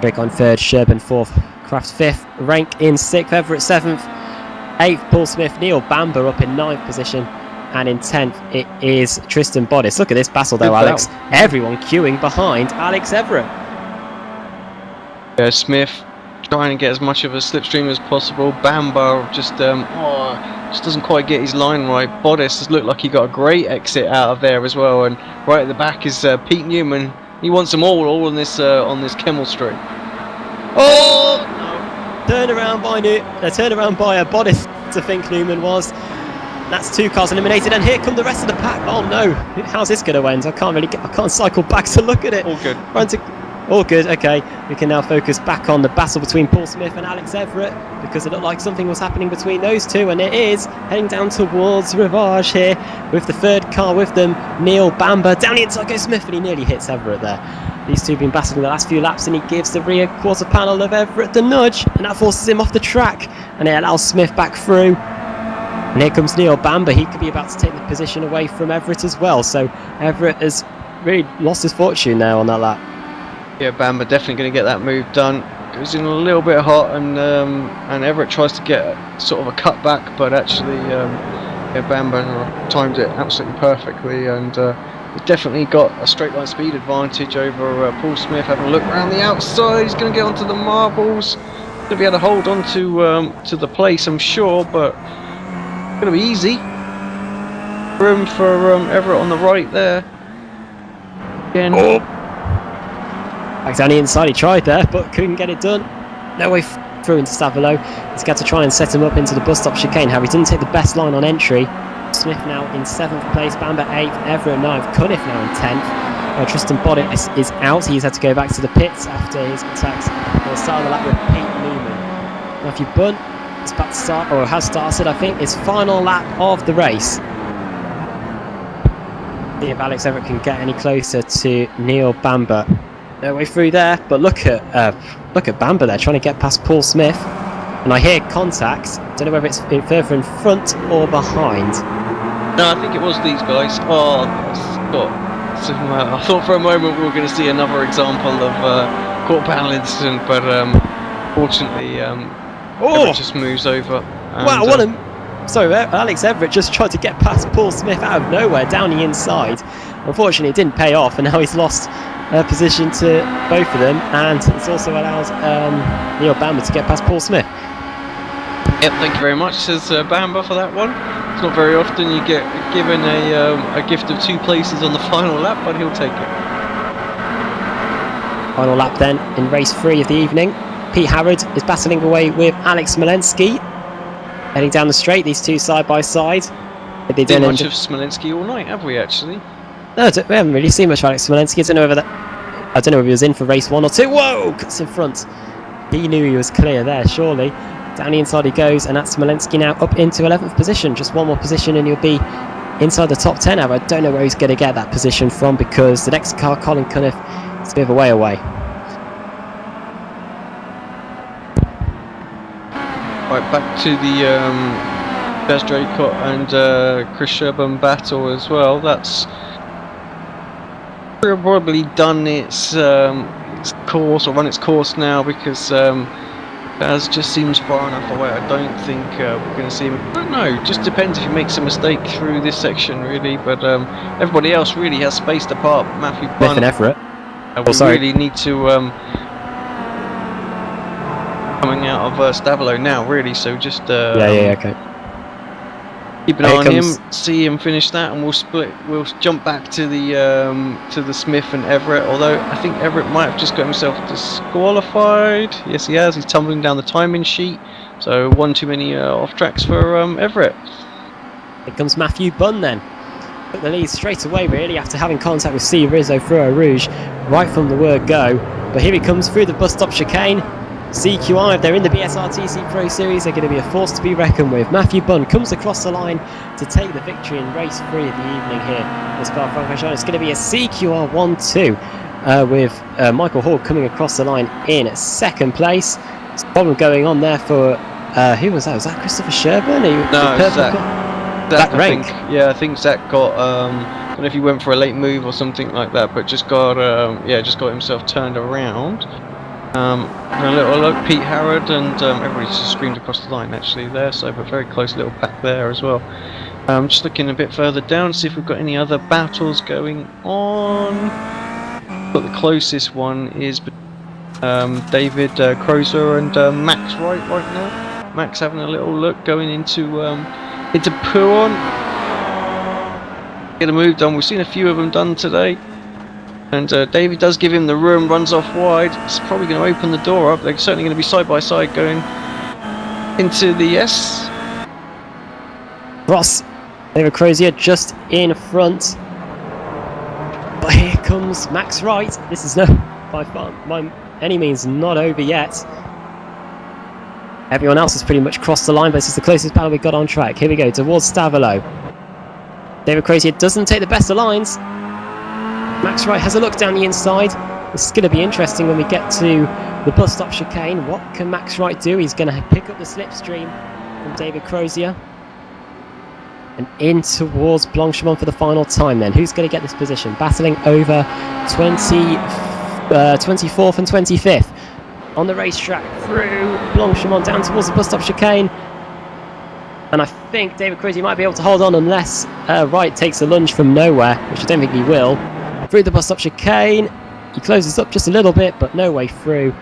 Drake on 3rd, Sherburn 4th, Kraft 5th, Rank in 6th, Everett 7th, 8th, Paul Smith, Neil Bamber up in 9th position, and in 10th it is Tristan Bodis. Look at this battle though, Alex. Everyone queuing behind Alex Everett. Yeah, Smith trying to get as much of a slipstream as possible. Bamber just doesn't quite get his line right. Bodis has looked like he got a great exit out of there as well, and right at the back is Pete Newman. He wants them all on this chemistry. Oh! Turn around by Bodis, I think Newman was. That's 2 cars eliminated, and here come the rest of the pack. Oh no, how's this going to end? I can't cycle back to look at it. All good. All good, okay. We can now focus back on the battle between Paul Smith and Alex Everett, because it looked like something was happening between those two, and it is heading down towards Rivage here with the 3rd car with them, Neil Bamber. Down the inside goes Smith, and he nearly hits Everett there. These two have been battling the last few laps, and he gives the rear quarter panel of Everett the nudge, and that forces him off the track, and it allows Smith back through. And here comes Neil Bamber. He could be about to take the position away from Everett as well, so Everett has really lost his fortune now on that lap. Yeah, Bamber definitely going to get that move done. Goes in a little bit hot, and Everett tries to get sort of a cut back, but actually Bamber timed it absolutely perfectly, and he's definitely got a straight line speed advantage over Paul Smith. Having a look around the outside, he's going to get onto the marbles. Going to be able to hold on to the place, I'm sure, but it's going to be easy. Room for Everett on the right there. Again. Back down the inside, he tried there, but couldn't get it done. No way through into Stavolo. He's got to try and set him up into the bus stop chicane. Harry didn't take the best line on entry. Smith now in 7th place, Bamber 8th, Everett 9th, Cunniff now in 10th. Tristan Bodditt is out. He's had to go back to the pits after his attacks at the start of the lap with Pete Newman. Matthew Bunn is about to start, or has started, I think, his final lap of the race. See if Alex Everett can get any closer to Neil Bamber. No way through there, but look at Bamber there trying to get past Paul Smith. And I hear contact. Don't know whether it's further in front or behind. No, I think it was these guys. Oh, Scott. So, I thought for a moment we were going to see another example of quarter panel incident, but fortunately, Everett just moves over. And, wow, what a... Sorry, Alex Everett just tried to get past Paul Smith out of nowhere, down the inside. Unfortunately, it didn't pay off, and now he's lost position to both of them, and it's also allowed Neil Bamber to get past Paul Smith. Yep, thank you very much, says Bamber, for that one. It's not very often you get given a gift of 2 places on the final lap, but he'll take it. Final lap then in race 3 of the evening. Pete Harrod is battling away with Alex Smolensky. Heading down the straight, these two side by side. They did much of Smolensky all night, have we actually? No, we haven't really seen much of Alex Smolensky. I don't know if he was in for race 1 or 2. Whoa! Cuts in front. He knew he was clear there, surely. Down the inside he goes, and that's Smolensky now up into 11th position. Just one more position and he'll be inside the top 10 now. I don't know where he's going to get that position from, because the next car, Colin Cunniff, is a bit of a way away. Right, back to the Baz Draycott and Chris Sherburn battle as well. That's probably done its course, or run its course now, because Baz just seems far enough away. I don't think we're going to see him. I don't know, just depends if he makes a mistake through this section, really. But everybody else really has spaced apart. Matthew Bunn and Everett. We really need to coming out of Stavolo now, really. So just okay. Keep an eye on him, see him finish that, and we'll split. We'll jump back to the Smith and Everett. Although I think Everett might have just got himself disqualified. Yes, he has. He's tumbling down the timing sheet. So one too many off tracks for Everett. Here comes Matthew Bunn then. Took the lead straight away, really, after having contact with C. Rizzo through Eau Rouge right from the word go. But here he comes through the bus stop chicane. CQI, if they're in the BSR TC Pro Series, they're going to be a force to be reckoned with. Matthew Bunn comes across the line to take the victory in race 3 of the evening here. This car, Franco, it's going to be a CQR 1-2 with Michael Hall coming across the line in 2nd place. There's a problem going on there for, who was that? Was that Christopher Sherburn? No, Zach Rank. I think Zach got, I don't know if he went for a late move or something like that, but just got himself turned around. And a little look, Pete Harrod and everybody just screamed across the line actually there, so a very close little pack there as well. Just looking a bit further down, see if we've got any other battles going on. But the closest one is David Crozer and Max Wright right now. Max having a little look going into Pouon. Get a move done. We've seen a few of them done today. And David does give him the room, runs off wide. It's probably going to open the door up. They're certainly going to be side by side going into the S. Ross, David Crozier just in front. But here comes Max Wright. This is by any means not over yet. Everyone else has pretty much crossed the line, but this is the closest battle we've got on track. Here we go, towards Stavolo. David Crozier doesn't take the best of lines. Max Wright has a look down the inside. This is going to be interesting when we get to the bus stop chicane. What can Max Wright do? He's going to pick up the slipstream from David Crozier. And in towards Blanchimont for the final time then. Who's going to get this position? Battling over 24th and 25th. On the racetrack through Blanchimont down towards the bus stop chicane. And I think David Crozier might be able to hold on unless Wright takes a lunge from nowhere, which I don't think he will. Through the bus stop chicane, he closes up just a little bit, but no way through.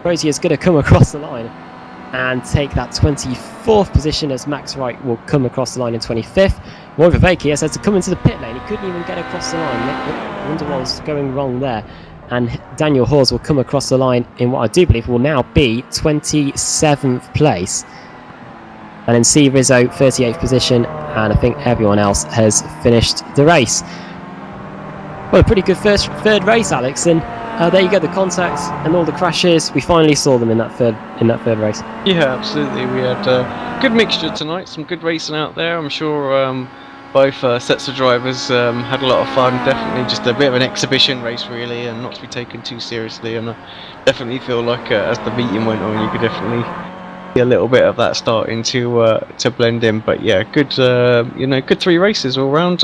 Crozier is going to come across the line and take that 24th position as Max Wright will come across the line in 25th. Roy Viveki has had to come into the pit lane. He couldn't even get across the line. I wonder what was going wrong there. and Daniel Hawes will come across the line in what I do believe will now be 27th place. And then C Rizzo 38th position, and I think everyone else has finished the race. Well, a pretty good third race, Alex, and there you go, the contacts and all the crashes. We finally saw them in that third race. Yeah, absolutely. We had a good mixture tonight, some good racing out there. I'm sure both sets of drivers had a lot of fun. Definitely just a bit of an exhibition race, really, and not to be taken too seriously. And I definitely feel like as the meeting went on, you could definitely see a little bit of that starting to blend in. But yeah, good good 3 races all round.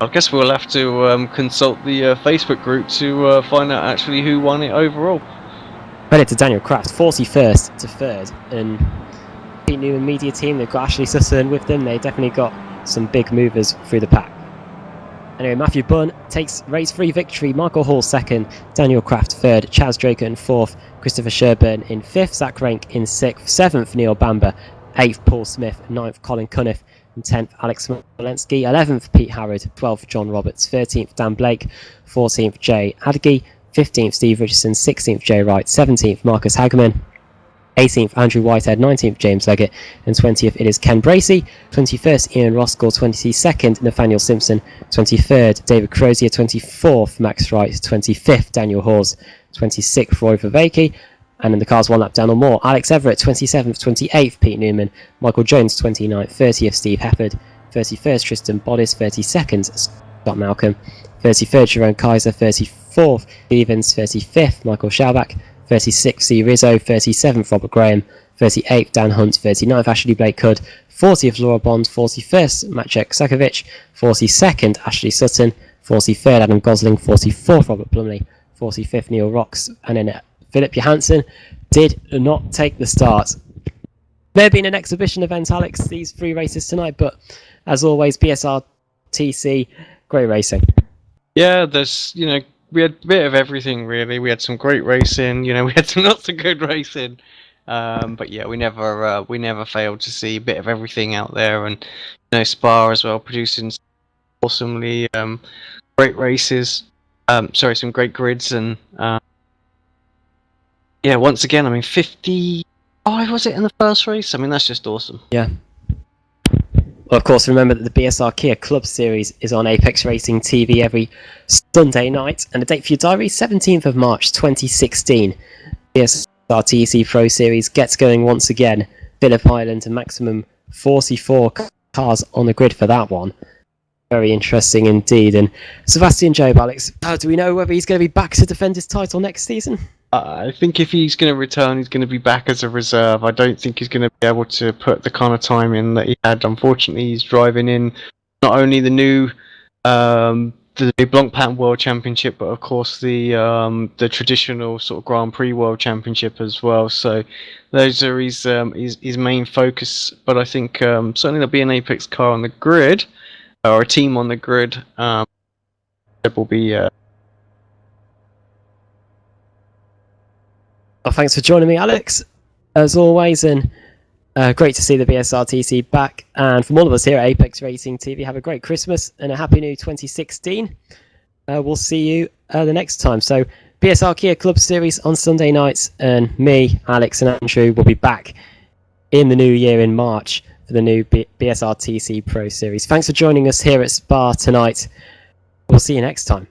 I guess we'll have to consult the Facebook group to find out actually who won it overall. Credit to Daniel Kraft, 41st to 3rd, and the new media team, they've got Ashley Sutton with them. They definitely got some big movers through the pack. Anyway, Matthew Bunn takes race 3 victory, Michael Hall 2nd, Daniel Kraft 3rd, Chaz Draker in 4th, Christopher Sherburn in 5th, Zach Rank in 6th, 7th Neil Bamber, 8th Paul Smith, 9th Colin Cunniff, and 10th Alex Smolensky, 11th Pete Harrod, 12th John Roberts, 13th Dan Blake, 14th Jay Adgey, 15th Steve Richardson, 16th Jay Wright, 17th Marcus Hageman, 18th Andrew Whitehead, 19th James Leggett, and 20th it is Ken Bracey, 21st Ian Roskell, 22nd Nathaniel Simpson, 23rd David Crozier, 24th Max Wright, 25th Daniel Hawes, 26th Roy Vervaeke, and in the cars 1 lap down or more, Alex Everett, 27th, 28th Pete Newman, Michael Jones, 29th, 30th Steve Hefford, 31st Tristan Bodis, 32nd Scott Malcolm, 33rd Jerome Kaiser, 34th Stevens, 35th Michael Schaubach, 36th C Rizzo, 37th Robert Graham, 38th Dan Hunt, 39th Ashley Blake Hood, 40th Laura Bond, 41st Maciek Sakovic, 42nd Ashley Sutton, 43rd Adam Gosling, 44th Robert Plumley, 45th Neil Rocks, and then Philip Johansson did not take the start. May have been an exhibition event, Alex, these 3 races tonight, but as always, BSR TC, great racing. Yeah, we had a bit of everything, really. We had some great racing, we had some not so good racing. But yeah, we never failed to see a bit of everything out there, and Spa as well, producing awesomely great races. Some great grids, and yeah, once again, 55 was it in the first race? That's just awesome. Yeah. Well, of course, remember that the BSR Kia Club Series is on Apex Racing TV every Sunday night, and the date for your diary, 17th of March 2016. BSR TC Pro Series gets going once again. Phillip Island, a maximum 44 cars on the grid for that one. Very interesting indeed. And Sebastian Job, Alex, do we know whether he's going to be back to defend his title next season? I think if he's going to return, he's going to be back as a reserve. I don't think he's going to be able to put the kind of time in that he had. Unfortunately, he's driving in not only the new Blancpain World Championship, but of course the traditional sort of Grand Prix World Championship as well. So those are his main focus. But I think certainly there'll be an Apex car on the grid, or a team on the grid. It will be. Well, thanks for joining me, Alex, as always, and great to see the BSRTC back. And from all of us here at Apex Racing TV, have a great Christmas and a happy new 2016. We'll see you the next time. So BSR Kia Club Series on Sunday nights, and me, Alex and Andrew will be back in the new year in March for the new BSRTC Pro Series. Thanks for joining us here at Spa tonight. We'll see you next time.